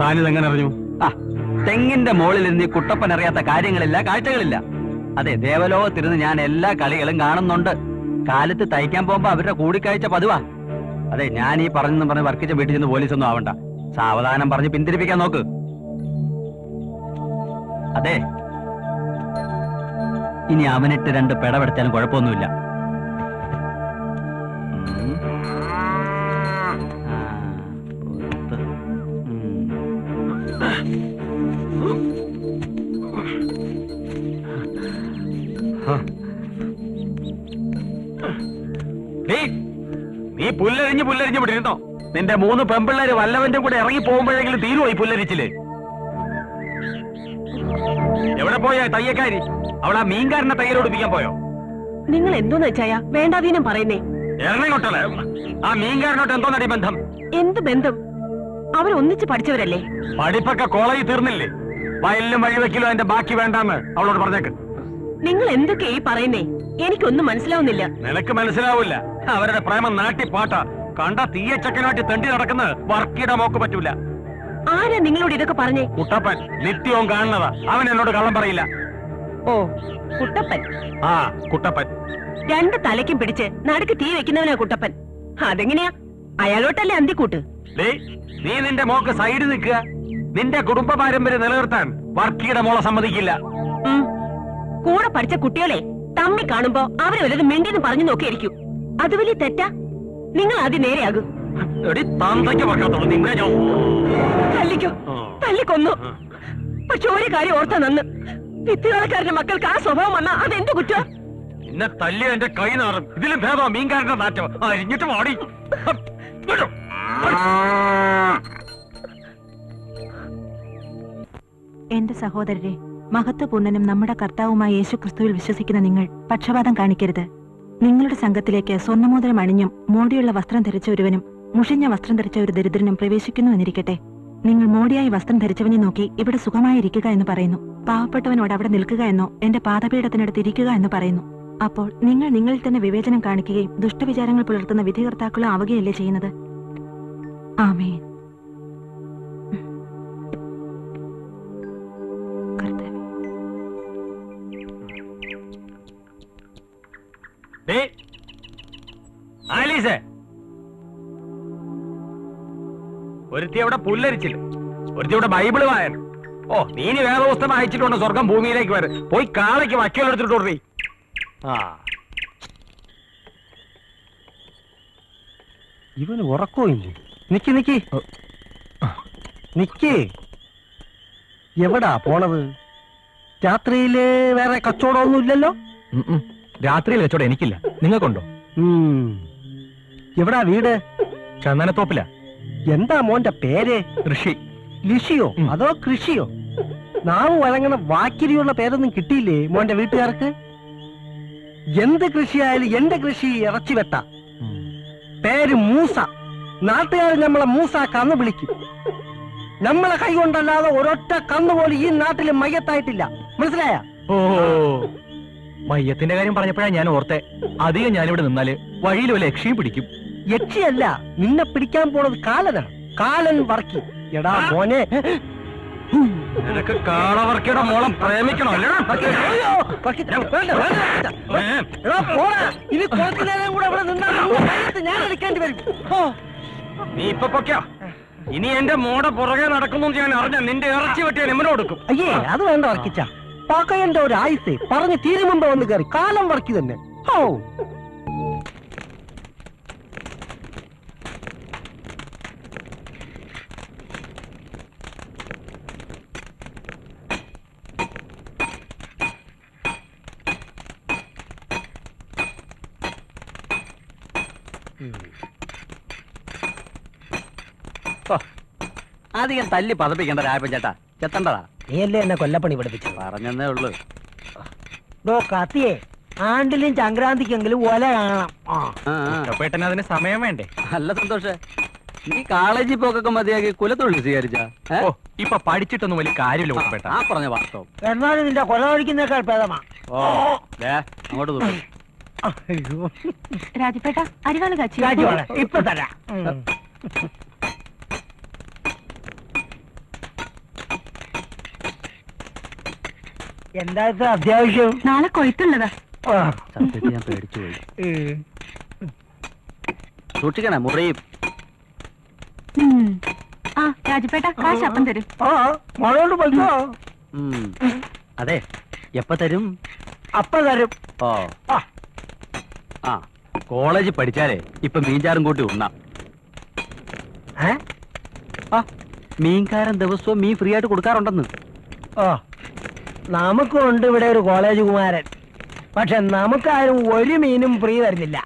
Speaker 1: താനിതെങ്ങനെ അറിഞ്ഞു?
Speaker 4: തെങ്ങിന്റെ മോളിൽ നിന്ന് ഈ കുട്ടപ്പൻ അറിയാത്ത കാര്യങ്ങളില്ല, കാഴ്ചകളില്ല. അതെ, ദേവലോകത്തിരുന്ന് ഞാൻ എല്ലാ കളികളും കാണുന്നുണ്ട്. കാലത്ത് തയ്ക്കാൻ പോകുമ്പോ അവരുടെ കൂടിക്കാഴ്ച പതിവാ. അതെ, ഞാൻ ഈ പറഞ്ഞെന്ന് പറഞ്ഞ് വർക്കിച്ച വീട്ടിൽ ചെന്ന് പോലീസൊന്നും ആവണ്ട. സാവധാനം പറഞ്ഞ് പിന്തിരിപ്പിക്കാൻ നോക്ക്. അതെ,
Speaker 6: ഇനി അവനിട്ട് 2 പെടപെടുത്താലും കുഴപ്പമൊന്നുമില്ല.
Speaker 1: നീ പുല്ലരിഞ്ഞ് വിട്ടിരുന്നോ? നിന്റെ 3 പെമ്പിള്ളേര് വല്ലവന്റെ കൂടെ ഇറങ്ങി പോകുമ്പോഴെങ്കിലും തീരുവോ ഈ പുല്ലരിച്ചില്? എവിടെ പോയാ തയ്യക്കാരി? അവളാ മീൻകാരനെ തയ്യലൊടിപ്പിക്കാൻ പോയോ?
Speaker 2: നിങ്ങൾ എന്തോന്ന് വെച്ചായ വേണ്ടാതീനം പറയുന്നേ?
Speaker 1: ഇറങ്ങിങ്ങോട്ടല്ലേ. ആ മീൻകാരനോട്ട് എന്തോ നടി ബന്ധം?
Speaker 2: എന്ത് ബന്ധം? അവരൊന്നിച്ച് പഠിച്ചവരല്ലേ?
Speaker 1: പഠിപ്പൊക്കെ കോളേജിൽ തീർന്നില്ലേ? വയലിലും വഴിവെക്കലും അതിന്റെ ബാക്കി വേണ്ടാന്ന് അവളോട് പറഞ്ഞേക്ക്.
Speaker 2: നിങ്ങൾ എന്തൊക്കെയാ ഈ പറയുന്നേ? എനിക്കൊന്നും മനസ്സിലാവുന്നില്ല.
Speaker 1: നിനക്ക് മനസ്സിലാവില്ല. അവരുടെ പ്രേമം നാട്ടിപ്പാട്ടാ. കണ്ട തീയച്ചക്കനാട്ടി തെണ്ടി നടക്കുന്ന വർക്കിയുടെ മോക്ക് പറ്റൂല.
Speaker 2: ആരാ നിങ്ങളോട് ഇതൊക്കെ പറഞ്ഞേ?
Speaker 1: കുട്ടപ്പൻ നിത്യവും കാണുന്നതാ. അവൻ എന്നോട് കള്ളം പറയില്ല.
Speaker 2: ഓ, കുട്ടപ്പൻ.
Speaker 1: ആ, കുട്ടപ്പൻ.
Speaker 2: 2 തലയ്ക്കും പിടിച്ച് നടുക്ക് തീ വെക്കുന്നവനാ കുട്ടപ്പൻ. അതെങ്ങനെയാ? അയാളോട്ടല്ലേ അന്തിക്കൂട്ട്?
Speaker 1: നീ നിന്റെ മോക്ക് സൈഡ് നിൽക്കുക. നിന്റെ കുടുംബ പാരമ്പര്യം നിലനിർത്താൻ വർക്കിയുടെ മോളെ സമ്മതിക്കില്ല.
Speaker 2: കൂടെ പഠിച്ച കുട്ടികളെ തമ്മി കാണുമ്പോ അവരെ വല്ലതും മിണ്ടിന്ന് പറഞ്ഞു നോക്കിയിരിക്കും. അത് വലിയ തെറ്റാ. നിങ്ങൾ ആദ്യം നേരെയാകും. തല്ലിക്കോ, തല്ലിക്കൊന്നു. പക്ഷെ ഒരു കാര്യം ഓർത്താ നന്ന്. വിത്തുകാലക്കാരന്റെ മക്കൾക്ക് ആ സ്വഭാവം വന്നാ അതെന്ത് കുറ്റം?
Speaker 1: എന്നെ തല്ലിയ എന്റെ കൈ നാറും. ഇതിലും ഭേദം മീൻകാരന്റെ നാറ്റം. അരിഞ്ഞിട്ട് മാടി.
Speaker 7: എന്റെ സഹോദരരെ, മഹത്വപൂർണനും നമ്മുടെ കർത്താവുമായ യേശു ക്രിസ്തുവിൽ വിശ്വസിക്കുന്ന നിങ്ങൾ പക്ഷപാതം കാണിക്കരുത്. നിങ്ങളുടെ സംഘത്തിലേക്ക് സ്വർണ്ണമോതിരം അണിഞ്ഞും മോടിയുള്ള വസ്ത്രം ധരിച്ച ഒരുവനും മുഷിഞ്ഞ വസ്ത്രം ധരിച്ച ഒരു ദരിദ്രനും പ്രവേശിക്കുന്നു എന്നിരിക്കട്ടെ. നിങ്ങൾ മോടിയായി വസ്ത്രം ധരിച്ചവനെ നോക്കി ഇവിടെ സുഖമായിരിക്കുക എന്ന് പറയുന്നു. പാവപ്പെട്ടവനോട് അവിടെ നിൽക്കുക എന്നോ എന്റെ പാദപീഠത്തിനടുത്ത് ഇരിക്കുക എന്ന് പറയുന്നു. അപ്പോൾ നിങ്ങൾ നിങ്ങളിൽ തന്നെ വിവേചനം കാണിക്കുകയും ദുഷ്ടവിചാരങ്ങൾ പുലർത്തുന്ന വിധികർത്താക്കളും ആവുകയല്ലേ ചെയ്യുന്നത്? ആമേൻ.
Speaker 1: ഒരുത്തി അവിടെ പുല്ലരിച്ചില്ല, ഒരുത്തി അവിടെ ബൈബിള് വായന. ഓ, നീ വേറെ പുസ്തകം അയച്ചിട്ടുണ്ട് സ്വർഗം ഭൂമിയിലേക്ക് വരെ. പോയി കാളയ്ക്ക് വക്കലെടുത്തിട്ടോറി.
Speaker 5: ഇവന് ഉറക്കമില്ലേ? നിക്ക് എവിടാ പോണത്? രാത്രിയില് വേറെ കച്ചവടമൊന്നും ഇല്ലല്ലോ?
Speaker 6: രാത്രിയിൽ കച്ചവടം എനിക്കില്ല, നിങ്ങൾക്കുണ്ടോ?
Speaker 5: എവിടാ വീട്?
Speaker 6: ചന്ദനത്തോപ്പില.
Speaker 5: എന്താ മോന്റെ പേര്?
Speaker 6: ഋഷി.
Speaker 5: ലിഷിയോ അതോ കൃഷിയോ? നാവ് വഴങ്ങണ വാക്കിരിയുള്ള പേരൊന്നും കിട്ടിയില്ലേ മോന്റെ വീട്ടുകാർക്ക്? എന്ത് കൃഷിയായാലും എന്റെ കൃഷി ഇറച്ചി വെട്ട. പേര് മൂസ. നാട്ടുകാർ നമ്മളെ മൂസ കന്ന് വിളിക്കും. നമ്മളെ കൈ കൊണ്ടല്ലാതെ ഒരൊറ്റ കന്നുപോലും ഈ നാട്ടിൽ മയ്യത്തായിട്ടില്ല. മനസ്സിലായ?
Speaker 6: ഓ, മയ്യത്തിന്റെ കാര്യം പറഞ്ഞപ്പോഴാണ് ഞാൻ ഓർത്തെ. അധികം ഞാനിവിടെ നിന്നാല് വഴിയിൽ വല്ല യക്ഷിയും പിടിക്കും.
Speaker 5: യക്ഷിയല്ല, നിന്നെ പിടിക്കാൻ പോണത് കാലനാണ്. കാലൻ വർക്കി. എടാ മോനെ,
Speaker 1: നിനക്ക് കാളവർക്കിയുടെ മോളം പ്രേമിക്കണോ?
Speaker 5: ഇനി കുറച്ചു നേരം കൂടെ ഇവിടെ നിന്നാൽ ഞാൻ എടുക്കേണ്ടി വരും.
Speaker 1: നീ ഇപ്പൊ പൊക്കോ. ഇനി എന്റെ മോടെ പുറകെ നടക്കുന്നു ഞാൻ അറിഞ്ഞ നിന്റെ ഇറച്ചി വെട്ടിയ നിമ്മനെ കൊടുക്കും.
Speaker 5: അയ്യേ, അത് വേണ്ട വർക്കിച്ച. പകയന്റെ ഒരു ആയുസേ പറഞ്ഞ് തീരു മുമ്പ് വന്ന് കയറി. കാലം വർക്കി തന്നെ. ഓ,
Speaker 4: അധികം തല്ലി പതപ്പിക്കണ്ട രായപ്പൻ ചേട്ടാ. ചെത്തണ്ടതാ.
Speaker 5: നീയല്ലേ എന്നെ കൊല്ലപ്പണി പഠിപ്പിച്ചു.
Speaker 4: പറഞ്ഞെന്നേ ഉള്ളു.
Speaker 5: കത്തിയേ, ആണ്ടിലും സംക്രാന്തിക്കെങ്കിലും ഒല കാണാം.
Speaker 6: ചേട്ടന് അതിന് സമയം വേണ്ടേ?
Speaker 4: നല്ല സന്തോഷേ. നീ കോളേജിൽ പോക്കൊക്കെ മതിയാക്കി കുലത്തൊഴിൽ സ്വീകരിച്ചാ?
Speaker 6: ഓ, ഇപ്പൊ പഠിച്ചിട്ടൊന്നും വലിയ കാര്യമില്ല കുട്ടപ്പേട്ട.
Speaker 4: ആ പറഞ്ഞ വാസ്തവം.
Speaker 5: എന്നാലും നിന്റെ കൊല കഴിക്കുന്നേക്കാൾ ഭേദമാ.
Speaker 4: ഓ, അങ്ങോട്ട് നോക്കും.
Speaker 7: രാജപ്പേട്ട, അരിവാള് കാച്ചി.
Speaker 5: ഇപ്പൊ തരാം. എന്താ അത്യാവശ്യം?
Speaker 7: നാളെ കൊയ്ത്തുള്ളതാ.
Speaker 4: സത്യത്തിൽ ഞാൻ പേടിച്ചു പോയി. സൂക്ഷിക്കണേ, മുറിയും.
Speaker 7: ആ രാജപ്പേട്ട, കാശ് അപ്പം തരും.
Speaker 5: മഴയോട് പറ്റോ?
Speaker 4: അതെ, എപ്പ തരും?
Speaker 5: അപ്പ തരും.
Speaker 4: ഓ ആ കോളേജിൽ പഠിച്ചാലേ ഇപ്പൊ മീൻചാറും കൂട്ടി ഉണ്ണാം.
Speaker 5: ഏ?
Speaker 4: ആ മീൻകാരൻ ദിവസവും മീൻ ഫ്രീ ആയിട്ട് കൊടുക്കാറുണ്ടെന്ന്.
Speaker 5: ഓ, നമുക്കും ഉണ്ട് ഇവിടെ ഒരു കോളേജ് കുമാരൻ. പക്ഷെ നമുക്കാരും ഒരു മീനും ഫ്രീ തരുന്നില്ല.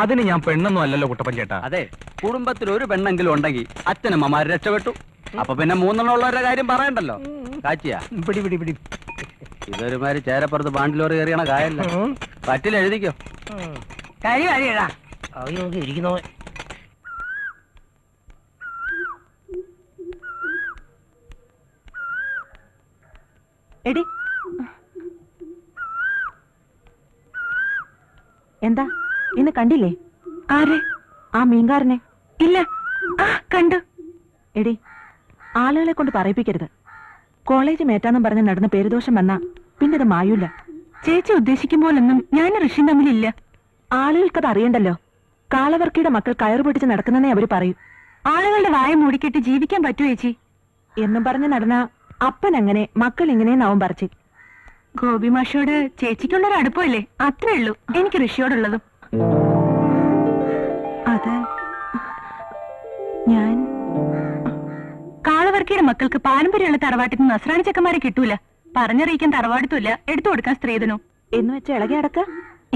Speaker 6: അതിന് ഞാൻ പെണ്ണൊന്നും അല്ലല്ലോ കുട്ടപ്പൻ ചേട്ടാ.
Speaker 4: അതെ, കുടുംബത്തിൽ ഒരു പെണ്ണെങ്കിലും ഉണ്ടെങ്കിൽ അച്ഛനമ്മമാര് രക്ഷപ്പെട്ടു. അപ്പൊ പിന്നെ മൂന്നെണ്ണമുള്ളവരുടെ കാര്യം പറയണ്ടല്ലോ. കാച്ചിയാ
Speaker 5: പിടി പിടി പിടി.
Speaker 4: ഇതൊരുമാതിരി ചേരപ്പുറത്ത് ബാണ്ടിലോറി കയറിയണ കായല്ല. പറ്റിൽ എഴുതിക്കോ.
Speaker 5: കാര്യം അറിയടാ. അത് നോക്കി ഇരിക്കുന്നോ.
Speaker 7: എടി എന്താ ഇന്ന് കണ്ടില്ലേ? ആരെ? ആ മീൻകാരനെ. ഇല്ല. കണ്ടു. എടി ആളുകളെ കൊണ്ട് പറയിപ്പിക്കരുത്. കോളേജ് മേറ്റാന്നും പറഞ്ഞ് നടന്ന പേരുദോഷം വന്നാ പിന്നെ അത് മായൂല. ചേച്ചി ഉദ്ദേശിക്കുമ്പോഴൊന്നും ഞാൻ ഋഷി തമ്മിലില്ല. ആളുകൾക്കത് അറിയണ്ടല്ലോ. കാളവർക്കിയുടെ മക്കൾ കയറു പൊട്ടിച്ച് നടക്കുന്നേ അവര് പറയൂ. ആളുകളുടെ വായ മൂടിക്കെട്ടി ജീവിക്കാൻ പറ്റുമോ ചേച്ചി എന്നും പറഞ്ഞ് നടന്ന അപ്പൻ അങ്ങനെ മക്കൾ ഇങ്ങനെയെന്നാവും പറച്ച്. ഗോപി മാഷോട് ചേച്ചിക്കുള്ളൊരു അടുപ്പമല്ലേ, അത്രേ ഉള്ളൂ എനിക്ക് ഋഷിയോടുള്ളതും. അത് ഞാൻ കാളവർക്കിയുടെ മക്കൾക്ക് പാരമ്പര്യമുള്ള തറവാട്ടിൽ നിന്ന് നസ്രാണി ചെക്കന്മാരെ കിട്ടൂല. പറഞ്ഞറിയിക്കാൻ തറവാടത്തുമില്ല, എടുത്തു കൊടുക്കാൻ സ്ത്രീധനോ എന്ന് വെച്ച് ഇളകി അടക്ക.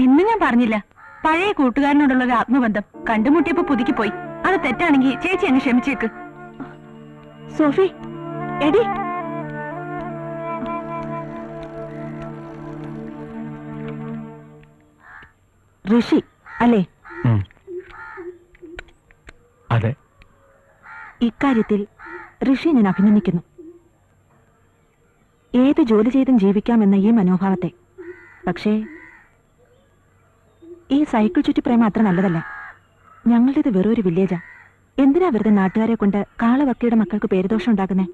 Speaker 7: ഇന്ന് ഞാൻ പറഞ്ഞില്ല, പഴയ കൂട്ടുകാരനോടുള്ള ഒരു ആത്മബന്ധം കണ്ടുമുട്ടിയപ്പോ പുതുക്കി പോയി. അത് തെറ്റാണെങ്കിൽ ചേച്ചി അങ്ങ് ക്ഷമിച്ചേക്ക്. സോഫി എടി ഋഷി അല്ലേ?
Speaker 6: അതെ.
Speaker 7: ഇക്കാര്യത്തിൽ ഋഷി ഞാൻ അഭിനന്ദിക്കുന്നു. ഏത് ജോലി ചെയ്തും ജീവിക്കാമെന്ന ഈ മനോഭാവത്തെ. പക്ഷേ ഈ സൈക്കിൾ ചുറ്റി പ്രേമം അത്ര നല്ലതല്ല. ഞങ്ങളുടേത് വെറൊരു വില്ലേജാ. എന്തിനാ വെറുതെ നാട്ടുകാരെ കൊണ്ട് കാളവക്കിയുടെ മക്കൾക്ക് പേരുദോഷം ഉണ്ടാക്കുന്നേ?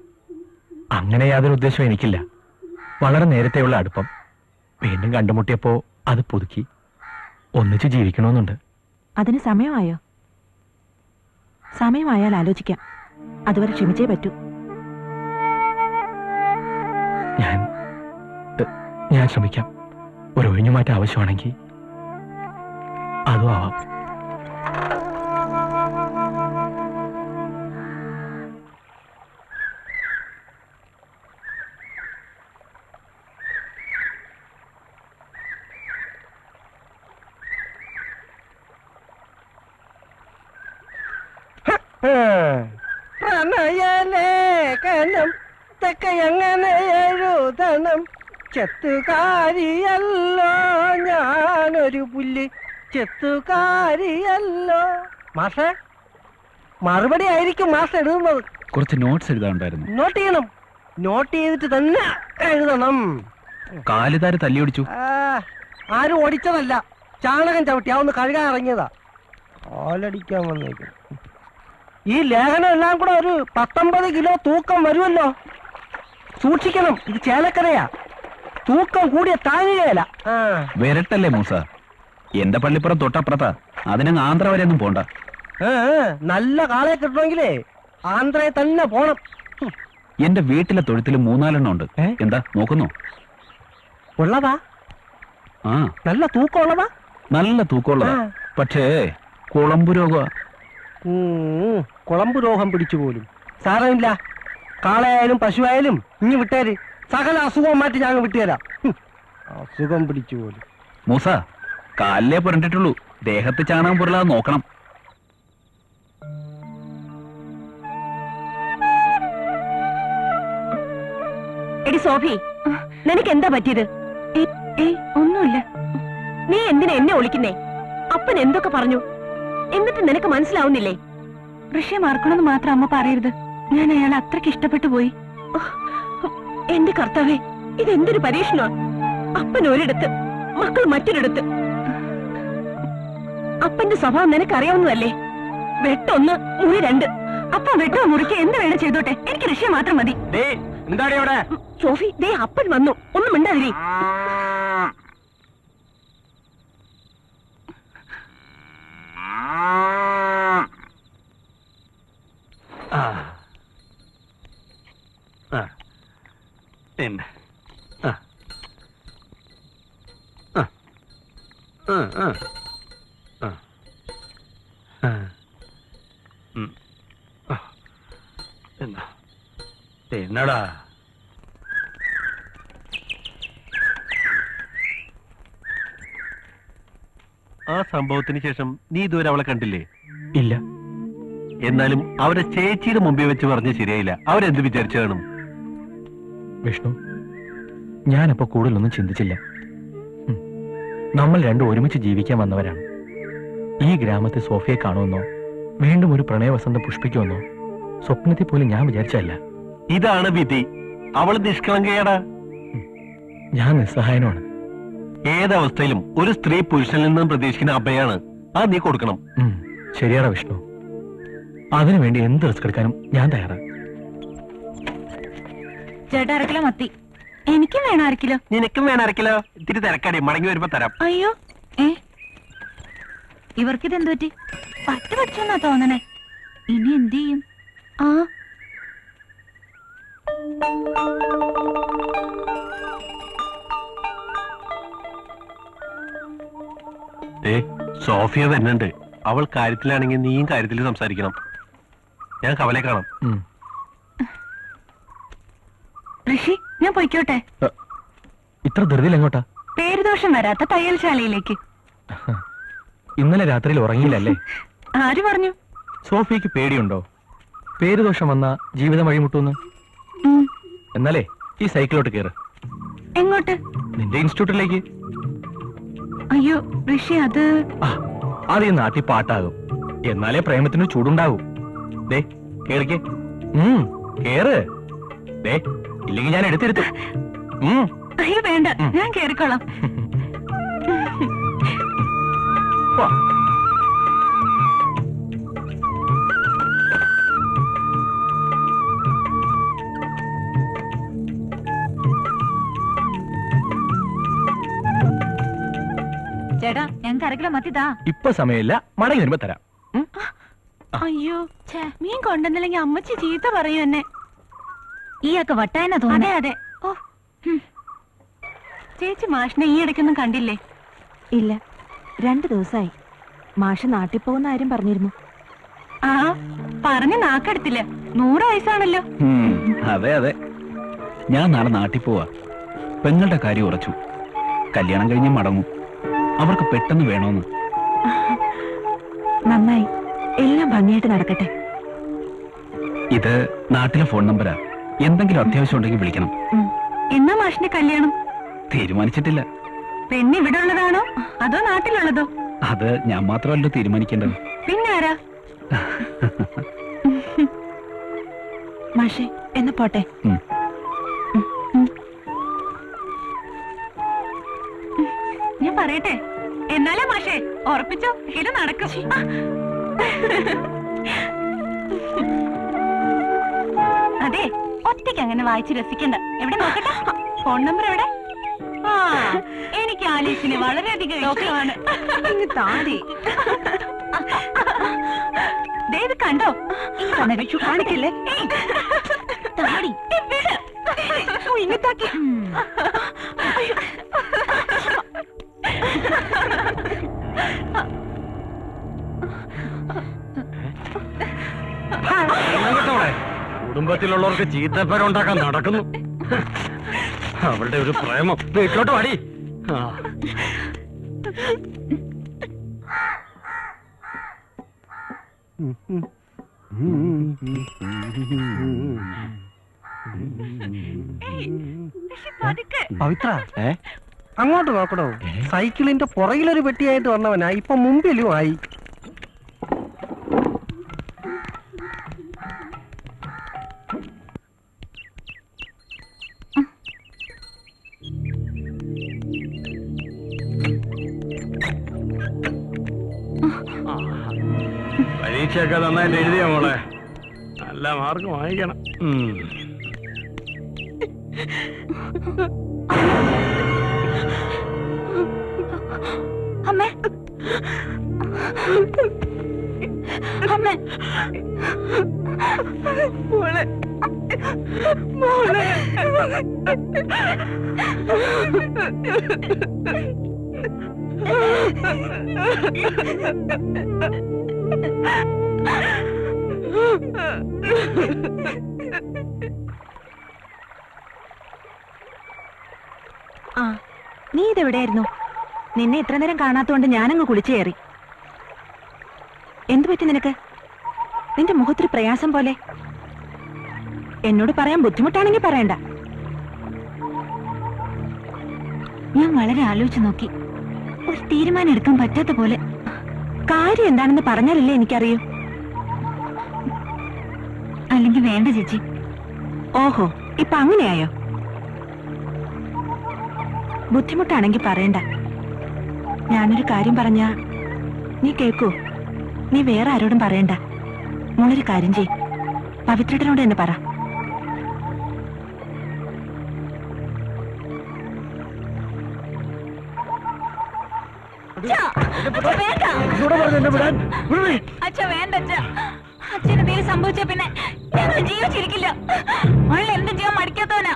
Speaker 6: അങ്ങനെ യാതൊരു ഉദ്ദേശവും എനിക്കില്ല. വളരെ നേരത്തെയുള്ള അടുപ്പം വീണ്ടും കണ്ടുമുട്ടിയപ്പോ അത് പുതുക്കി ഒന്നിച്ച് ജീവിക്കണമെന്നുണ്ട്.
Speaker 7: അതിന് സമയമായോ? സമയമായാൽ ആലോചിക്കാം. അതുവരെ ക്ഷമിച്ചേ പറ്റൂ.
Speaker 6: ഞാൻ ശ്രമിക്കാം. ഒരു ഒഴിഞ്ഞുമാറ്റം ആവശ്യമാണെങ്കിൽ അതും ആവാം.
Speaker 5: പ്രണയലേഖനം തെക്കെ എങ്ങനെ എഴുതണം? ചെത്തുകാരിയല്ലോ ഞാനൊരു പുല്ല്, ചെത്തുകാരിയല്ലോ. മാഷേ, മറുപടി ആയിരിക്കും മാഷ് എഴുതുന്നത്.
Speaker 3: കുറച്ച് നോട്ട്സ് എഴുതാനുണ്ടായിരുന്നു.
Speaker 5: നോട്ട് ചെയ്യണം. നോട്ട് ചെയ്തിട്ട് തന്നെ എഴുതണം.
Speaker 6: കാലുതാര് തല്ലി ഓടിച്ചു.
Speaker 5: ആരും ഓടിച്ചതല്ല, ചാണകം ചവിട്ടി അതൊന്ന് കഴുകാൻ ഇറങ്ങിയതാ. കാലടിക്കാൻ വന്നേക്കും. ഈ ലേഖനം എല്ലാം കൂടെ ഒരു 19 കിലോ തൂക്കം വരുമല്ലോ. സൂക്ഷിക്കണം, ഇത് ചേലക്കരയാ. തൂക്കം കൂടിയ താങ്ങുകയല്ല.
Speaker 6: വരട്ടല്ലേ മൂസ, എന്റെ പള്ളിപ്പുറം തൊട്ടപ്പുറത്താ. അതിനങ്ങ് ആന്ധ്ര വരെ ഒന്നും പോണ്ട.
Speaker 5: നല്ല കാളയെ കിട്ടണമെങ്കിലേ ആന്ധ്രയെ തന്നെ പോണം.
Speaker 6: എന്റെ വീട്ടിലെ തൊഴുത്തിൽ 3-4 ഉണ്ട്. എന്താ നോക്കുന്നോ?
Speaker 5: ഉള്ളതാ?
Speaker 6: ആ,
Speaker 5: നല്ല തൂക്കം ഉള്ളതാ?
Speaker 6: നല്ല തൂക്കമുള്ളതാ. പക്ഷേ കുളമ്പു രോഗ.
Speaker 5: കുളമ്പ് രോഗം പിടിച്ചു പോലും. സാരമില്ല, കാളയായാലും പശുവായാലും ഇനി വിട്ടേര്. സകല അസുഖം മാറ്റി ഞാൻ വിട്ടുതരാം. അസുഖം പിടിച്ചു പോലും.
Speaker 6: മൂസ, കാലിലേ പുരണ്ടിട്ടുള്ളൂ, ദേഹത്ത് ചാണകം പുരളാതെ നോക്കണം.
Speaker 2: എടി സോഫി, നിനക്ക് എന്താ പറ്റിയത്? ഒന്നുമില്ല. നീ എന്തിനാ എന്നെ ഒളിക്കുന്നേ? അപ്പൻ എന്തൊക്കെ പറഞ്ഞു, എന്നിട്ട് നിനക്ക് മനസ്സിലാവുന്നില്ലേ? ഋഷിയെ മറക്കണമെന്ന് മാത്രം അമ്മ പറയരുത്. ഞാൻ അയാളെ അത്രയ്ക്ക് ഇഷ്ടപ്പെട്ടു പോയി. എന്റെ കർത്താവേ, ഇതെന്തൊരു പരീക്ഷണ! അപ്പൻ ഒരിടത്ത്, മക്കൾ മറ്റൊരിടത്ത്. അപ്പന്റെ സ്വഭാവം നിനക്കറിയാവുന്നതല്ലേ? വെട്ടൊന്ന്, മുറി 2. അപ്പൻ വെട്ടോ മുറിക്ക് എന്ത് വേണം ചെയ്തോട്ടെ, എനിക്ക് ഋഷിയെ മാത്രം മതി.
Speaker 6: എന്താണ് ഇവിടെ?
Speaker 2: സോഫി, ദേ അപ്പൻ വന്നു, ഒന്നും മിണ്ടാതിരി.
Speaker 1: എന്നടാ
Speaker 8: ആ സംഭവത്തിന് ശേഷം നീ ഇതുവരെ അവളെ കണ്ടില്ലേ?
Speaker 5: ഇല്ല.
Speaker 8: എന്നാലും അവരെ ചേച്ചിയുടെ മുമ്പിൽ വെച്ച് പറഞ്ഞ് ശരിയായില്ല. അവരെന്ത് വിചാരിച്ചു കാണും?
Speaker 5: വിഷ്ണു, ഞാനപ്പോ കൂടുതലൊന്നും ചിന്തിച്ചില്ല. നമ്മൾ രണ്ടും ഒരുമിച്ച് ജീവിക്കാൻ വന്നവരാണ്. ഈ ഗ്രാമത്തിൽ സോഫിയെ കാണുമെന്നോ വീണ്ടും ഒരു പ്രണയവസന്തം പുഷ്പിക്കുമെന്നോ സ്വപ്നത്തിൽ പോലും ഞാൻ വിചാരിച്ചല്ല.
Speaker 8: ഇതാണ് വിധി. അവള് നിഷ്കളങ്കയാടാ.
Speaker 5: ഞാൻ നിസ്സഹായനാണ്.
Speaker 8: ഏതവസ്ഥയിലും ഒരു സ്ത്രീ പുരുഷനിൽ നിന്നും പ്രതീക്ഷിക്കുന്ന അഭയാണ്. അത് നീ കൊടുക്കണം.
Speaker 5: ശരിയാടാ വിഷ്ണു. അതിനുവേണ്ടി എന്ത് റിസ്ക് എടുക്കാനും ഞാൻ തയ്യാറാണ്.
Speaker 2: ചേട്ടാ 1 കിലോ മത്തി. എനിക്കും വേണം 1 കിലോ.
Speaker 8: നിനക്കും വേണം 1 കിലോ. ഇത്തിരി തിരക്കാടി, മടങ്ങി വരുമ്പോ തരാം.
Speaker 2: അയ്യോ, ഇവർക്കിതെന്തു പറ്റി? പറ്റ് പഠിച്ചോന്നാ തോന്നണേ. ഇനി എന്ത് ചെയ്യും?
Speaker 8: സോഫിയ വരുന്നുണ്ട്. അവൾ കാര്യത്തിലാണെങ്കിൽ നീയും കാര്യത്തിൽ സംസാരിക്കണം. ഞാൻ കവലെ കാണാം.
Speaker 2: ഋഷി, ഞാൻ പൊയ്ക്കോട്ടെ.
Speaker 5: ഇത്ര ധൃതിയിൽ എങ്ങോട്ടാ?
Speaker 2: പേരുദോഷം വരാത്ത തയ്യൽശാലയിലേക്ക്.
Speaker 5: ഇന്നലെ രാത്രിയിൽ ഉറങ്ങിയില്ലല്ലേ?
Speaker 2: ആര് പറഞ്ഞു?
Speaker 5: സോഫിയക്ക് പേടിയുണ്ടോ പേരുദോഷം വന്നാ ജീവിതം വഴിമുട്ടൂന്ന്? എന്നാലേ ഈ സൈക്കിളോട്ട് കയറ്.
Speaker 2: എങ്ങോട്ട്?
Speaker 5: നിന്റെ ഇൻസ്റ്റിറ്റ്യൂട്ടിലേക്ക്.
Speaker 2: അയ്യോ ഋഷി, അത്
Speaker 5: ഈ നാട്ടിൽ പാട്ടാകും. എന്നാലേ പ്രേമത്തിന് ചൂടുണ്ടാകും. ദേ കേറിക്കേ. കേറ്. ദേ ഇല്ലെങ്കിൽ ഞാൻ എടുത്തിരുത്തും.
Speaker 2: അയ്യോ വേണ്ട, ഞാൻ കേറിക്കോളാം. ചേട്ടാ, ഞങ്ങൾക്ക് 1 കിലോ മത്തി താ.
Speaker 5: ഇപ്പൊ സമയമില്ല, മടങ്ങി വരുമ്പോ തരാം.
Speaker 2: അയ്യോ, മീൻ കൊണ്ടുവന്നില്ലെങ്കിൽ അമ്മച്ചി ചീത്ത പറയൂ എന്നെ. ഈയൊക്കെ വട്ടായെന്നാ തോന്നുന്നു. അതെ അതെ. ഓ, ചേച്ചി മാഷിനെ ഈ ഇടയ്ക്കൊന്നും കണ്ടില്ലേ?
Speaker 7: ഇല്ല, 2 ദിവസമായി. മാഷ് നാട്ടിൽ പോകുന്ന കാര്യം പറഞ്ഞിരുന്നു.
Speaker 2: ആ, പറഞ്ഞ നാക്കെടുത്തില്ല. 100 വയസ്സാണല്ലോ.
Speaker 4: അതെ അതെ. ഞാൻ നാളെ നാട്ടിൽ പോവാ. പെങ്ങളുടെ കാര്യം ഉറച്ചു. കല്യാണം കഴിഞ്ഞ് മടങ്ങും. അവർക്ക് പെട്ടെന്ന് വേണോന്ന്.
Speaker 7: നന്നായി, എല്ലാം ഭംഗിയായിട്ട് നടക്കട്ടെ.
Speaker 4: ഇത് നാട്ടിലെ ഫോൺ നമ്പരാ. എന്തെങ്കിലും അത്യാവശ്യം ഉണ്ടെങ്കിൽ വിളിക്കണം.
Speaker 2: എന്നാ മാഷിന്റെ കല്യാണം?
Speaker 4: തീരുമാനിച്ചിട്ടില്ല.
Speaker 2: പെണ്ണ് ഇവിടെ ഉള്ളതാണോ അതോ നാട്ടിലുള്ളതോ?
Speaker 4: അത് ഞാൻ മാത്രമല്ലോ തീരുമാനിക്കേണ്ടത്.
Speaker 2: പിന്നെ ആരാ?
Speaker 7: മാഷേ, എന്ന് പോട്ടെ.
Speaker 2: ഞാൻ പറയട്ടെ? എന്നാലേ മാഷേ, ഉറപ്പിച്ചോ, ഇത് നടക്കും. അതെ, ഒറ്റയ്ക്ക് അങ്ങനെ വായിച്ച് രസിക്കണ്ട. എവിടെ നോക്കട്ടെ, ഫോൺ നമ്പർ എവിടെ? ആ, എനിക്ക് ആലീസിനെ വളരെയധികം ഇഷ്ടമാണ്. ഇത് കണ്ടോ? കാണിക്കല്ലേ? ഇങ്ങത്താക്കി.
Speaker 1: കുടുംബത്തിലുള്ളവർക്ക് ചീത്തപ്പേരുണ്ടാക്കാൻ നടക്കുന്നു. അവരുടെ ഒരു പ്രേമം. വീട്ടിലോട്ട് വാടി.
Speaker 5: പവിത്ര, അങ്ങോട്ട് നോക്കണോ? സൈക്കിളിന്റെ പുറകിലൊരു പെട്ടിയായിട്ട് വന്നവനാ, ഇപ്പൊ മുമ്പിലും ആയി.
Speaker 1: പരീക്ഷയൊക്കെ നന്നായിട്ട് എഴുതിയ മോളെ, നല്ല മാർക്ക് വാങ്ങിക്കണം.
Speaker 2: അമ്മേ, അമ്മേ, മോളെ, മോളെ.
Speaker 7: ആ, നീ ഇതെവിടെയായിരുന്നു? നിന്നെ ഇത്ര നേരം കാണാത്തോണ്ട് ഞാനങ്ങ് കുളിച്ചു കയറി. എന്തു പറ്റി നിനക്ക്? നിന്റെ മുഖത്തൊരു പ്രയാസം പോലെ. എന്നോട് പറയാൻ ബുദ്ധിമുട്ടാണെങ്കിൽ പറയണ്ട. ഞാൻ വളരെ ആലോചിച്ചു നോക്കി. ഒരു തീരുമാനം എടുക്കാൻ പറ്റാത്ത പോലെ. കാര്യം എന്താണെന്ന് പറഞ്ഞാലല്ലേ എനിക്കറിയൂ. അല്ലെങ്കിൽ വേണ്ട ചേച്ചി. ഓഹോ, ഇപ്പൊ അങ്ങനെയായോ? ബുദ്ധിമുട്ടാണെങ്കിൽ പറയണ്ട. ഞാനൊരു കാര്യം പറഞ്ഞ നീ കേൾക്കൂ. നീ വേറെ ആരോടും പറയണ്ട. മോളൊരു കാര്യം ചെയ്, പവിത്രേട്ടനോട് തന്നെ പറ.
Speaker 2: അച്ഛ വേണ്ട അച്ഛ. അച്ഛന് എന്തെങ്കിലും സംഭവിച്ച പിന്നെ ഞങ്ങൾ ജീവിച്ചിരിക്കില്ല. അവൾ എന്തും ചെയ്യാൻ മടിക്കാത്തവനാ.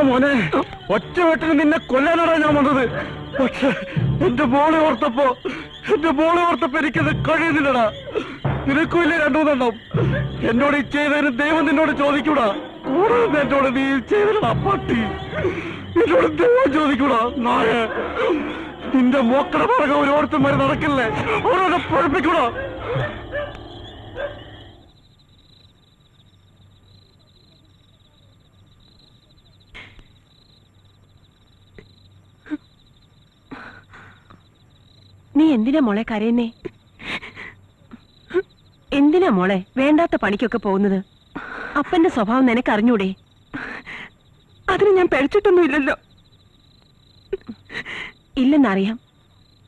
Speaker 1: മോനെ, ഒറ്റ വെട്ടിന് നിന്നെ കൊല്ലാനാണ് ഞാൻ വന്നത്. പക്ഷെ എന്റെ മോളെ ഓർത്തപ്പോ എനിക്കത് കഴിയുന്നില്ലടാ. നിനക്കും ഇല്ലേ 2-3 എന്നോട് ഈ ചെയ്തതിന് ദൈവം നിന്നോട് ചോദിക്കൂടാ. കൂടുതൽ എന്നോട് നീ ചെയ്തില്ലടാ പട്ടി. എന്നോട് ദൈവം ചോദിക്കൂടാ നായ. നിന്റെ മോക്കട പറക ഓരോരുത്തന്മാര് നടക്കില്ലേ, ഓരോരെ പഠിപ്പിക്കൂടാ.
Speaker 2: നീ എന്തിനാ മോളെ കരയുന്നേ? എന്തിനാ മോളെ വേണ്ടാത്ത പണിക്കൊക്കെ പോകുന്നത്? അപ്പന്റെ സ്വഭാവം നിനക്ക് അറിഞ്ഞൂടെ? അതിന് ഞാൻ പഠിച്ചിട്ടൊന്നുമില്ലല്ലോ. ഇല്ലെന്നറിയാം.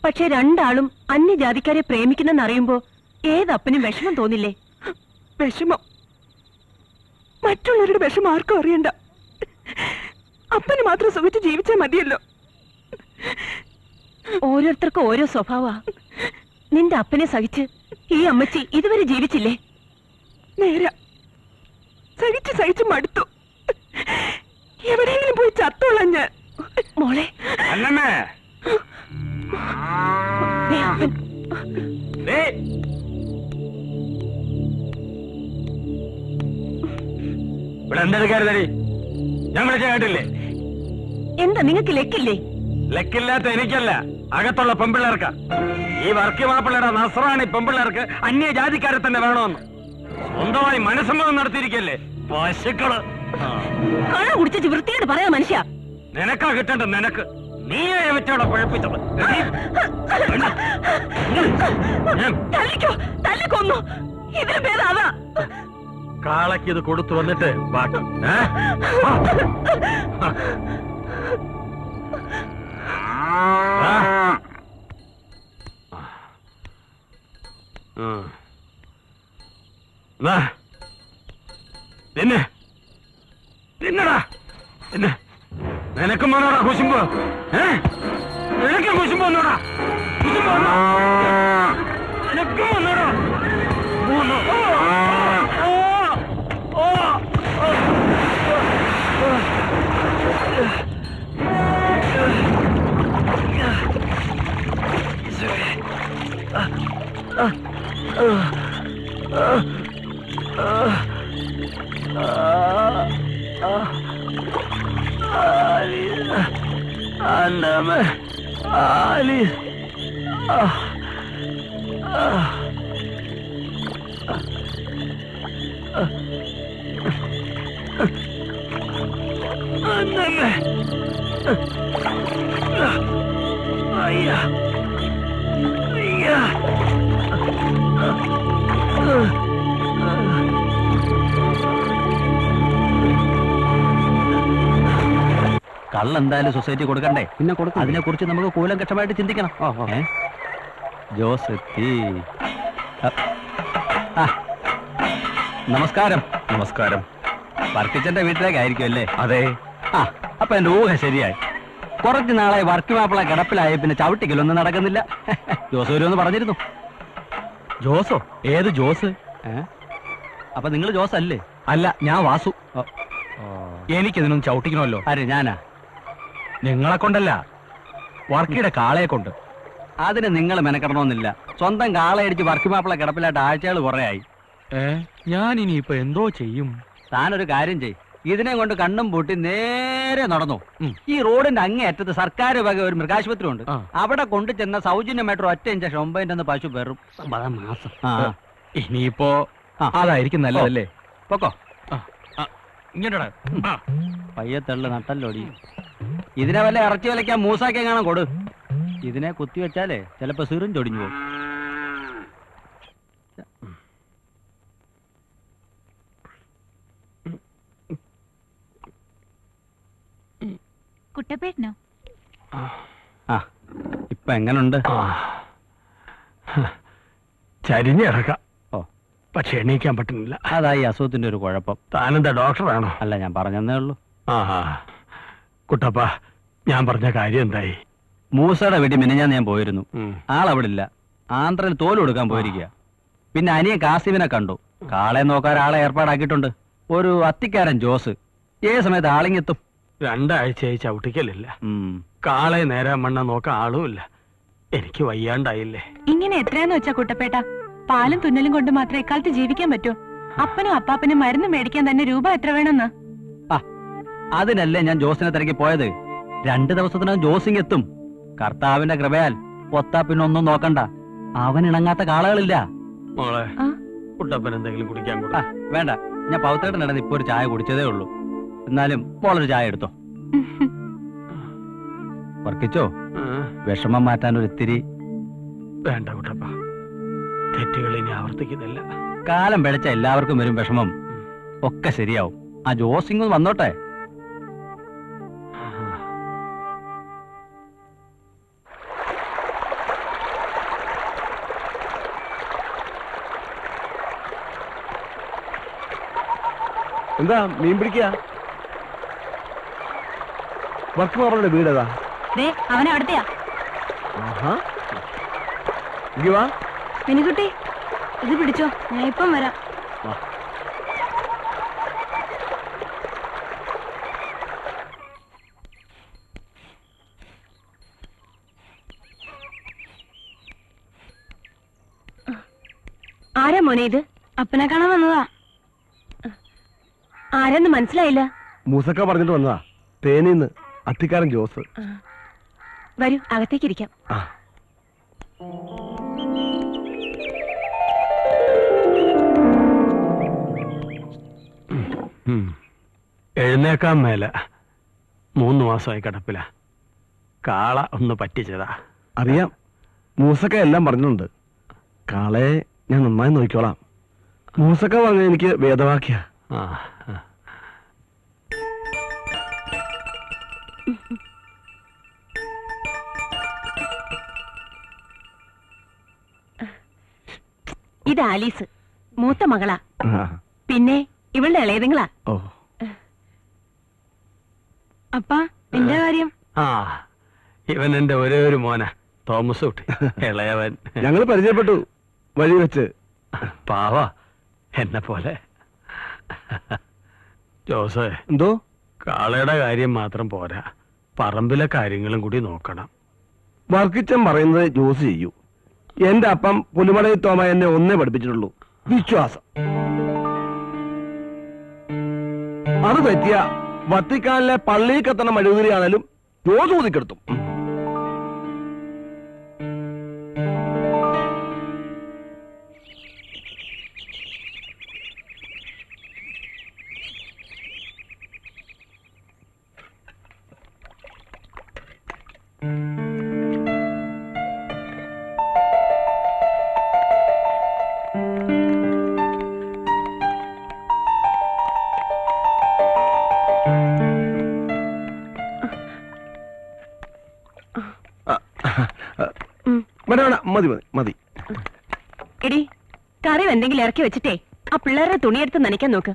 Speaker 2: പക്ഷെ രണ്ടാളും അന്യജാതിക്കാരെ പ്രേമിക്കുന്നെന്നറിയുമ്പോ ഏതപ്പനും വിഷമം തോന്നില്ലേ? വിഷമം? മറ്റുള്ളവരുടെ വിഷമം ആർക്കും അറിയണ്ട. അപ്പന് മാത്രം സുഖിച്ച് ജീവിച്ചാൽ മതിയല്ലോ. ഓരോരുത്തർക്കും ഓരോ സ്വഭാവ. നിന്റെ അപ്പനെ സഹിച്ച് ഈ അമ്മച്ചി ഇതുവരെ ജീവിച്ചില്ലേ? നേര സഹിച്ച് മടുത്തു. എവിടെയെങ്കിലും പോയി ചത്തോളാം ഞാൻ. മോളെ
Speaker 1: ഇവിടെ എന്തെടുക്കാരുന്നടി? ഞാൻ വിളിച്ച കേട്ടില്ലേ?
Speaker 2: എന്താ നിങ്ങൾക്ക് ലെക്കില്ലേ?
Speaker 1: ലക്കില്ലാത്ത എനിക്കല്ല, അകത്തുള്ള പെമ്പിള്ളേർക്ക്. ഈ വർക്കി മാപ്പിള്ളയുടെ നസ്രാണി പെമ്പിള്ളേർക്ക് അന്യജാതിക്കാരെ തന്നെ വേണമെന്ന് സ്വന്തമായി മനസ്സമ്മതം നടത്തിയിരിക്കല്ലേ പശുക്കള്.
Speaker 2: കള്ള കുടിച്ചു വൃത്തിയോട് പറയാ മനുഷ്യ.
Speaker 1: നിനക്കാ കിട്ടണ്ട, നിനക്ക്. നീയെ വെച്ചോടെ കുഴപ്പിച്ചത്.
Speaker 2: തല്ലിക്കൊന്നു. ഇതിന് പേരാതാ.
Speaker 1: കാളയ്ക്ക് ഇത് കൊടുത്തു വന്നിട്ട് ബാക്കി. തിന്നടാ. നിനക്കും വന്നോടാ കുശുമ്പോ? നിനക്കും കുശുമ്പോ വന്നോടാ? നിനക്കും വന്നോടാ?
Speaker 4: കള്ളെന്തായാലും സൊസൈറ്റി കൊടുക്കണ്ടേ? പിന്നെ കൊടുക്കും. അതിനെ കുറിച്ച് നമുക്ക് കൂലങ്കക്ഷമായിട്ട് ചിന്തിക്കണം. ജോസെത്തി, നമസ്കാരം. നമസ്കാരം. വർക്കിച്ചന്റെ വീട്ടിലേക്കായിരിക്കും അല്ലേ? അതെ. അപ്പൊ എന്റെ ഊഹ ശരിയായി. കുറച്ച് നാളായി വർക്ക് മാപ്പിള കിടപ്പിലായി, പിന്നെ ചവിട്ടിക്കലൊന്നും നടക്കുന്നില്ല. ജോസ് വരുമെന്ന് പറഞ്ഞിരുന്നു.
Speaker 1: ജോസോ? ഏത് ജോസ്?
Speaker 4: അപ്പൊ നിങ്ങൾ ജോസ് അല്ലേ?
Speaker 1: അല്ല, ഞാൻ വാസു. എനിക്കിതിനൊന്നും ചവിട്ടിക്കണമല്ലോ.
Speaker 4: ആര്? ഞാനാ?
Speaker 1: നിങ്ങളെ കൊണ്ടല്ല, വർക്കിയുടെ കാളയെ കൊണ്ട്.
Speaker 4: അതിന് നിങ്ങൾ മെനക്കെടണമെന്നില്ല. സ്വന്തം കാളയടിച്ച് വർക്ക് മാപ്പിള കിടപ്പിലായിട്ട് ആഴ്ചകൾ കുറെ ആയി.
Speaker 1: ഞാൻ ഇനിയിപ്പോ എന്തോ ചെയ്യും?
Speaker 4: താനൊരു കാര്യം ചെയ്, ഇതിനെ കൊണ്ട് കണ്ണും പൂട്ടി നേരെ നടന്നു. ഈ റോഡിന്റെ അങ്ങേയറ്റത്ത് സർക്കാർ വക ഒരു മൃഗാശുപത്രി ഉണ്ട്. അവിടെ കൊണ്ടു ചെന്ന സൗജന്യമായിട്ട് ഒറ്റ ഇഞ്ചക്ഷൻ 9 പശു വെറും മാസം.
Speaker 1: ഇനിയിപ്പോ അതായിരിക്കും നല്ലതല്ലേ?
Speaker 4: പൊക്കോ.
Speaker 1: ഇങ്ങോട്ടാ
Speaker 4: പയ്യത്തള്ളു നട്ടല്ലോടി. ഇതിനെ വല്ല ഇറച്ചി വലയ്ക്കാൻ മൂസാക്കാൻ കാണാൻ കൊടു. ഇതിനെ കുത്തിവെച്ചാലേ ചിലപ്പോ സിറും ചൊടിഞ്ഞു പോകും.
Speaker 7: കുട്ടപ്പേട്ടനോ?
Speaker 4: ഇപ്പൊ എങ്ങനുണ്ട്?
Speaker 1: ചരിഞ്ഞിറക്കാം. പക്ഷെ എണീക്കാൻ പറ്റുന്നില്ല.
Speaker 4: അതായി അസുഖത്തിന്റെ ഒരു കുഴപ്പം.
Speaker 1: താനെന്താ ഡോക്ടറാണോ?
Speaker 4: അല്ല, ഞാൻ പറഞ്ഞതേ ഉള്ളൂ.
Speaker 1: കുട്ടപ്പ, ഞാൻ പറഞ്ഞ കാര്യം എന്തായി?
Speaker 4: മൂസയുടെ വീട്ടിൽ മിനിഞ്ഞാന്ന് ഞാൻ പോയിരുന്നു. ആളവിടെ ഇല്ല. ആന്ധ്രയിൽ തോല് കൊടുക്കാൻ പോയിരിക്കുക. പിന്നെ അനിയൻ കാസിമിനെ കണ്ടു. കാളെ നോക്കാൻ ആളെ ഏർപ്പാടാക്കിയിട്ടുണ്ട്. ഒരു അത്തിക്കാരൻ ജോസ്. ഏത് സമയത്ത് ആളിങ്ങെത്തും.
Speaker 1: 2 ആഴ്ചയായി ചവിട്ടിക്കലില്ല. കാളെ നേരെ മണ്ണ നോക്കാൻ ആളുമില്ല. എനിക്ക് വയ്യാണ്ടായില്ലേ.
Speaker 7: ഇങ്ങനെ എത്രയാന്ന് വെച്ചാ കുട്ടപ്പേട്ട? പാലും തുന്നലും കൊണ്ട് മാത്രം ഇക്കാലത്ത് ജീവിക്കാൻ പറ്റൂ? അപ്പനും അപ്പാപ്പനും മരുന്ന് മേടിക്കാൻ തന്നെ രൂപ എത്ര വേണമെന്ന്?
Speaker 4: അതിനല്ലേ ഞാൻ ജോസിനെ തിരക്കി പോയത്. 2 ദിവസത്തിനകം ജോസിങ് എത്തും. കർത്താവിന്റെ കൃപയാൽ ഒത്താ പിന്നെ ഒന്നും നോക്കണ്ട. അവൻ ഇണങ്ങാത്ത കാളകളില്ല.
Speaker 1: മോളെ, കുട്ടപ്പൻ എന്തെങ്കിലും കുടിക്കാൻ കൂടാ?
Speaker 4: വേണ്ട, ഞാൻ പൗത്തേട്ടൻ നടന്ന് ഇപ്പൊ ഒരു ചായ കുടിച്ചതേ ഉള്ളൂ. എന്നാലും മോളൊരു ചായ എടുത്തോ. വർക്കിച്ചോ, വിഷമം മാറ്റാൻ ഒരു ഇത്തിരി.
Speaker 1: വേണ്ട കുട്ടപ്പ, തെറ്റുകൾ ഇനി ആവർത്തിക്കുന്നില്ല.
Speaker 4: കാലം പിഴച്ച എല്ലാവർക്കും വരും വിഷമം. ഒക്കെ ശരിയാവും. ആ ജോസിങ് വന്നോട്ടെ.
Speaker 3: എന്താ മീൻ പിടിക്കുക? വർക്ക് മാറുടെ വീടേതാ?
Speaker 7: അവൻ അവിടത്തെയാ.
Speaker 3: വാ
Speaker 7: മിനിക്കുട്ടി, ഇത് പിടിച്ചോ, ഞാൻ ഇപ്പം വരാം.
Speaker 2: ആരാ മോനെ ഇത്?
Speaker 7: അപ്പനെ കാണാൻ വന്നതാ.
Speaker 2: ആരാന്ന് മനസ്സിലായില്ല.
Speaker 3: മൂസക്ക പറഞ്ഞിട്ട് വന്നതാ. തേനീന്ന് അത്തിക്കാരൻ ജോസ്.
Speaker 2: വരൂ, അകത്തേക്കിരിക്കാം.
Speaker 1: എഴുന്നേക്കാൻ മേല. 3 മാസമായി കിടപ്പില. കാള ഒന്ന് പറ്റിച്ചതാ.
Speaker 3: അറിയാം, മൂസക്ക എല്ലാം പറഞ്ഞിട്ടുണ്ട്. കാളയെ ഞാൻ നന്നായി നോക്കിക്കോളാം. മൂസക്ക പറഞ്ഞ എനിക്ക് വേദവാക്യ.
Speaker 2: ഇത് ആലീസ്, മൂത്ത മകളാ. പിന്നെ ഇവളുടെ ഇളയതുങ്ങളാ.
Speaker 3: ഓ,
Speaker 7: അപ്പാ, എന്റെ കാര്യം?
Speaker 1: ഇവൻ എന്റെ ഒരേ ഒരു മോന, തോമസ് കുട്ടി, ഇളയവൻ.
Speaker 3: ഞങ്ങൾ പരിചയപ്പെട്ടു വഴി വെച്ച്.
Speaker 1: പാവ, എന്നെ പോലെ. ജോസേ,
Speaker 3: എന്തോ?
Speaker 1: കാളയുടെ കാര്യം മാത്രം പോരാ, പറമ്പിലെ കാര്യങ്ങളും കൂടി നോക്കണം.
Speaker 3: വർക്കിച്ചൻ പറയുന്നത് ജോസ് ചെയ്യൂ. എന്റെ അപ്പം പുലിമടയിൽ തോമ എന്നെ ഒന്നേ പഠിപ്പിച്ചിട്ടുള്ളൂ, വിശ്വാസം. അത് പറ്റിയ വത്തിക്കാനിലെ പള്ളിയിൽ കത്തണ മെഴുകുതിരിയാണേലും ജോസ് ഊതിക്കെടുത്തും. മതി മതി മതി.
Speaker 2: എടി, കറി എന്തെങ്കിലും ഇറക്കി വെച്ചിട്ടേ ആ പിള്ളേരുടെ തുണിയെടുത്ത് നനയ്ക്കാൻ നോക്ക്.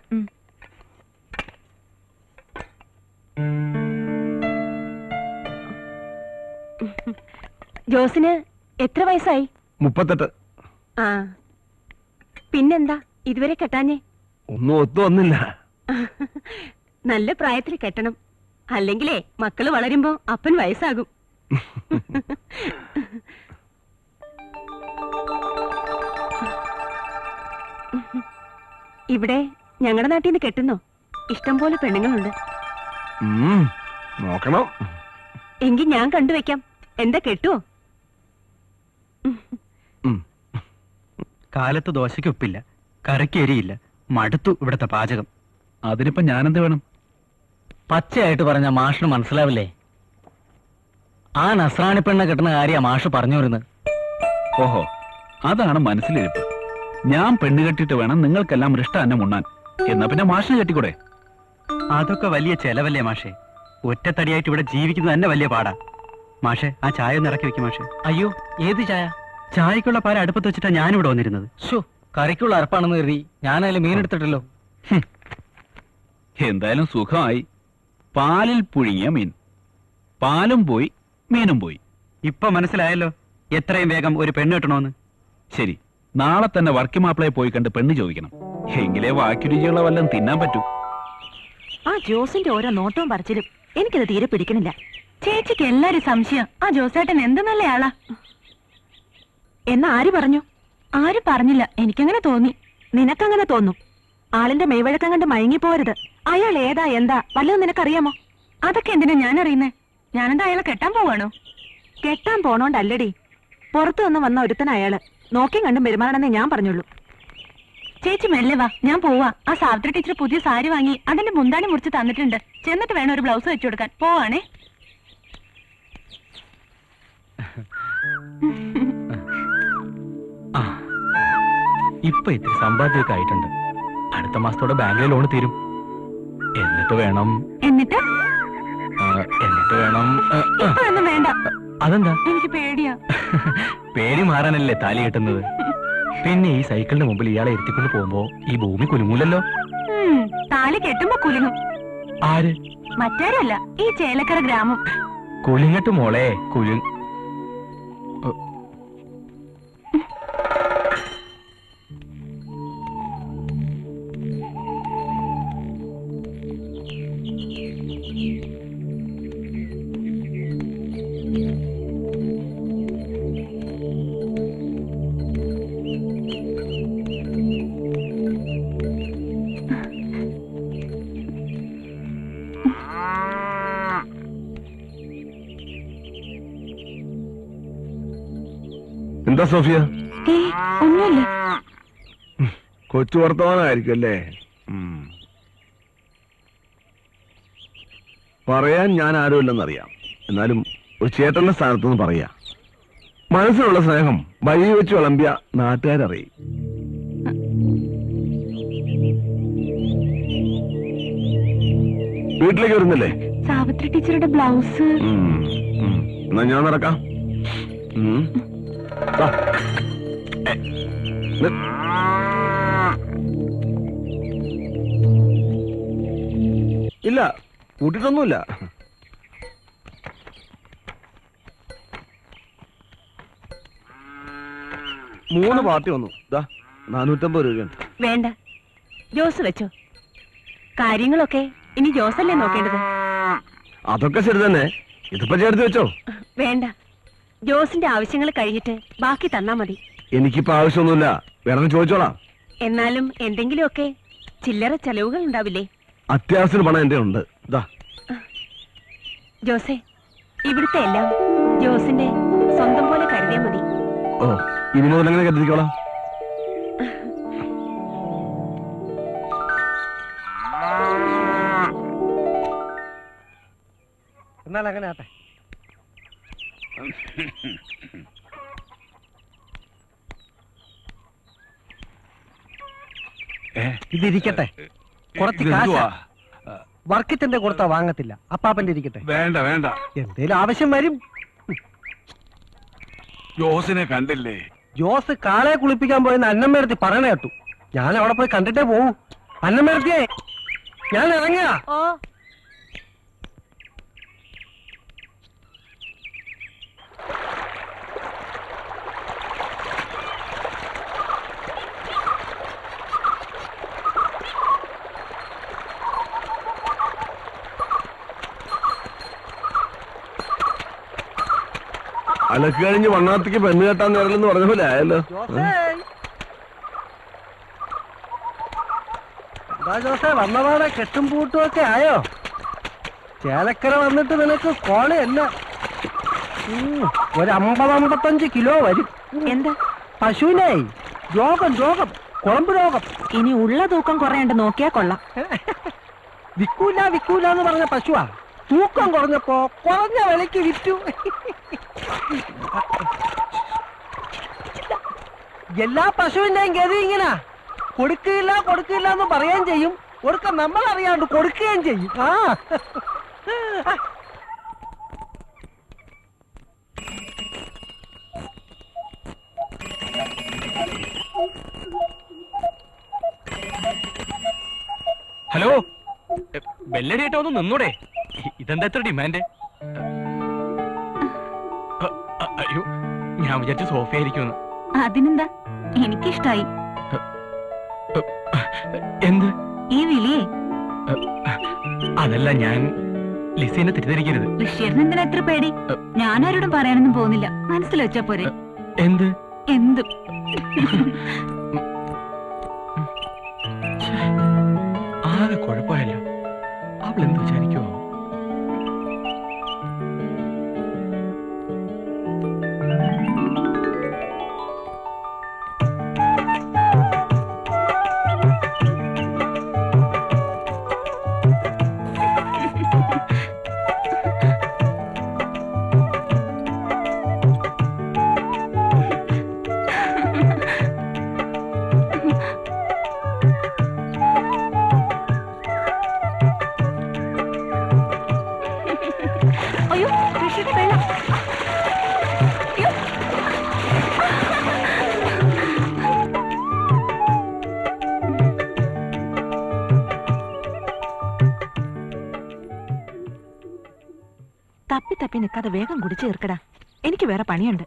Speaker 2: ജോസിന് എത്ര വയസ്സായി?
Speaker 3: 38.
Speaker 2: ആ, പിന്നെന്താ ഇതുവരെ കെട്ടാഞ്ഞേ?
Speaker 3: ഒന്നും ഒത്തു വന്നില്ല.
Speaker 2: നല്ല പ്രായത്തിൽ കെട്ടണം, അല്ലെങ്കിലേ മക്കള് വളരുമ്പോ അപ്പൻ വയസ്സാകും. ഇവിടെ ഞങ്ങളുടെ നാട്ടിൽ നിന്ന് കെട്ടുന്നോ? ഇഷ്ടം പോലെ പെണ്ണുങ്ങളുണ്ട്.
Speaker 3: നോക്കണം.
Speaker 2: എങ്കിൽ ഞാൻ കണ്ടുവെക്കാം. എന്താ കെട്ടുവോ?
Speaker 4: കാലത്ത് ദോശയ്ക്ക് ഉപ്പില്ല, കറിക്ക് എരിയില്ല, മടുത്തു ഇവിടുത്തെ പാചകം.
Speaker 3: അതിനിപ്പോ ഞാനെന്ത് വേണം?
Speaker 6: പച്ചയായിട്ട് പറഞ്ഞ മാഷിന് മനസ്സിലാവില്ലേ? ആ നസ്രാണി പെണ്ണ കിട്ടുന്ന കാര്യ മാഷ് പറഞ്ഞു വരുന്നത്.
Speaker 3: ഓഹോ, അതാണ് മനസ്സിലിരിപ്പ്. ഞാൻ പെണ്ണ് കെട്ടിട്ട് വേണം നിങ്ങൾക്കെല്ലാം ഇഷ്ടം ഉണ്ണാൻ. എന്നാ പിന്നെ മാഷിനെ കെട്ടിക്കൂടെ?
Speaker 4: അതൊക്കെ വലിയ ചെലവല്ലേ മാഷെ? ഒറ്റത്തടിയായിട്ട് ഇവിടെ ജീവിക്കുന്നത് തന്നെ വലിയ പാടാ. മാഷെ, ആ ചായ ഒന്ന് ഇറക്കി വെക്കും മാഷെ.
Speaker 6: അയ്യോ, ഏത് ചായ?
Speaker 4: ചായക്കുള്ള പാൽ അടുപ്പത്ത് വെച്ചിട്ടാ ഞാനിവിടെ വന്നിരുന്നത്.
Speaker 6: ഷോ, കറിക്കുള്ള അറപ്പാണെന്ന് കരുതി ഞാനതിൽ മീൻ എടുത്തിട്ടല്ലോ.
Speaker 3: എന്തായാലും സുഖമായി. പാലിൽ പുഴുങ്ങിയ മീൻ. പാലും പോയി, മീനും പോയി.
Speaker 4: ഇപ്പൊ മനസ്സിലായല്ലോ എത്രയും വേഗം ഒരു പെണ്ണ് കിട്ടണോന്ന്.
Speaker 3: ശരി, നാളെ തന്നെ വർക്കി മാപ്പിളയെ പോയി കണ്ട് പെണ്ണ് ചോദിക്കണം. എങ്കിലേ വാക്കു രുചിയുള്ള വല്ലതും തിന്നാൻ പറ്റൂ.
Speaker 7: ആ ജോസിന്റെ ഓരോ നോട്ടവും പറച്ചിലും എനിക്കത് തീരെ പിടിക്കണില്ല. ചേച്ചിക്ക് എല്ലാരും സംശയം ആ ജോസേട്ടൻ എന്ത് നല്ലയാളാ എന്ന് ആര് പറഞ്ഞു? ആരും പറഞ്ഞില്ല, എനിക്കങ്ങനെ തോന്നി. നിനക്കങ്ങനെ തോന്നും. ആളിന്റെ മെയ്വഴക്കം കണ്ട് മയങ്ങിപ്പോരുത്. അയാൾ ഏതാ എന്താ വല്ലതും നിനക്കറിയാമോ? അതൊക്കെ എന്തിനാ ഞാൻ അറിയുന്നേ? ഞാനെന്താ അയാളെ കെട്ടാൻ പോവാണോ? കെട്ടാൻ പോണോണ്ടല്ലടി, പുറത്തു നിന്ന് വന്ന ഒരുത്തന അയാള്. നോക്കിയും കണ്ടും പെരുമാറണമെന്നേ ഞാൻ പറഞ്ഞുള്ളൂ. ചേച്ചി മെല്ലെ വാ, ഞാൻ പോവാ. ആ സാവിത്രി ടീച്ചർ പുതിയ സാരി വാങ്ങി അതിന്റെ മുന്താണി മുറിച്ച് തന്നിട്ടുണ്ട്. ചെന്നിട്ട് വേണം ഒരു ബ്ലൗസ് വെച്ചു കൊടുക്കാൻ. പോവാണേ.
Speaker 6: ഇപ്പൊ ഇത്തിരി സമ്പാദ്യമൊക്കെ ആയിട്ടുണ്ട്. അടുത്ത മാസത്തോടെ ബാങ്കിലെ ലോൺ തീരും. എന്നിട്ട് വേണം
Speaker 7: എന്നിട്ട്
Speaker 6: വേണം.
Speaker 7: ഇപ്പൊന്നും വേണ്ട.
Speaker 6: അതെന്താ?
Speaker 7: എനിക്ക് പേടിയാ.
Speaker 6: പേടി മാറാനല്ലേ താലി കെട്ടുന്നത്. പിന്നെ ഈ സൈക്കിളിന് മുമ്പിൽ ഇയാളെ ഇരുത്തിക്കൊണ്ട് പോകുമ്പോ ഈ ഭൂമി കുലുങ്ങൂലല്ലോ.
Speaker 7: താലി കെട്ടുമ്പോ കുലുങ്ങും.
Speaker 6: ആര്?
Speaker 7: മറ്റാരല്ല, ഈ ചേലക്കര ഗ്രാമം.
Speaker 6: കുലുങ്ങട്ട് മോളെ,
Speaker 3: എന്താ സോഫിയ?
Speaker 7: ഒന്നുമില്ല.
Speaker 3: കൊച്ചു വർത്തമാനമായിരിക്കും അല്ലേ? പറയാൻ ഞാൻ ആരുമില്ലെന്നറിയാം. എന്നാലും ഒരു ചേട്ടന്റെ സ്ഥാനത്തുനിന്ന് പറയാ. മനസ്സിലുള്ള സ്നേഹം വഴി വെച്ച് വിളമ്പിയ നാട്ടുകാരറിയും. വീട്ടിലേക്ക് വരുന്നില്ലേ?
Speaker 7: സാവിത്രി ടീച്ചറുടെ ബ്ലൗസ്.
Speaker 3: എന്നാ ഞാൻ നടക്കാം. ഇല്ല, കൂട്ടിട്ടൊന്നുമില്ല. മൂന്ന് പാർട്ടി വന്നു. 450 രൂപയുണ്ട്.
Speaker 2: വേണ്ട, ജോസ് വെച്ചോ. കാര്യങ്ങളൊക്കെ ഇനി ജോസല്ലേ നോക്കേണ്ടത്.
Speaker 3: അതൊക്കെ ശരി തന്നെ. ഇതിപ്പോ ചേർത്ത് വെച്ചോ.
Speaker 2: വേണ്ട, ജോസിന്റെ ആവശ്യങ്ങൾ കഴിഞ്ഞിട്ട് ബാക്കി തന്നാ മതി.
Speaker 3: എനിക്കിപ്പോ ആവശ്യമൊന്നുമില്ല, വേറെ ചോദിച്ചോളാം.
Speaker 2: എന്നാലും എന്തെങ്കിലുമൊക്കെ ചില്ലറ ചെലവുകൾ ഉണ്ടാവില്ലേ?
Speaker 3: അത്യാവശ്യത്തിന് പണം എന്റെ ഉണ്ട്.
Speaker 2: ജോസേ, ഇവിടുത്തെ എല്ലാം ജോസിന്റെ സ്വന്തം പോലെ കരുതിയാ മതി.
Speaker 3: ഓ, ഇനി മുതൽ എങ്ങനെ കരുതിക്കോളാം.
Speaker 5: എന്നാൽ അങ്ങനെ ആട്ടെ. ഇതിരിക്കട്ടെ. കുറച്ച് കാശ് വർക്കിച്ചന്റെ കൊടുത്താ വാങ്ങത്തില്ല. അപ്പാപ്പന്റെ ഇരിക്കട്ടെ.
Speaker 3: വേണ്ട വേണ്ട,
Speaker 5: എന്തേലും ആവശ്യം വരും.
Speaker 3: ജോസിനെ കണ്ടില്ലേ?
Speaker 5: ജോസ് കാളെ കുളിപ്പിക്കാൻ പോയെന്ന് അന്നമ്മേടത്തി പറയണ കേട്ടു. ഞാൻ അവിടെ പോയി കണ്ടിട്ടേ പോവൂ. അന്നമ്മേടത്തിയെ, ഞാൻ ഇറങ്ങിയ.
Speaker 2: ഓ,
Speaker 3: അലക്ക് കഴിഞ്ഞ് വണ്ണാത്തേക്ക് പെണ്ണ് കെട്ടാൻ നേരലെന്ന് പറഞ്ഞ പോലെ ആയല്ലോ.
Speaker 5: ജോസേ വന്നപാടെ കെട്ടും പൂട്ടും ഒക്കെ ആയോ? ചേലക്കര വന്നിട്ട് നിനക്ക് കോളയല്ല, ഒരു 50-55 കിലോ വരും.
Speaker 7: എന്താ?
Speaker 5: പശുവിനെ രോഗം കുളമ്പ് രോഗം.
Speaker 7: ഇനി ഉള്ള തൂക്കം കുറയണ്ട്, നോക്കിയാ കൊള്ളാം.
Speaker 5: വിക്കൂല എന്ന് പറഞ്ഞ പശുവാ. തൂക്കം കുറഞ്ഞപ്പോ കുറഞ്ഞ വിലക്ക് വിറ്റു. എല്ലാ പശുവിന്റെയും ഗതി ഇങ്ങനെ. കൊടുക്കില്ല എന്ന് പറയുകയും ചെയ്യും, കൊടുക്ക നമ്മൾ അറിയാണ്ട് കൊടുക്കുകയും ചെയ്യും.
Speaker 6: ഹലോ, ബെല്ലടിയായിട്ട് ഒന്ന് നിന്നൂടെ? ഇതെന്താ എത്ര ഡിമാൻഡ്? അയ്യോ, ഞാൻ വിചാരിച്ച സോഫയായിരിക്കും.
Speaker 7: അതിനെന്താ, എനിക്കിഷ്ടായി.
Speaker 6: എന്ത്
Speaker 7: ഈ വിളിയേ?
Speaker 6: അതല്ല, ഞാൻ ലിസീനെ തെറ്റിദ്ധരിക്കരുത്.
Speaker 7: ഋഷിയറിന് എന്തിനാ എത്ര പേടി? ഞാനാരോടും പറയാനൊന്നും പോകുന്നില്ല, മനസ്സിൽ വെച്ചാ പോരെ.
Speaker 6: എന്ത്? ആകെ കുഴപ്പമായല്ലോ. അവൾ എന്ത് വിചാരിക്കുമോ?
Speaker 7: തപ്പി നിൽക്കാതെ വേഗം കുടിച്ചു തീർക്കടാ, എനിക്ക് വേറെ പണിയുണ്ട്.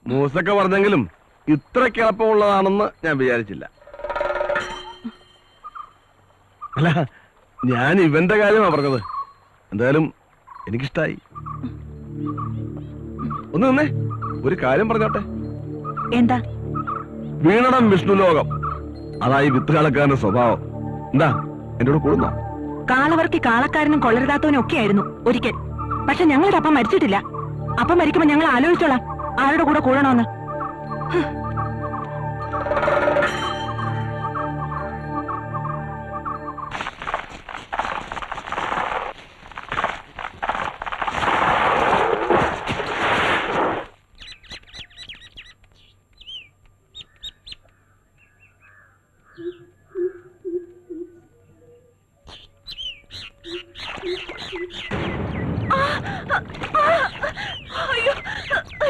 Speaker 3: മൂസൊക്കെ പറഞ്ഞെങ്കിലും ഇത്ര കിളപ്പമുള്ളതാണെന്ന് ഞാൻ വിചാരിച്ചില്ല. അല്ല, ഞാൻ ഇവന്റെ കാര്യമാണ് പറഞ്ഞത്. എന്തായാലും എനിക്കിഷ്ടായി. ഒന്ന് നിന്നേ, ഒരു കാര്യം പറഞ്ഞോട്ടെ.
Speaker 7: എന്താ?
Speaker 3: വീണടം വിഷ്ണു ലോകം, അതായി വിത്ത് കളക്കാരന്റെ സ്വഭാവം. എന്താ എന്റെ കൂടെ കൂടുന്നോ?
Speaker 7: കാളവർക്ക് കാളക്കാരനും കൊള്ളരുതാത്തവനും ഒക്കെ ആയിരുന്നു ഒരിക്കൽ. പക്ഷെ ഞങ്ങളുടെ അപ്പം മരിച്ചിട്ടില്ല. അപ്പം മരിക്കുമ്പോ ഞങ്ങൾ ആലോചിച്ചോളാം ആരുടെ കൂടെ കൂടണമെന്ന്.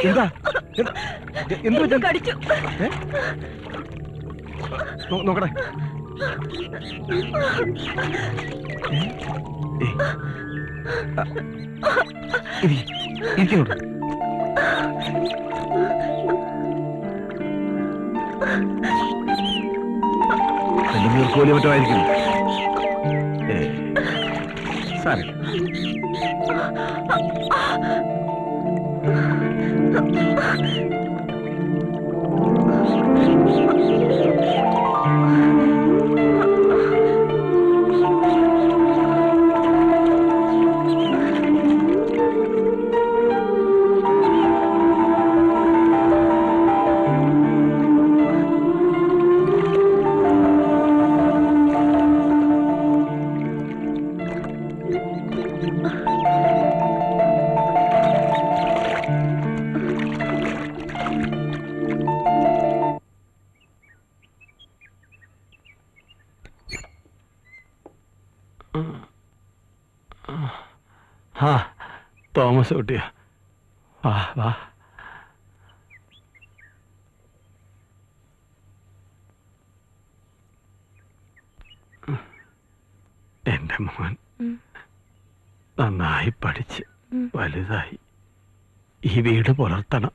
Speaker 3: എന്താ എന്ത്
Speaker 7: കടിച്ചു?
Speaker 3: നോക്കട്ടെ. ഇരിക്കോട്ട്. എന്റെ നീർക്കോലി മറ്റുമായിരിക്കും. സാരമില്ല.
Speaker 1: ആ, തോമസ് കുട്ടിയാ, വാ വാ. എന്റെ മോൻ നന്നായി പഠിച്ച് വലുതായി ഈ വീട് പുലർത്തണം.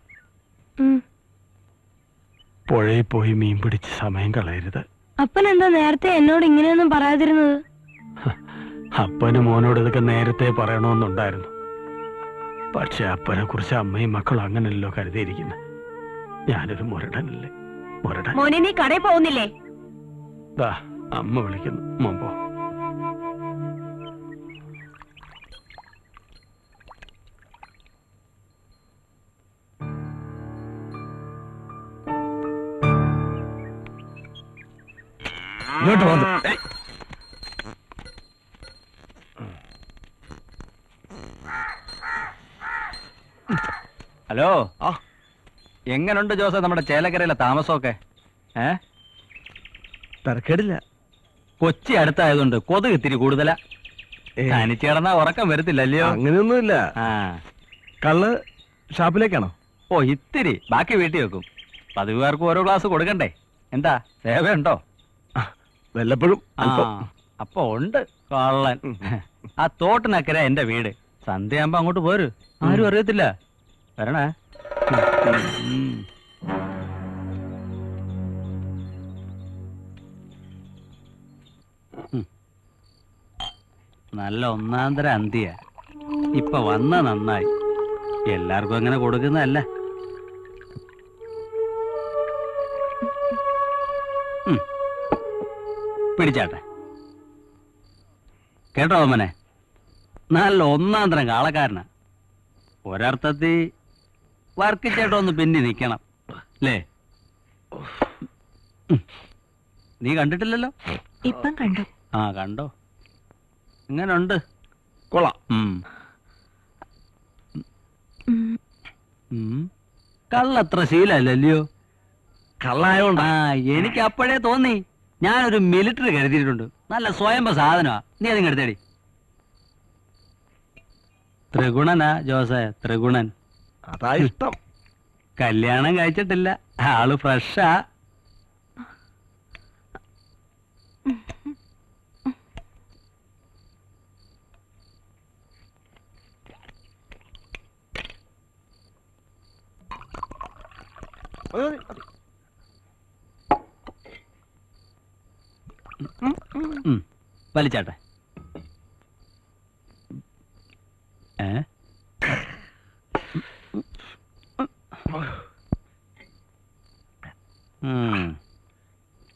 Speaker 1: പുഴയിൽ പോയി മീൻ പിടിച്ച് സമയം കളയരുത്.
Speaker 2: അപ്പൻ എന്താ നേരത്തെ എന്നോട് ഇങ്ങനെയൊന്നും പറയാതിരുന്നത്?
Speaker 1: അപ്പന് മോനോട് ഇതൊക്കെ നേരത്തെ പറയണമെന്നുണ്ടായിരുന്നു. പക്ഷെ അപ്പനെ കുറിച്ച് അമ്മയും മക്കളും അങ്ങനെയല്ലോ കരുതിയിരിക്കുന്നത്. ഞാനൊരു മുരടനല്ലേ, മുരടൻ.
Speaker 2: മോനെ നീ കടയിൽ പോകുന്നില്ലേ?
Speaker 1: ദാ അമ്മ വിളിക്കുന്നു, മോൻ പോ.
Speaker 3: ഇങ്ങോട്ട് വന്നു.
Speaker 4: ഹലോ, എങ്ങനുണ്ട് ജോസ നമ്മുടെ ചേലക്കരയിലെ താമസമൊക്കെ?
Speaker 3: തരക്കേടില്ല.
Speaker 4: കൊച്ചി അടുത്തായതുകൊണ്ട് കൊതുക് ഇത്തിരി കൂടുതലാ. തനിച്ച് കിടന്നാ ഉറക്കം വരത്തില്ലല്ലയോ?
Speaker 3: അങ്ങനെയൊന്നുമില്ല. കള്ള് ഷാപ്പിലേക്കാണോ?
Speaker 4: ഓ, ഇത്തിരി ബാക്കി വീട്ടിൽ വെക്കും. പതിവുകാർക്ക് ഓരോ ഗ്ലാസ് കൊടുക്കണ്ടേ? എന്താ സേവയുണ്ടോ?
Speaker 3: വല്ലപ്പോഴും.
Speaker 4: അപ്പൊ ഉണ്ട് കള്ളൻ. ആ തോട്ടിനക്കര എന്റെ വീട്. സന്ധ്യയാകുമ്പോ അങ്ങോട്ട് പോര്, ആരും അറിയത്തില്ല. വരണേ. നല്ല ഒന്നാന്തര അന്തിയ. ഇപ്പൊ വന്ന നന്നായി. എല്ലാവർക്കും അങ്ങനെ കൊടുക്കുന്നതല്ല. പിടിച്ചാട്ടെ. കേട്ടോ അമ്മനെ, നല്ല ഒന്നാന്തരം കാളക്കാരനാ. ഒരർത്ഥത്തിൽ വർക്കിച്ചേട്ടൊന്ന് പിന്നി നിൽക്കണം അല്ലേ? നീ കണ്ടിട്ടില്ലല്ലോ?
Speaker 7: ഇപ്പം കണ്ടു.
Speaker 4: ആ, കണ്ടോ? ഇങ്ങനുണ്ട്?
Speaker 3: കൊള്ളാം.
Speaker 4: കള്ളത്ര ശീലല്ലല്ലയോ?
Speaker 3: കള്ളായോണ്ട്.
Speaker 4: ആ, എനിക്ക് അപ്പോഴേ തോന്നി. ഞാനൊരു മിലിറ്ററി കരുതിയിട്ടുണ്ട്. നല്ല സ്വയംഭ സാധനമാ. നീ അതിങ്ങ് എടുത്തേടി. ത്രിഗുണനാ ജോസേ, ത്രിഗുണൻ.
Speaker 3: അതാ ഇഷ്ടം.
Speaker 4: കല്യാണം കഴിച്ചിട്ടില്ല, ആള് ഫ്രഷാ. വലിച്ചാട്ടെ.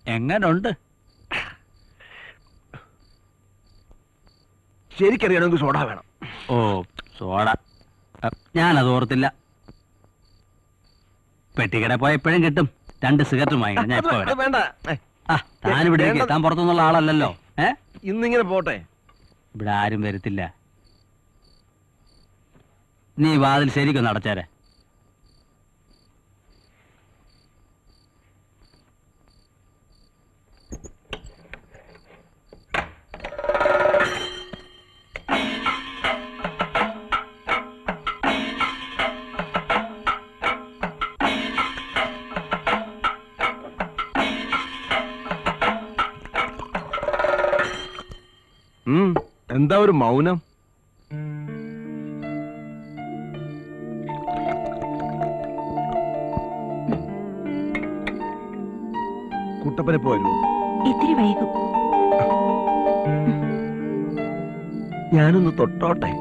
Speaker 4: എങ്ങനുണ്ട്?
Speaker 3: ശരിക്കറിയണമെങ്കിൽ സോഡ വേണം.
Speaker 4: ഓ, സോഡ ഞാനത് ഓർത്തില്ല. പെട്ടിക്കട പോയ എപ്പോഴും കിട്ടും. 2 സിഗരറ്റ് വാങ്ങിക്കണം. ഞാൻ ഇപ്പൊ വരാം.
Speaker 3: വേണ്ട.
Speaker 4: താനിവിടെ താൻ പുറത്തുനിന്നുള്ള ആളല്ലല്ലോ.
Speaker 3: ഇന്നിങ്ങനെ പോട്ടെ.
Speaker 4: ഇവിടെ ആരും വരത്തില്ല. നീ വാതിൽ ശരിക്കൊന്ന് അടച്ചേരെ.
Speaker 3: എന്താ ഒരു മൗനം? കുട്ടപ്പനെ പോയോ?
Speaker 7: ഇത്തിരി വൈകും.
Speaker 3: ഞാനൊന്ന് തൊട്ടോട്ടെ.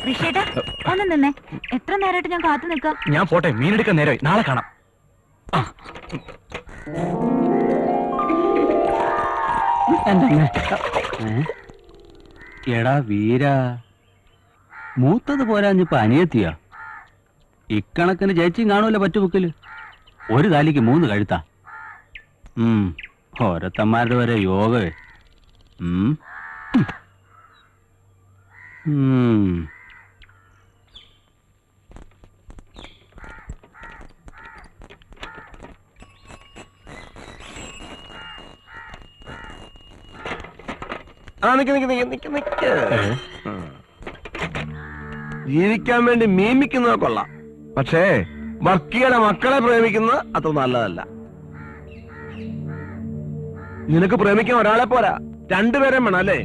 Speaker 7: ഋഷിയേട്ടാ, ഒന്ന് നിന്നേ. എത്ര നേരമായിട്ട് ഞാൻ കാത്തു നിൽക്കാം.
Speaker 6: ഞാൻ പോട്ടെ, മീനെടുക്കാൻ നേരമായി. നാളെ കാണാം.
Speaker 4: എടാ വീര, മൂത്തത് പോരാഞ്ഞിപ്പോ അനിയത്തിയാ. ഇക്കണക്കിന് ചേച്ചിയും കാണൂല പറ്റുബുക്കില്. ഒരു താലിക്ക് 3 കഴുത്താ. ഓരോത്തന്മാരുടെ വരെ യോഗവേ.
Speaker 3: ജീവിക്കാൻ വേണ്ടി മീമിക്കുന്നത് കൊള്ളാം. പക്ഷേ വർക്കിയുടെ മക്കളെ പ്രേമിക്കുന്നത് അത്ര നല്ലതല്ല. നിനക്ക് പ്രേമിക്കാൻ ഒരാളെ പോരാ, രണ്ടുപേരെ വേണം അല്ലേ?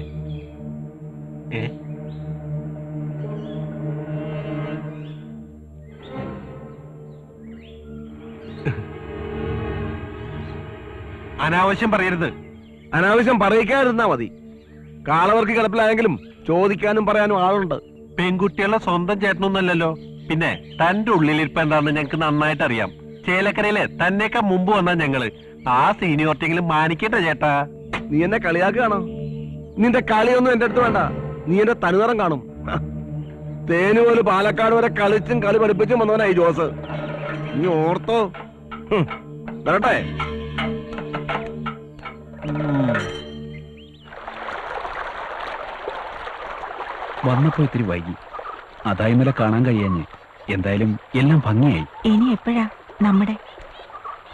Speaker 8: ഏ? അനാവശ്യം പറയരുത്.
Speaker 3: അനാവശ്യം പറയിക്കാതിരുന്നാ മതി. കാളവർക്ക് കിടപ്പിലായെങ്കിലും ചോദിക്കാനും പറയാനും ആളുണ്ട്.
Speaker 8: പെൺകുട്ടികളുടെ സ്വന്തം ചേട്ടനൊന്നല്ലല്ലോ. പിന്നെ തന്റെ ഉള്ളിലിരിപ്പ് എന്താണെന്ന് ഞങ്ങക്ക് നന്നായിട്ട് അറിയാം. ചേലക്കരയിലെ തന്നേക്കാ മുമ്പ് വന്നാ ഞങ്ങള്. ആ സീനിയോറിറ്റിയെങ്കിലും മാനിക്കട്ടെ ചേട്ടാ.
Speaker 3: നീ എന്നെ കളിയാക്കുകയാണോ? നിന്റെ കളിയൊന്നും എന്റെ അടുത്ത് വേണ്ട. നീ എന്റെ തനിനിറം കാണും. തേനുപോലെ പാലക്കാട് വരെ കളിച്ചും കളി പഠിപ്പിച്ചും വന്നവനായി ജോസ്. നീ ഓർത്തോ? വരട്ടെ.
Speaker 9: വന്നപ്പോ ഇത്തിരി വൈകി, അതായി ഇന്നലെ കാണാൻ കഴിയാഞ്ഞ്. എന്തായാലും എല്ലാം ഭംഗിയായി.
Speaker 7: ഇനി എപ്പോഴാ നമ്മുടെ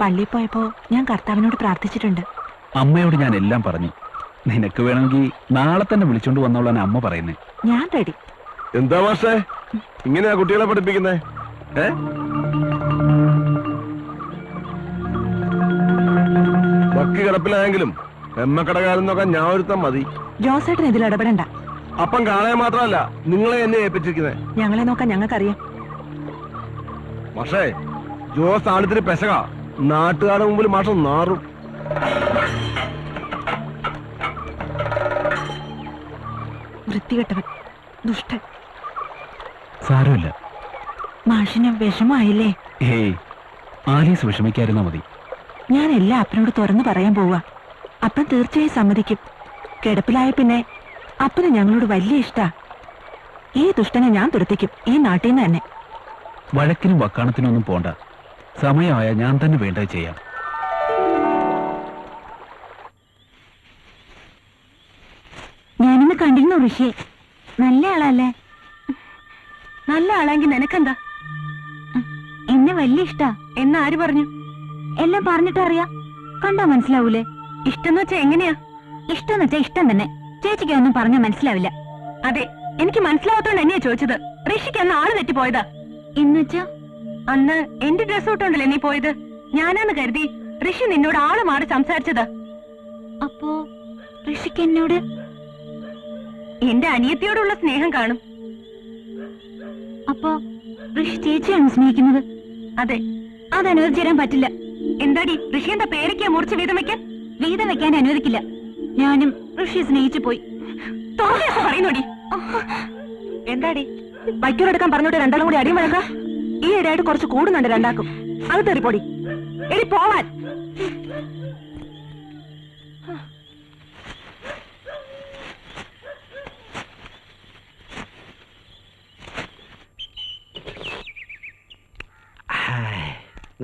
Speaker 7: പള്ളിയിൽ പോയപ്പോ ഞാൻ കർത്താവിനോട് പ്രാർത്ഥിച്ചിട്ടുണ്ട്.
Speaker 9: അമ്മയോട് ഞാൻ എല്ലാം പറഞ്ഞു. നിനക്ക് വേണമെങ്കിൽ നാളെ തന്നെ വിളിച്ചോണ്ട് വന്നോളാൻ അമ്മ പറയുന്നേ.
Speaker 7: ഞാൻ റെഡി.
Speaker 3: എന്താ മാഷേ ഇങ്ങനെയാ കുട്ടികളെ പഠിപ്പിക്കുന്നേ? ബക്കി കിടപ്പിലായെങ്കിലും എമ്മക്കടകാരൻ നോക്കാൻ ഞാൻ ഒരുത്തം മതി.
Speaker 7: ജോസേട്ടൻ ഇതിൽ ഇടപെടണ്ട.
Speaker 3: അപ്പം കാണാൻ മാത്രമല്ല നിങ്ങളെ എന്നെ ഏൽപ്പിച്ചിരിക്കുന്നേ.
Speaker 7: ഞങ്ങളെ നോക്കാൻ ഞങ്ങൾക്കറിയാം.
Speaker 3: മാഷേ ജോസ് ആളിത്തിരി പെശക. നാട്ടുകാരുടെ മുമ്പിൽ മാഷം നാറും.
Speaker 7: വൃത്തികെട്ടവൻ, ദുഷ്ടൻ.
Speaker 9: സാരമില്ല.
Speaker 7: മാഷിന് വിഷമായില്ലേ?
Speaker 9: ഹേയ്, ആലീസ് വിഷമിക്കാതിരുന്നാ മതി.
Speaker 7: ഞാൻ എല്ലാം അപ്പനോട് തുറന്നു പറയാൻ പോവാ. അപ്പൻ തീർച്ചയായും സമ്മതിക്കും. കിടപ്പിലായ പിന്നെ അപ്പന് ഞങ്ങളോട് വലിയ ഇഷ്ടാ. ഈ ദുഷ്ടനെ ഞാൻ തുരത്തിക്കും, ഈ നാട്ടിൽ നിന്ന് തന്നെ.
Speaker 9: വഴക്കിനും വക്കാണത്തിനും ഒന്നും പോണ്ട. സമയമായ ഞാൻ തന്നെ വേണ്ടത് ചെയ്യാം.
Speaker 2: ഞാനിന്ന് കണ്ടിരുന്നു ഋഷിയെ. നല്ല ആളല്ലേ? നല്ല ആളെങ്കിൽ നിനക്കെന്താ? എന്നെ വലിയ ഇഷ്ടാ. എന്ന് ആര് പറഞ്ഞു? എല്ലാം പറഞ്ഞിട്ട് അറിയാം. കണ്ടാ മനസ്സിലാവൂലേ? ഇഷ്ടം വെച്ചാ എങ്ങനെയാ? ഇഷ്ടം വെച്ചാ ഇഷ്ടം തന്നെ. ചേച്ചിക്ക് ഒന്നും പറഞ്ഞാ മനസ്സിലാവില്ല. അതെ, എനിക്ക് മനസ്സിലാവാത്തോണ്ട് എന്നെയാ ചോദിച്ചത്. ഋഷിക്ക് അന്ന് ആള് തെറ്റിപ്പോയതാ. എന്നുവെച്ചാ അന്ന് എന്റെ ഡ്രസ് ഇട്ടോണ്ടല്ലേ നീ പോയത്? ഞാനാന്ന് കരുതി ഋഷി നിന്നോട് ആള് മാറി സംസാരിച്ചതാ. അപ്പോ ഋഷിക്ക് എന്നോട് എന്റെ അനിയത്തിയോടുള്ള സ്നേഹം കാണും. അപ്പോ ഋഷി ചേച്ചിയാണ് സ്നേഹിക്കുന്നത്? അതെ. അത് അനുവദിച്ചു തരാൻ പറ്റില്ല. എന്താടി ഋഷി എന്താ പേരയ്ക്കാ മുറിച്ച് വീതം വെക്കാൻ? വീതം വെക്കാൻ അനുവദിക്കില്ല. ഞാനും ഋഷിയെ സ്നേഹിച്ചു പോയി. പറയുന്നോടി.
Speaker 7: എന്താടി ബൈക്കോടെടുക്കാൻ പറഞ്ഞോട്ട് രണ്ടാളും കൂടി അടിയും വഴക്കാം? ഈ ഇടയായിട്ട് കുറച്ച് കൂടുന്നുണ്ട് രണ്ടാക്കും. അത് തെറിപ്പൊടി. എടി പോവാൻ.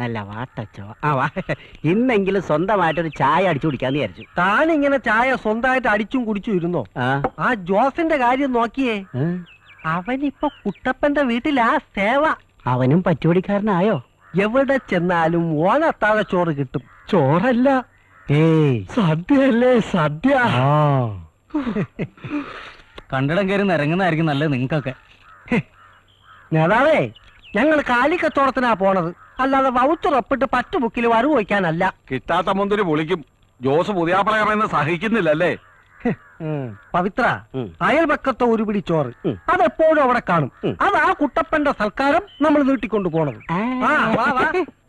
Speaker 4: നല്ല വാട്ടച്ചോ. ഇന്നെങ്കിലും സ്വന്തമായിട്ടൊരു ചായ അടിച്ചു കുടിക്കാന്ന് വിചാരിച്ചു.
Speaker 5: താനിങ്ങനെ ചായ സ്വന്തമായിട്ട് അടിച്ചും കുടിച്ചും ഇരുന്നോ? ആ ജോസിന്റെ കാര്യം നോക്കിയേ. അവനിപ്പൊ കുട്ടപ്പന്റെ വീട്ടിലാ സേവ.
Speaker 4: അവനും പറ്റുപടിക്കാരനായോ?
Speaker 5: എവിടെ ചെന്നാലും ഓനത്താഴ ചോറ് കിട്ടും.
Speaker 4: ചോറല്ല,
Speaker 5: സദ്യയല്ലേ സദ്യ.
Speaker 6: കണ്ടിടം കയറി നിരങ്ങുന്നതായിരിക്കും നല്ലത് നിങ്ങൾക്കൊക്കെ.
Speaker 5: നേതാവേ, ഞങ്ങൾ കാലിക്കത്തോളത്തിനാ പോണത്, അല്ലാതെ വൗച്ചുറപ്പിട്ട് പറ്റുബുക്കിൽ വരവ് വയ്ക്കാനല്ല.
Speaker 3: കിട്ടാത്ത മുന്തിരി പൊളിക്കും. ജോസ് പുതിയാപ്പള പറയുന്നത് സഹിക്കുന്നില്ലല്ലേ?
Speaker 5: പവിത്ര, അയൽപക്കത്തെ ഒരു പിടി ചോറ് അതെപ്പോഴും അവിടെ കാണും. അത് ആ കുട്ടപ്പന്റെ സൽക്കാരം നമ്മൾ നീട്ടിക്കൊണ്ടു പോണത്.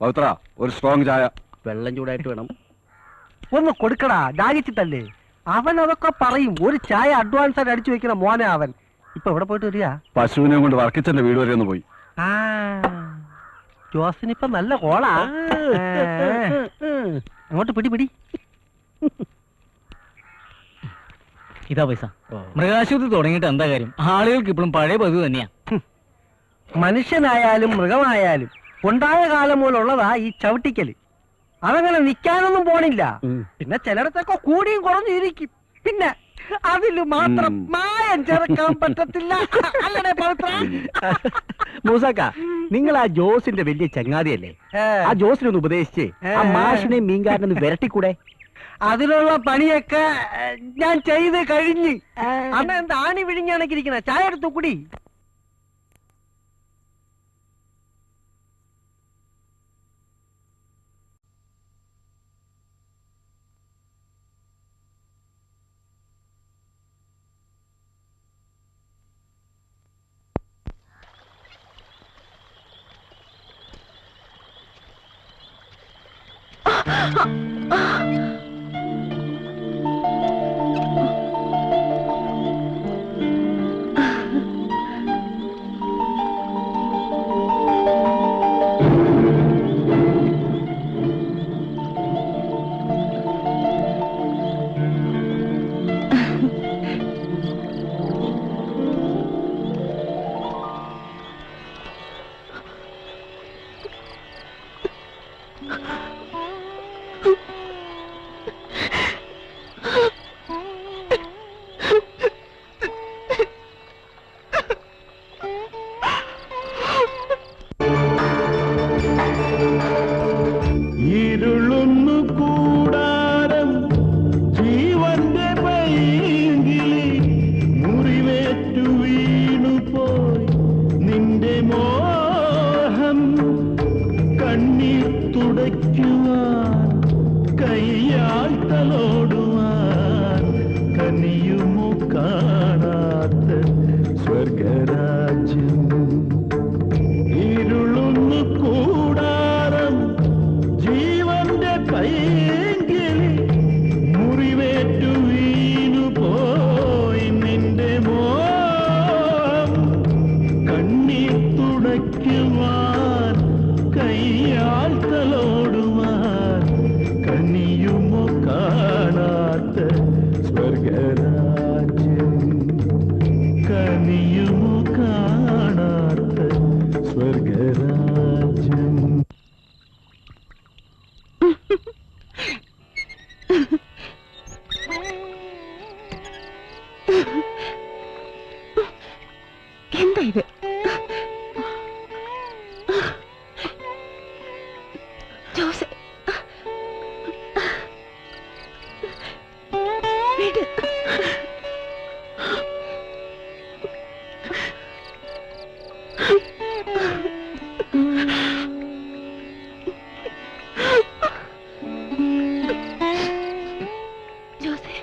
Speaker 3: പവിത്ര, ഒരു സ്ട്രോങ് ചായ.
Speaker 4: വെള്ളം ചൂടായിട്ട് വേണം.
Speaker 5: ഒന്ന് കൊടുക്കടാ, ദാഹിച്ചിട്ടല്ലേ. അവൻ അതൊക്കെ പറയും. ഒരു ചായ അഡ്വാൻസ് ആയിട്ട് അടിച്ചു വെക്കണ മോനെ അവൻ. ഇപ്പൊ എവിടെ പോയിട്ട് വരിക?
Speaker 3: പശുവിനെ കൊണ്ട് വർക്കിച്ചന്റെ വീട് വരെ ഒന്ന് പോയി.
Speaker 5: ജോസിനിപ്പ നല്ല കോളാ. അങ്ങോട്ട് പിടി പിടി.
Speaker 6: ഇതാ പൈസ. മൃഗാശുപത്രി തുടങ്ങിയിട്ട് എന്താ കാര്യം? ആളുകൾക്ക് ഇപ്പോഴും പഴയ പതിവ് തന്നെയാ.
Speaker 5: മനുഷ്യനായാലും മൃഗമായാലും ഉണ്ടായ കാലം മൂലമുള്ളതാ ഈ ചവിട്ടിക്കല്. അതങ്ങനെ നിക്കാനൊന്നും പോണില്ല. പിന്നെ ചിലയിടത്തൊക്കെ കൂടിയും കുറഞ്ഞു ഇരിക്കും. പിന്നെ അതില് മാത്രം മായം ചേർക്കാൻ പറ്റത്തില്ല. അല്ലേ പവിത്ര?
Speaker 4: മൂസാക്ക, നിങ്ങൾ ആ ജോസിന്റെ വലിയ ചങ്ങാതിയല്ലേ? ആ ജോസിനൊന്ന് ഉപദേശിച്ച് ആ മാഷിനെ മീൻകാരനൊന്ന് വിരട്ടിക്കൂടെ?
Speaker 5: അതിനുള്ള പണിയൊക്കെ ഞാൻ ചെയ്ത് കഴിഞ്ഞ്. അന്ന് എന്താ ആണി വിഴിഞ്ഞാണക്കിരിക്കണ? ചായ എടുത്തു കുടി.
Speaker 2: എന്താ ഇത്? ജോസ് വീട് ജോസേ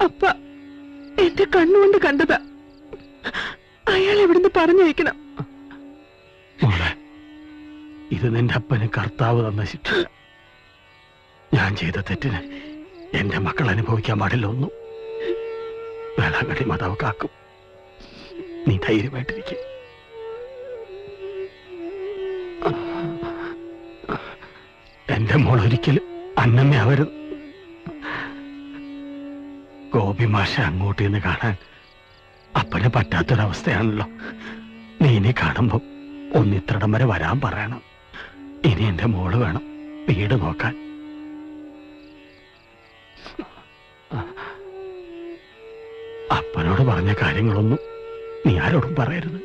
Speaker 2: അപ്പ എന്റെ കണ്ണുകൊണ്ട് കണ്ടതാ. അയാൾ എവിടുന്ന് പറഞ്ഞു വയ്ക്കണം.
Speaker 1: മോളെ, ഇത് നിന്റെ അപ്പന് കർത്താവ് തന്ന ശിക്ഷ. ഞാൻ ചെയ്ത തെറ്റിന് എന്റെ മക്കൾ അനുഭവിക്കാൻ പാടില്ല ഒന്നും. വേളാങ്കണ്ണി മാതാവ് കാക്കും. നീ ധൈര്യമായിട്ടിരിക്കും. എന്റെ മോൾ ഒരിക്കലും അന്നമ്മയാവരുത്. ഗോപി മാഷ അങ്ങോട്ട് നിന്ന് കാണാൻ അപ്പന് പറ്റാത്തൊരവസ്ഥയാണല്ലോ. നീ ഇനി കാണുമ്പോ ഒന്നിത്രടം വരെ വരാൻ പറയണം. ഇനി എന്റെ മോള് വേണം വീട് നോക്കാൻ. അപ്പനോട് പറഞ്ഞ കാര്യങ്ങളൊന്നും നീ ആരോടും പറയരുത്.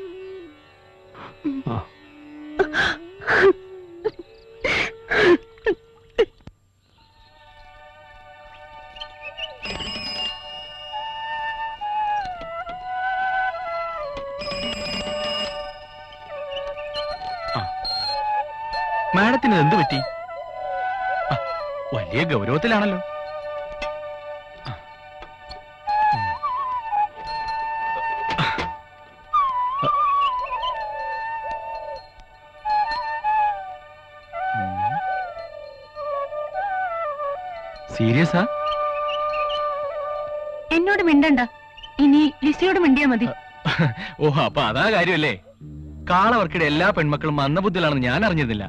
Speaker 9: മാഡത്തിന് എന്ത് പറ്റി? വലിയ ഗൗരവത്തിലാണല്ലോ. സീരിയസാ?
Speaker 2: എന്നോട് മിണ്ടണ്ട. ഇനി ലിസിയോട് മിണ്ടിയാ മതി.
Speaker 9: ഓ, അപ്പൊ അതാ കാര്യമല്ലേ. കാളവർക്കിടെ എല്ലാ പെൺമക്കളും മന്ദബുദ്ധിയിലാണെന്ന് ഞാൻ അറിഞ്ഞിരുന്നില്ല.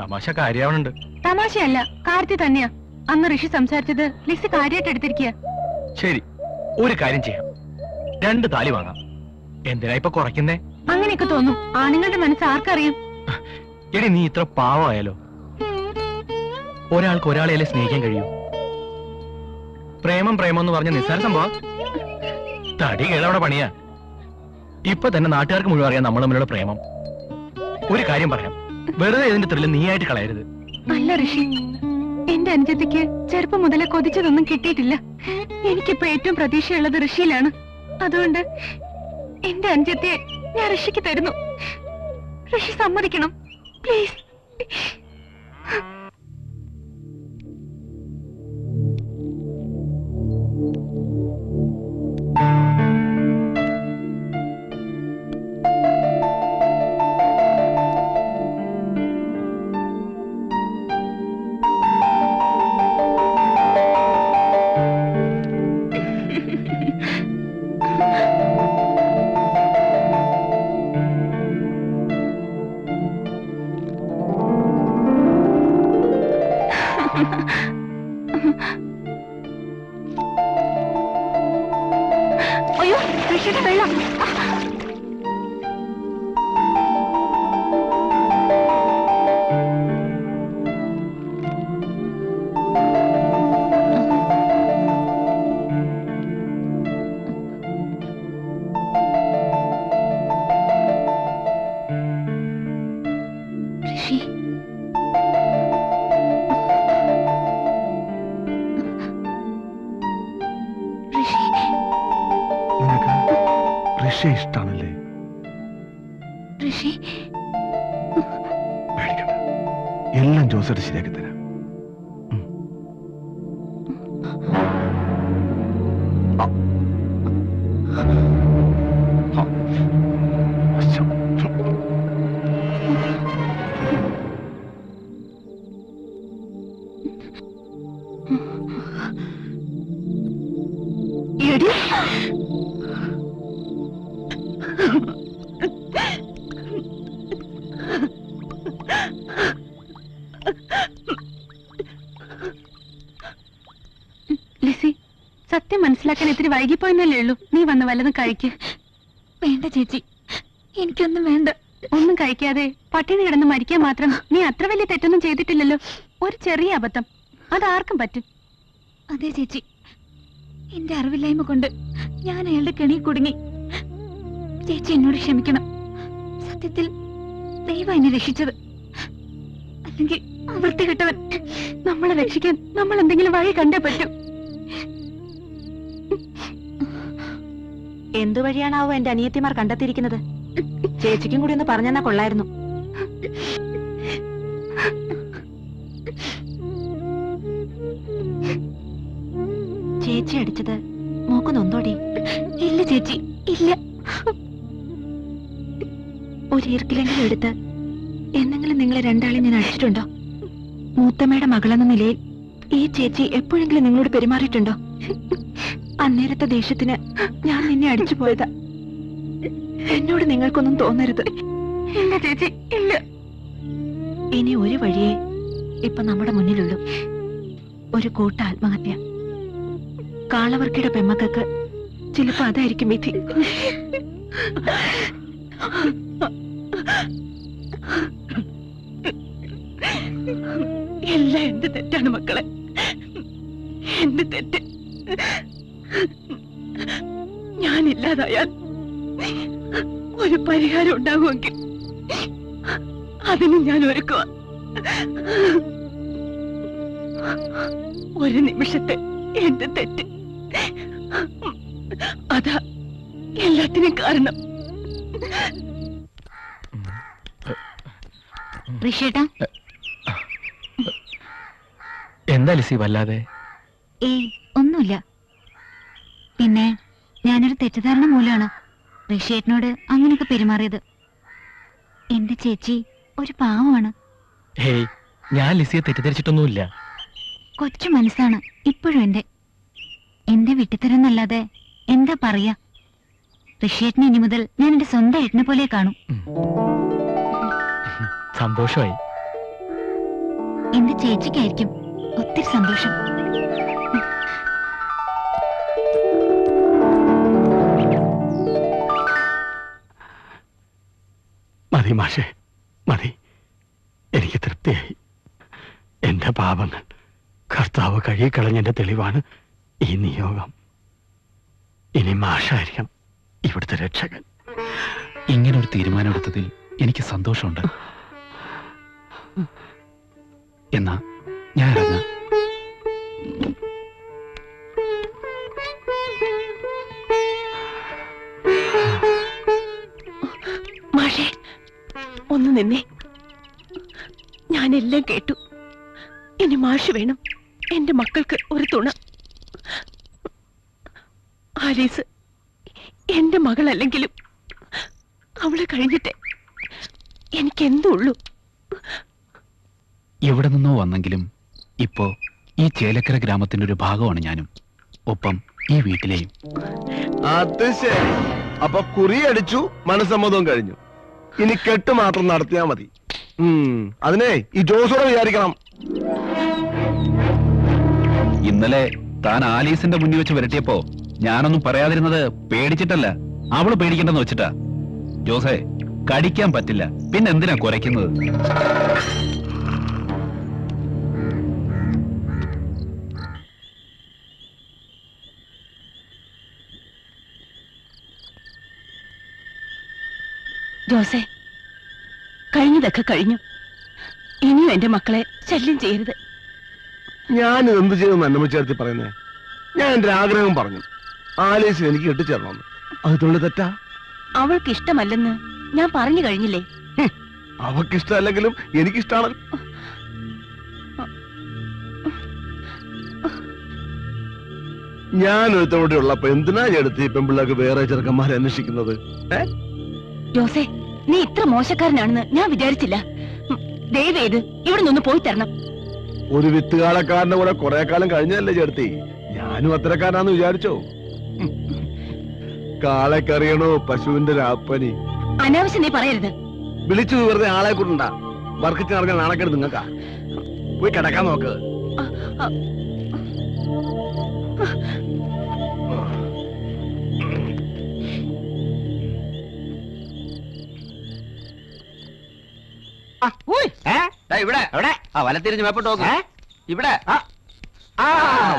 Speaker 9: തമാശ കാര്യാവണുണ്ട്.
Speaker 2: തമാശയല്ല, കാര്യത്തിൽ തന്നെയാ. അന്ന് ഋഷി സംസാരിച്ചത് ലിസി കാര്യമായിട്ട് എടുത്തിരിക്കുക.
Speaker 9: ശരി, ഒരു കാര്യം ചെയ്യാം. 2 താലി വാങ്ങാം. എന്തിനാ ഇപ്പൊ കുറയ്ക്കുന്നേ?
Speaker 2: അങ്ങനെയൊക്കെ തോന്നും. ആണുങ്ങളുടെ മനസ്സ് ആർക്കറിയാം?
Speaker 9: എടി, നീ ഇത്ര പാവമായാലോ? ഒരാൾക്ക് ഒരാളെയല്ലേ സ്നേഹിക്കാൻ കഴിയൂ? പ്രേമം പ്രേമം എന്ന് പറഞ്ഞ നിസ്സാര സംഭവം. തടി കേളവിടെ പണിയാ. ഇപ്പൊ തന്നെ നാട്ടുകാർക്ക് മുഴുവൻ അറിയാം നമ്മൾ തമ്മിലുള്ള പ്രേമം. ഒരു കാര്യം പറയാം, വെറുതെ ഇതിന്റെ ത്രില്ല് നീയായിട്ട് കളയരുത്.
Speaker 2: അല്ല ഋഷി, എന്റെ അനുജത്തിക്ക് ചെറുപ്പം മുതലേ കൊതിച്ചതൊന്നും കിട്ടിയിട്ടില്ല. എനിക്കിപ്പോ ഏറ്റവും പ്രതീക്ഷയുള്ളത് ഋഷിയിലാണ്. അതുകൊണ്ട് എന്റെ അനുജത്തെ ഞാൻ ഋഷിക്ക് തരുന്നു. ഋഷി സമ്മതിക്കണം, പ്ലീസ്. അയ്യോ ഋഷിയുടെ വെള്ളം. ഋഷി ഋഷി
Speaker 3: നിനക്ക് ഋഷി ഇഷ്ടാണല്ലേ?
Speaker 2: ഋഷി
Speaker 3: പേടിക്കണ്ട, എല്ലാം ജോസേട്ട് ശരിയാക്കി തരാം.
Speaker 2: എടി ലിസി, സത്യം മനസ്സിലാക്കാൻ ഇത്തിരി വൈകിപ്പോയെന്നല്ലേ ഉള്ളൂ. നീ വന്ന് വല്ലതും കഴിക്ക്. വേണ്ട ചേച്ചി, എനിക്കൊന്നും വേണ്ട. ഒന്നും കഴിക്കാതെ പട്ടിണി കിടന്ന് മരിക്കാൻ മാത്രം നീ അത്ര വലിയ തെറ്റൊന്നും ചെയ്തിട്ടില്ലല്ലോ. ഒരു ചെറിയ അബദ്ധം, അതാർക്കും പറ്റും. അതെ ചേച്ചി, എന്റെ അറിവില്ലായ്മ കൊണ്ട് ഞാൻ അയാളുടെ കെണി കുടുങ്ങി. ചേച്ചി എന്നോട് ക്ഷമിക്കണം. സത്യത്തിൽ ദൈവം എന്നെ രക്ഷിച്ചത്. അല്ലെങ്കിൽ വൃത്തികെട്ടവൻ നമ്മളെ രക്ഷിക്കാൻ നമ്മൾ എന്തെങ്കിലും വഴി കണ്ടേ പറ്റൂ.
Speaker 7: എന്തു വഴിയാണാവോ എന്റെ അനിയത്തിമാർ കണ്ടെത്തിയിരിക്കുന്നത്? ചേച്ചിക്കും കൂടി ഒന്ന് പറഞ്ഞെന്നാ കൊള്ളായിരുന്നു. ചേച്ചി അടിച്ചത് മോക്ക് നൊന്തോടി?
Speaker 2: ഇല്ല ചേച്ചി, ഇല്ല.
Speaker 7: ഒരു ഈർക്കിലെങ്കിലും എടുത്ത് എന്നെങ്കിലും നിങ്ങളെ രണ്ടാളെയും ഞാൻ അടിച്ചിട്ടുണ്ടോ? മൂത്തമ്മയുടെ മകളെന്ന നിലയിൽ ഈ ചേച്ചി എപ്പോഴെങ്കിലും നിങ്ങളോട് പെരുമാറിയിട്ടുണ്ടോ? അന്നേരത്തെ ദേഷ്യത്തിന് ഞാൻ നിന്നെ അടിച്ചു പോയതാ. എന്നോട് നിങ്ങൾക്കൊന്നും തോന്നരുത്.
Speaker 2: ഇല്ല ചേച്ചി, ഇല്ല.
Speaker 7: ഇനി ഒരു വഴിയേ ഇപ്പൊ നമ്മുടെ മുന്നിലുള്ളൂ. ഒരു കൂട്ട ആത്മഹത്യ. കാളവർക്കിയുടെ പെമ്മക്കൾക്ക് ചിലപ്പോ അതായിരിക്കും വിധി.
Speaker 2: എല്ലാം എന്റെ തെറ്റാണ് മക്കളെ, എന്റെ തെറ്റ്. ഞാനില്ലാതായാൽ ഒരു പരിഹാരം ഉണ്ടാകുമെങ്കിൽ അതിന് ഞാൻ ഒരുക്കുക. ഒരു നിമിഷത്തെ എന്റെ തെറ്റ്, അതാ എല്ലാത്തിനും കാരണം. ഋഷിയേട്ടാ,
Speaker 9: എന്താ ലിസി വല്ലാതെ?
Speaker 2: ഏയ് ഒന്നുമില്ല. പിന്നെ ഞാനൊരു തെറ്റിദ്ധാരണ മൂലമാണ് ഋഷിയേട്ടനോട് അങ്ങനെയൊക്കെ പെരുമാറിയത്. എന്റെ ചേച്ചി ഒരു പാവമാണ്.
Speaker 9: ഹേയ്, ഞാൻ ലിസിയെ തെറ്റിദ്ധരിച്ചിട്ടൊന്നുമില്ല.
Speaker 2: കൊച്ചു മനസ്സാണ് ഇപ്പോഴും എന്റെ വിട്ടിത്തരെന്നല്ലാതെ എന്താ പറയാ. ഋഷിയേട്ടനെ ഇനി മുതൽ ഞാൻ എന്റെ സ്വന്തം ഏട്ടനെ പോലെ കാണും.
Speaker 9: സന്തോഷമായി.
Speaker 2: എന്റെ ചേച്ചിക്കായിരിക്കും ഒത്തിരി സന്തോഷം.
Speaker 1: മതി മാഷേ, മതി. എനിക്ക് തൃപ്തിയായി. എന്റെ പാപങ്ങൾ കർത്താവ് കഴുകിക്കളഞ്ഞതിന്റെ തെളിവാണ് ഈ നിയോഗം. ഇനി മാഷായിരിക്കണം ഇവിടുത്തെ രക്ഷകൻ.
Speaker 10: ഇങ്ങനൊരു തീരുമാനമെടുത്തതിൽ എനിക്ക് സന്തോഷമുണ്ട്. എന്നാ ഞാൻ ഇറങ്ങാം.
Speaker 2: മാഷേ, ഒന്ന് നിന്നേ. ഞാനെല്ലാം കേട്ടു. ഇനി മാഷ് വേണം എന്റെ മക്കൾക്ക് ഒരു തുണ. ആലീസ് എന്റെ മകളല്ലെങ്കിലും അവളെ കഴിഞ്ഞിട്ടേ എനിക്കെന്തുള്ളൂ.
Speaker 10: എവിടെ നിന്നോ വന്നെങ്കിലും ഇപ്പോ ഈ ചേലക്കര ഗ്രാമത്തിന്റെ ഒരു ഭാഗമാണ് ഞാനും, ഒപ്പം ഈ വീട്ടിലെയും.
Speaker 3: അത് ശരി. അപ്പൊ കുറിയടിച്ചു, മനസ്സമ്മതവും കഴിഞ്ഞു. ഇനി കെട്ട് മാത്രം നടത്തിയാ മതി. അതിനെ ഈ ജോസോടെ വിചാരിക്കണം.
Speaker 10: ഇന്നലെ താൻ ആലീസിന്റെ മുന്നിൽ വെച്ച് വരട്ടിയപ്പോ ഞാനൊന്നും പറയാതിരുന്നത് പേടിച്ചിട്ടല്ല, അവള് പേടിക്കണ്ടെന്ന് വെച്ചിട്ടാ. ജോസേ, കടിക്കാൻ പറ്റില്ല, പിന്നെ എന്തിനാ കുരയ്ക്കുന്നത്?
Speaker 2: ജോസേ, കഴിഞ്ഞതൊക്കെ കഴിഞ്ഞു. ഇനിയും എന്റെ മക്കളെ ശല്യം ചെയ്യരുത്.
Speaker 3: ഞാൻ എന്ത് ചെയ്യുമെന്ന് അന്നമ്മ ചേർത്തി പറയുന്നേ? ഞാൻ എന്റെ ആഗ്രഹം പറഞ്ഞു, ആലീസിന് എനിക്ക് കെട്ടിച്ചേരണമെന്ന്. അത് തൊള്ളി തെറ്റാ?
Speaker 2: അവൾക്ക് ഇഷ്ടമല്ലെന്ന് ഞാൻ പറഞ്ഞു കഴിഞ്ഞില്ലേ?
Speaker 3: അവക്കിഷ്ടമല്ലെങ്കിലും എനിക്കിഷ്ടമാണ്. ഞാൻ ഒരുത്തോടെ ഉള്ളപ്പോ എന്തിനാ എടുത്ത് ഈ പെൺപിള്ളേർക്ക് വേറെ ചെറുക്കന്മാരെ അന്വേഷിക്കുന്നത്?
Speaker 2: ജോസേ, നീ ഇത്ര മോശക്കാരനാണെന്ന് ഞാൻ വിചാരിച്ചില്ല. ദയവേത് ഇവിടെ നിന്ന് പോയി തരണം.
Speaker 3: ഒരു വിത്തുകാലക്കാരന്റെ കൂടെ കുറെ കാലം കഴിഞ്ഞല്ലേ ചേർത്തി? ഞാനും അത്തരക്കാരനാന്ന് വിചാരിച്ചോ? കാളക്കറിയണോ പശുവിന്റെ രാപ്പനി?
Speaker 2: അനാവശ്യം നീ പറയരുത്.
Speaker 3: വിളിച്ചു വെറുതെ ആളെ കൊണ്ടാ വർക്കിച്ച് നടക്കാൻ നാണക്കേട് നിങ്ങൾക്കാ. പോയി കിടക്കാൻ നോക്ക്.
Speaker 4: ഇവിടെ എവിടെ? വലത്തിരിഞ്ഞ് മേപ്പോട്ട് നോക്ക്. ഇവിടെ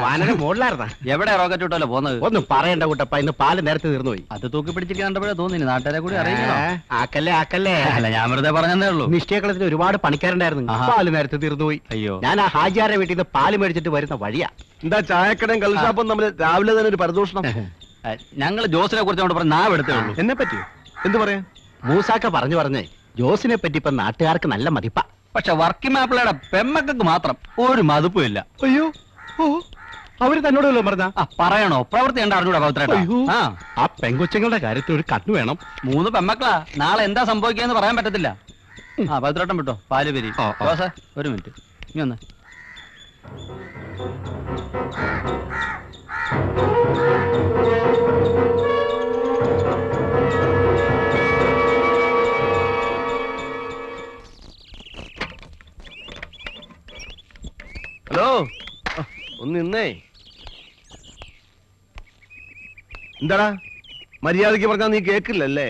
Speaker 5: വാനര മോളിലായിരുന്ന
Speaker 4: എവിടെ റോക്കറ്റ് വിട്ടല്ലോ പോന്നത്?
Speaker 5: ഒന്നും പറയണ്ട കുട്ടപ്പ, ഇന്ന് പാല് നേരത്തെ തീർന്നുപോയി.
Speaker 4: അത് തൂക്കി പിടിച്ചിട്ട് കണ്ടപ്പോഴേ തോന്നി നാട്ടുകാരെ കൂടി അറിയിക്കണോ?
Speaker 5: ആക്കല്ലേ
Speaker 4: അല്ല, ഞാൻ വെറുതെ പറഞ്ഞതേ ഉള്ളൂ.
Speaker 5: നിശ്ചയക്കളത്തിന് ഒരുപാട് പണിക്കാരുണ്ടായിരുന്നു. പാല് നേരത്തെ തീർന്നുപോയി.
Speaker 4: അയ്യോ,
Speaker 5: ഞാൻ ആ ഹാജിയാരെ വീട്ടിൽ നിന്ന് പാല് മേടിച്ചിട്ട് വരുന്ന വഴിയാ.
Speaker 3: എന്താ ചായക്കടയും കള്ളുഷാപ്പും തമ്മിൽ രാവിലെ തന്നെ ഒരു പരദൂഷണം?
Speaker 4: ഞങ്ങൾ ജോസിനെ കുറിച്ച് അങ്ങോട്ട് പറഞ്ഞ നാവ് എടുത്തേ ഉള്ളൂ.
Speaker 3: എന്നെ പറ്റി എന്ത് പറയാ?
Speaker 5: മൂസാക്ക പറഞ്ഞേ ജോസിനെ പറ്റി ഇപ്പൊ നാട്ടുകാർക്ക് നല്ല മതിപ്പാ.
Speaker 4: പക്ഷെ വർക്കിംഗ് മാപ്പിളയുടെ പെമ്മക്കൾക്ക് മാത്രം ഒരു മതിപ്പും ഇല്ല.
Speaker 5: അയ്യോ, അവര് തന്നോടല്ലോ പറഞ്ഞ
Speaker 4: പറയണോ? പ്രവൃത്തി കണ്ട അറിഞ്ഞൂടാ പൗത്രേട്ടാ.
Speaker 5: ആ പെങ്കൊച്ചങ്ങളുടെ കാര്യത്തിൽ ഒരു കണ്ണു വേണം.
Speaker 4: 3 പെമ്മക്കളാ, നാളെ എന്താ സംഭവിക്കാന്ന് പറയാൻ പറ്റത്തില്ല. പൗത്രേട്ടൻ വിട്ടോ, പാല് പെരി. ഒരു മിനിറ്റ്, ഇനി ഒന്ന്.
Speaker 3: ഹലോ, ഒന്ന് നിന്നേ. എന്താടാ മര്യാദക്ക് പറഞ്ഞാൽ നീ കേക്കില്ലല്ലേ?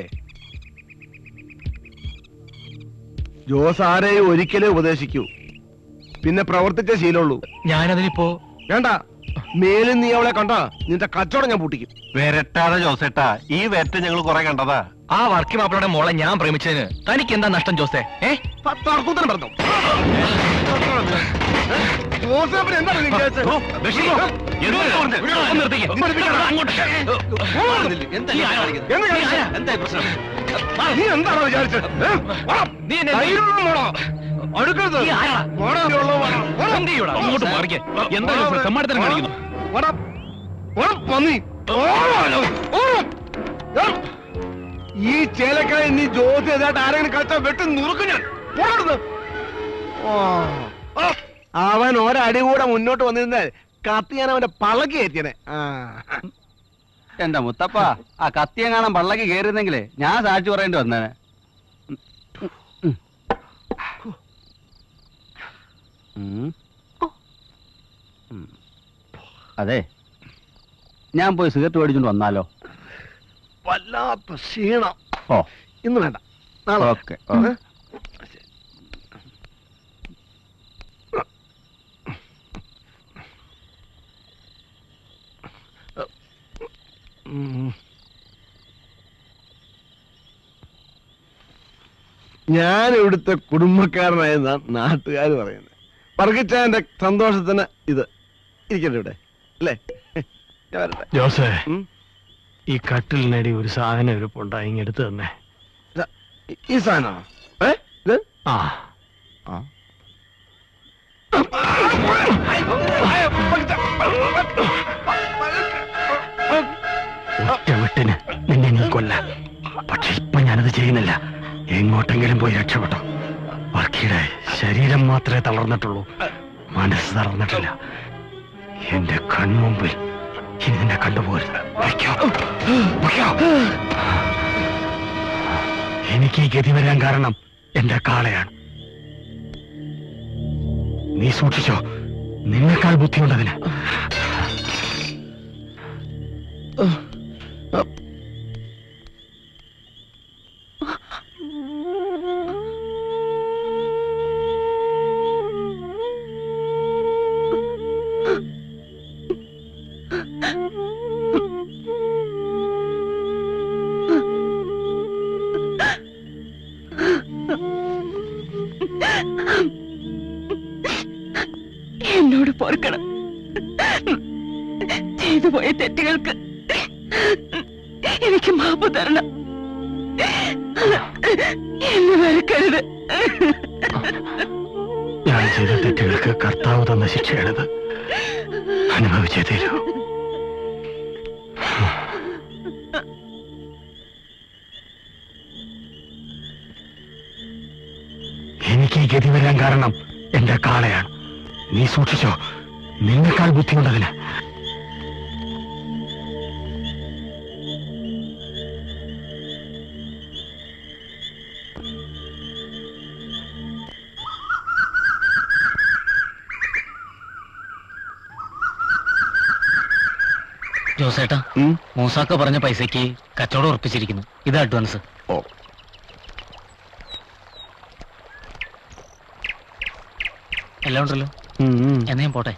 Speaker 3: ജോസ് ആരെയും ഒരിക്കലേ ഉപദേശിക്കൂ, പിന്നെ പ്രവർത്തിച്ച ശീലമുള്ളൂ.
Speaker 9: ഞാനതിനിപ്പോ
Speaker 3: വേണ്ട, മേലിൽ നീ അവളെ കണ്ടാ നിന്റെ കച്ചവടം ഞാൻ പൂട്ടിക്കും.
Speaker 8: വരട്ടാതെ ജോസേട്ടാ, ഈ വരട്ട് ഞങ്ങൾ കുറെ കണ്ടതാ.
Speaker 9: ആ വർക്കി മാപ്പിളയുടെ മോളെ ഞാൻ പ്രേമിച്ചതിന് തനിക്ക് എന്താ നഷ്ടം ജോസേ?
Speaker 3: തർക്കൂത്തരം പറഞ്ഞോ? ജോസേഫിന് എന്താണ് നീ വിചാരിച്ചത്? നീ എന്താണോ വിചാരിച്ചത്? അടുക്കരുത്.
Speaker 9: അങ്ങോട്ട് മാറിക്കേ. എന്താ സമ്മാനത്തിന് കാണിക്കുന്നു?
Speaker 3: ഈ ചേലക്കായ നീ ജോലി ചെയ്തായിട്ട് ആരെങ്കിലും കളിച്ചാൽ വെട്ടി നുറുക്കും ഞാൻ. അവൻ ഒരടി കൂടെ മുന്നോട്ട് വന്നിരുന്നാൽ കത്തി ഞാൻ അവന്റെ പള്ളക്ക് കയറ്റിയനെ.
Speaker 4: എന്റെ മുത്തപ്പ, ആ കത്തിയെങ്ങാണം പള്ളക്ക് കയറിയിരുന്നെങ്കിലേ ഞാൻ സാക്ഷി പറയേണ്ടി വന്നേനെ. അതെ, ഞാൻ പോയി സിഗരറ്റ് മേടിച്ചോണ്ട് വന്നാലോ?
Speaker 3: വല്ലാത്ത ക്ഷീണം.
Speaker 4: ഓ,
Speaker 3: ഇന്ന് വേണ്ട, നാളെ.
Speaker 4: ഓക്കെ.
Speaker 3: ഞാൻ ഇവിടുത്തെ കുടുംബക്കാരനായ നാട്ടുകാർ പറയുന്നത്. വർഗിച്ചാന്റെ സന്തോഷത്തിന് ഇത് ഇരിക്കട്ടെ ഇവിടെ, അല്ലേ? ഞാൻ വരട്ടെ.
Speaker 1: ജോസേ, ഈ കട്ടിലിനടി ഒരു സാധനം ഇരിപ്പുണ്ടായി, ഇങ്ങെടുത്ത് തന്നെ.
Speaker 3: ഈ സാധനമാണോ? ഇത്
Speaker 1: ആ, ഒറ്റവെട്ടിന് നിന്നെ നീ കൊല്ലാൻ. പക്ഷെ ഇപ്പൊ ഞാനത് ചെയ്യുന്നില്ല. എങ്ങോട്ടെങ്കിലും പോയി രക്ഷപ്പെട്ടോ. വർക്കിയുടെ ശരീരം മാത്രമേ തളർന്നിട്ടുള്ളൂ, മനസ്സ് തളർന്നിട്ടില്ല. എന്റെ കൺമുമ്പിൽ ഇനി നിന്നെ കണ്ടുപോരുത്. എനിക്ക് ഈ ഗതി വരാൻ കാരണം എന്റെ കാളയാണ്. നീ സൂക്ഷിച്ചോ,
Speaker 9: നിന്നേക്കാൾ ബുദ്ധിയുണ്ടതിന്.
Speaker 2: എന്നോട് പൊറുക്കണം. ചെയ്തു പോയ തെറ്റുകൾക്ക് എനിക്ക് മാപ്പ് തരണം. എന്നെ വെറുക്കരുത്.
Speaker 9: ഞാൻ ചെയ്ത തെറ്റുകൾക്ക് കർത്താവ് തന്ന ശിക്ഷയാണിത്. അനുഭവിച്ചേ തീരൂ. എനിക്ക് ഈ ഗതി വരാൻ കാരണം എന്റെ കാളയാണ്. നീ സൂക്ഷിച്ചോ, നിന്നെക്കാൾ ബുദ്ധിയുണ്ടതിന്.
Speaker 4: ജോസേട്ടാ, മൂസാക്ക പറഞ്ഞ പൈസക്ക് കച്ചവടം ഉറപ്പിച്ചിരിക്കുന്നു. ഇത് അഡ്വാൻസ്.
Speaker 3: ഓ,
Speaker 4: എല്ലാം ഉണ്ടല്ലോ. എന്നാ ഞാൻ പോട്ടെ.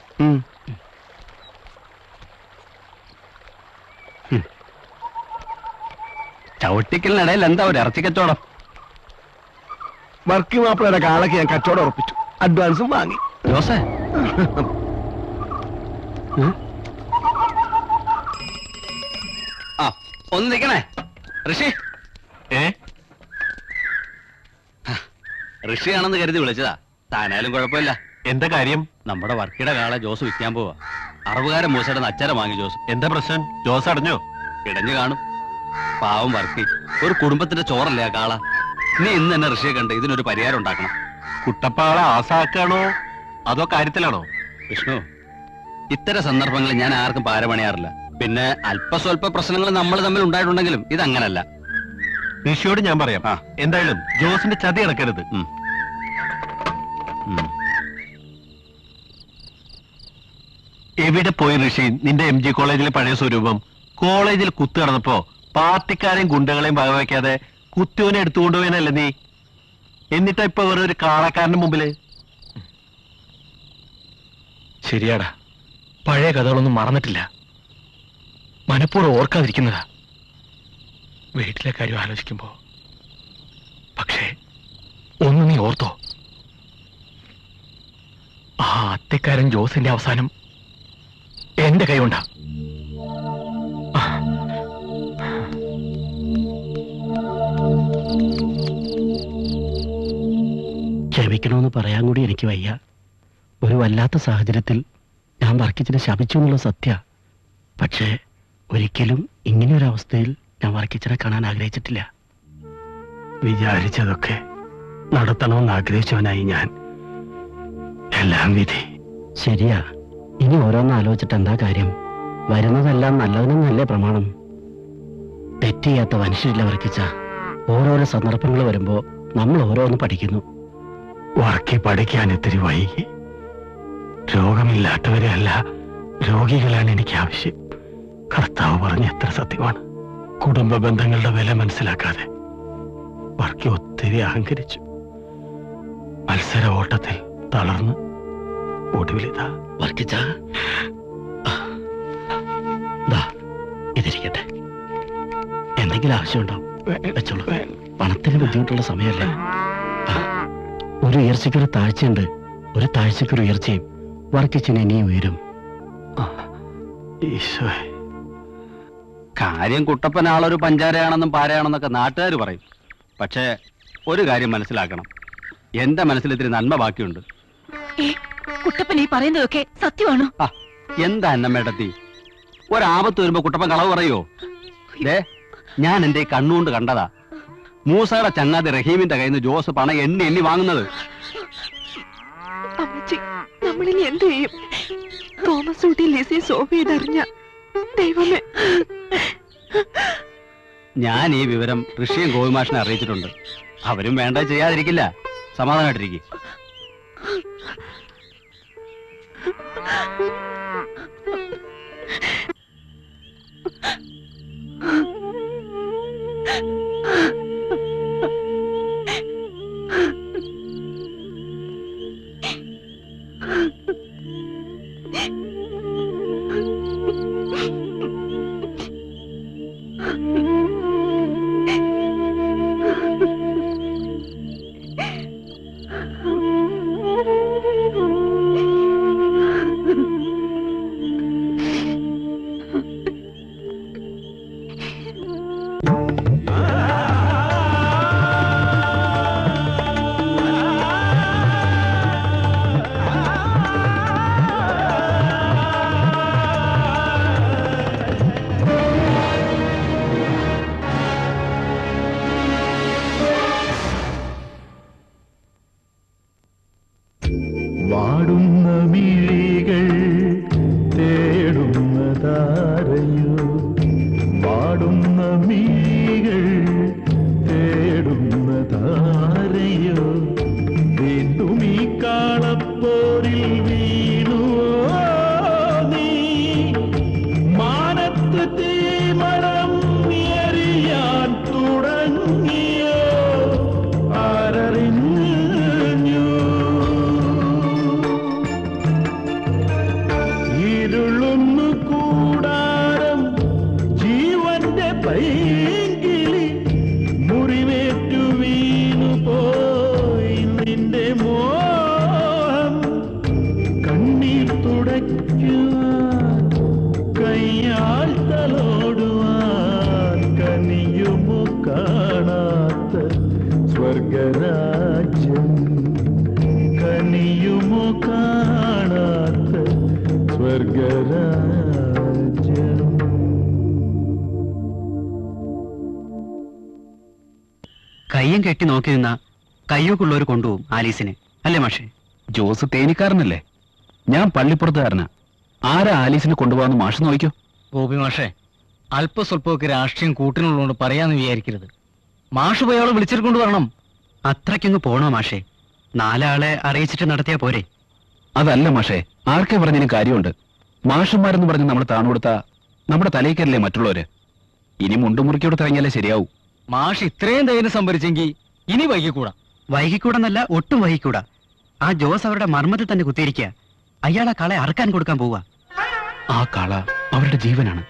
Speaker 3: ചവിട്ടിക്കലിനിടയിൽ എന്താ ഒരു ഇറച്ചി കച്ചവടം? വർക്കി മാപ്പിളയുടെ കാളയ്ക്ക് ഞാൻ കച്ചവടം ഉറപ്പിച്ചു, അഡ്വാൻസും വാങ്ങി.
Speaker 4: ജോസേ,
Speaker 3: ആ ഒന്ന് നിൽക്കണേ ഋഷി.
Speaker 4: ഋഷിയാണെന്ന് കരുതി വിളിച്ചതാ. താനായാലും കുഴപ്പമില്ല.
Speaker 8: എന്താ കാര്യം?
Speaker 4: നമ്മുടെ വർക്കിയുടെ കാളെ ജോസ് വിൽക്കാൻ പോവാ. അറുപകാരം മൂസയുടെ അച്ചരം വാങ്ങി ജോസ്.
Speaker 8: എന്താ പ്രശ്നം? ജോസ് അടഞ്ഞോ?
Speaker 4: ഇടഞ്ഞു കാണും. പാവം വർക്കി, ഒരു കുടുംബത്തിന്റെ ചോറല്ലേ ആ കാള. നീ ഇന്ന് തന്നെ ഋഷിയെ കണ്ട് ഇതിനൊരു പരിഹാരം ഉണ്ടാക്കണം.
Speaker 8: കുട്ടപ്പാളെ ആസാക്കാണോ അതോ കാര്യത്തിലാണോ?
Speaker 4: വിഷ്ണു, ഇത്തരം സന്ദർഭങ്ങളിൽ ഞാൻ ആർക്കും പാരപണിയാറില്ല. പിന്നെ അല്പസ്വല്പ പ്രശ്നങ്ങൾ നമ്മൾ തമ്മിൽ ഉണ്ടായിട്ടുണ്ടെങ്കിലും ഇതങ്ങനല്ല.
Speaker 8: ഋഷിയോട് ഞാൻ പറയാം. എന്തായാലും ജോസിന്റെ ചതി നടക്കരുത്. എവിടെ പോയി ഋഷി നിന്റെ MG കോളേജിലെ പഴയ സ്വരൂപം? കോളേജിൽ കുത്തു നടന്നപ്പോ പാർട്ടിക്കാരെയും ഗുണ്ടകളെയും വകവയ്ക്കാതെ കുത്തുവിനെ എടുത്തുകൊണ്ടുപോയനല്ലേ നീ? എന്നിട്ടാ ഇപ്പൊ വേറെ ഒരു കാളക്കാരന്റെ മുമ്പില്?
Speaker 9: ശരിയാടാ, പഴയ കഥകളൊന്നും മറന്നിട്ടില്ല. മനഃപൂർവ്വം ഓർക്കാതിരിക്കുന്നതാ വീട്ടിലെ കാര്യം ആലോചിക്കുമ്പോ. പക്ഷേ ഒന്ന് നീ ഓർത്തോ, ആ അത്തിക്കാരൻ ജോസിന്റെ അവസാനം എന്റെ കൈ കൊണ്ടാ.
Speaker 4: ക്ഷമിക്കണമെന്ന് പറയാൻ കൂടി എനിക്ക് വയ്യ. ഒരു വല്ലാത്ത സാഹചര്യത്തിൽ ഞാൻ വർക്കിച്ചിനെ ശപിച്ചു എന്നുള്ള സത്യ. പക്ഷേ ഒരിക്കലും ഇങ്ങനെയൊരവസ്ഥയിൽ ഞാൻ വർക്കിച്ചിനെ കാണാൻ ആഗ്രഹിച്ചിട്ടില്ല.
Speaker 9: വിചാരിച്ചതൊക്കെ നടത്തണമെന്ന് ആഗ്രഹിച്ചവനായി ഞാൻ. എല്ലാം വിധി.
Speaker 4: ശരിയാ. ഇനി ഓരോന്ന് ആലോചിച്ചിട്ട് എന്താ കാര്യം? വരുന്നതെല്ലാം നല്ലതിനൊന്നല്ലേ പ്രമാണം? തെറ്റ് ചെയ്യാത്ത മനുഷ്യരില്ല വർക്കിച്ച. ഓരോരോ സന്ദർഭങ്ങൾ വരുമ്പോ നമ്മൾ ഓരോന്ന് പഠിക്കുന്നു.
Speaker 9: വർക്കി പഠിക്കാൻ ഇത്തിരി വൈകി. രോഗമില്ലാത്തവരെ അല്ല, രോഗികളാണ് എനിക്ക് ആവശ്യം. കർത്താവ് പറഞ്ഞ എത്ര സത്യമാണ്. കുടുംബ ബന്ധങ്ങളുടെ വില മനസ്സിലാക്കാതെ വർക്കി ഒത്തിരി അഹങ്കരിച്ചു. മത്സര ഓട്ടത്തിൽ തളർന്ന് ഒടുവിലിതാ.
Speaker 4: വർക്കിച്ച, ഇതിരിക്കട്ടെ. എന്തെങ്കിലും ആവശ്യമുണ്ടോ? വെച്ചോളൂ. പണത്തിന് ബുദ്ധിമുട്ടുള്ള സമയമല്ലേ. ഒരു ഉയർച്ചയ്ക്കൊരു താഴ്ചയുണ്ട്, ഒരു താഴ്ചയ്ക്കൊരു ഉയർച്ചയും. വർക്കിച്ചിന് ഇനി ഉയരും.
Speaker 9: ഈശോയെ,
Speaker 4: കാര്യം കുട്ടപ്പനാളൊരു പഞ്ചാരയാണെന്നും പാരയാണെന്നൊക്കെ നാട്ടുകാർ പറയും. പക്ഷേ ഒരു കാര്യം മനസ്സിലാക്കണം, എന്റെ മനസ്സിൽ ഇത്തിരി നന്മ ബാക്കിയുണ്ട്.
Speaker 2: കുട്ടപ്പൻ ഈ പറയുന്നതൊക്കെ സത്യമാണോ?
Speaker 4: എന്താ അന്നമ്മേടത്തി, ഒരാപത്ത് വരുമ്പോ കുട്ടപ്പൻ കളവ് പറയോ? ഞാൻ എന്റെ കണ്ണുകൊണ്ട് കണ്ടതാ. മൂസയുടെ ചങ്ങാതി റഹീമിന്റെ കയ്യിൽ നിന്ന് ജോസ് പണം എണ്ണി വാങ്ങുന്നത്.
Speaker 2: അമ്മച്ചി, നമ്മളിനി എന്ത് ചെയ്യും? തോമസ് ഊട്ടി ലിസി സോഫിയതറിഞ്ഞ ദൈവമേ.
Speaker 4: ഞാൻ ഈ വിവരം ഋഷിയും ഗോപിമാഷിനെ അറിയിച്ചിട്ടുണ്ട്. അവരും വേണ്ട ചെയ്യാതിരിക്കില്ല. സമാധാനമായിട്ടിരിക്കും.
Speaker 11: വാടുന്ന മിഴികൾ തേടുന്നതാരയോ, വാടുന്ന മിഴികൾ തേടുന്നതാരയോ, വീണ്ടും ഈ കാളപ്പോരിൽ വീണുവോ നീ, മാനത്ത് തീമരം എറിയാൻ തുടങ്ങിയോ, ആരറിഞ്ഞു ഇരുളുന്നു കൂടാരം ജീവന്റെ പൈങ്കിളി, മുറിവേറ്റു വീണു പോയി നിന്റെ മോഹം, കണ്ണീർ തുടയ്ക്കുവാൻ കയ്യാൽ തലോടുവാൻ കനിയുമോ കാണാത്ത സ്വർഗരാജ്യം, കനിയുമോ കാണാത്ത സ്വർഗരാജ്യം.
Speaker 4: കയ്യും കെട്ടി നോക്കി നിന്ന കയ്യൊക്കെയുള്ളവർ കൊണ്ടുപോകും ആലീസിനെ, അല്ലേ മാഷേ?
Speaker 10: ജോസ് തേനിക്കാരനല്ലേ, ഞാൻ പള്ളിപ്പുറത്തുകാരനാ. ആരാ ആലീസിനെ കൊണ്ടുപോകാന്ന് മാഷ് നോക്കിയോ?
Speaker 6: ഗോപി മാഷേ, അല്പസ്വല്പമൊക്കെ രാഷ്ട്രീയം കൂട്ടിനുള്ളതുകൊണ്ട് പറയാന്ന് വിചാരിക്കരുത്. മാഷ് പോയി അവളെ വിളിച്ചിട്ട് വരണം.
Speaker 4: അത്രയ്ക്കങ്ങ് പോണോ മാഷേ? 4 ആളെ അറിയിച്ചിട്ട് നടത്തിയാ പോരെ?
Speaker 10: അതല്ല മാഷേ, ആർക്കെ പറഞ്ഞതിന് കാര്യമുണ്ട്. മാഷന്മാരെന്ന് പറഞ്ഞ് നമ്മൾ താണുകൊടുത്ത നമ്മുടെ തലയിക്കല്ലേ മറ്റുള്ളവര്. ഇനി മുണ്ടുമുറുക്കിയോട് തിറങ്ങിയാലേ ശരിയാവൂ.
Speaker 6: മാഷ് ഇത്രയും ധൈര്യം സംഭരിച്ചെങ്കിൽ ഇനി വൈകിക്കൂടാ.
Speaker 4: വൈകിക്കൂടെന്നല്ല, ഒട്ടും വൈകിക്കൂടാ. ആ ജോസ് അവരുടെ മർമ്മത്തിൽ തന്നെ കുത്തിയിരിക്കുക. അയാളെ കാളെ അറക്കാൻ കൊടുക്കാൻ പോവുക.
Speaker 10: ആ കാള അവരുടെ ജീവനാണ്.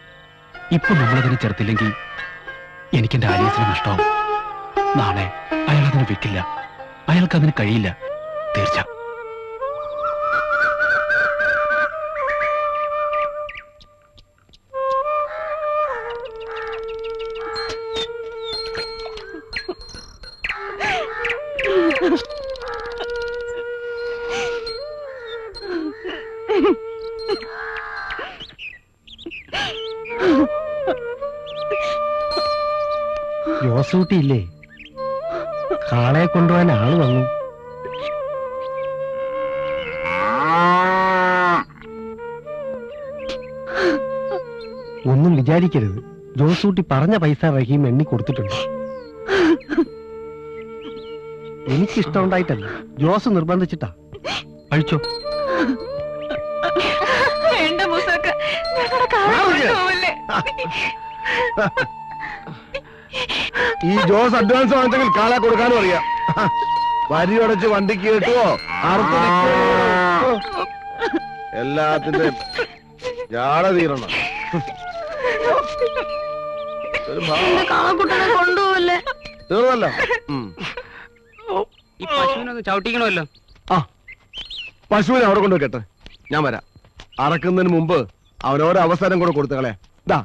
Speaker 10: ഇപ്പൊ നമ്മളതിനെ ചെറുത്തില്ലെങ്കിൽ എനിക്കെന്റെ ആലീസിന് നഷ്ടമാവും. നാളെ അയാളതിനെ വെക്കില്ല, അയാൾക്കതിന് കഴിയില്ല, തീർച്ച.
Speaker 5: ജോസൂട്ടിയില്ലേ, കാളയെ കൊണ്ടുപോകാൻ ആള് വന്നു. ഒന്നും വിചാരിക്കരുത്, ജോസൂട്ടി പറഞ്ഞ പൈസ റഹീം എണ്ണി കൊടുത്തിട്ടുണ്ട്. എനിക്കിഷ്ടമുണ്ടായിട്ടല്ല, ജോസ് നിർബന്ധിച്ചിട്ടാ. അഴിച്ചോ.
Speaker 3: ഈ ജോസ് അഡ്വാൻസ് വാങ്ങിച്ചെങ്കിൽ കാളെ കൊടുക്കാനും അറിയാം. വരി അടച്ച് വണ്ടിക്ക് കിട്ടുവോ, അറുത്ത് നിൽക്കുവോ, എല്ലാത്തിന്റെ ജാട തീരണം.
Speaker 2: കൊണ്ടുപോവല്ലേ?
Speaker 3: തീർന്നല്ലോ.
Speaker 4: ഈ പശുവിനൊന്ന് ചവിട്ടിക്കണമല്ലോ.
Speaker 3: ആ, പശുവിനെ അവിടെ കൊണ്ട് വെക്കട്ടെ, ഞാൻ വരാം. അറക്കുന്നതിന് മുമ്പ് അവനോരോ അവസരം കൂടെ കൊടുത്തു കളയാ. ഇതാ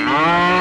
Speaker 3: ആ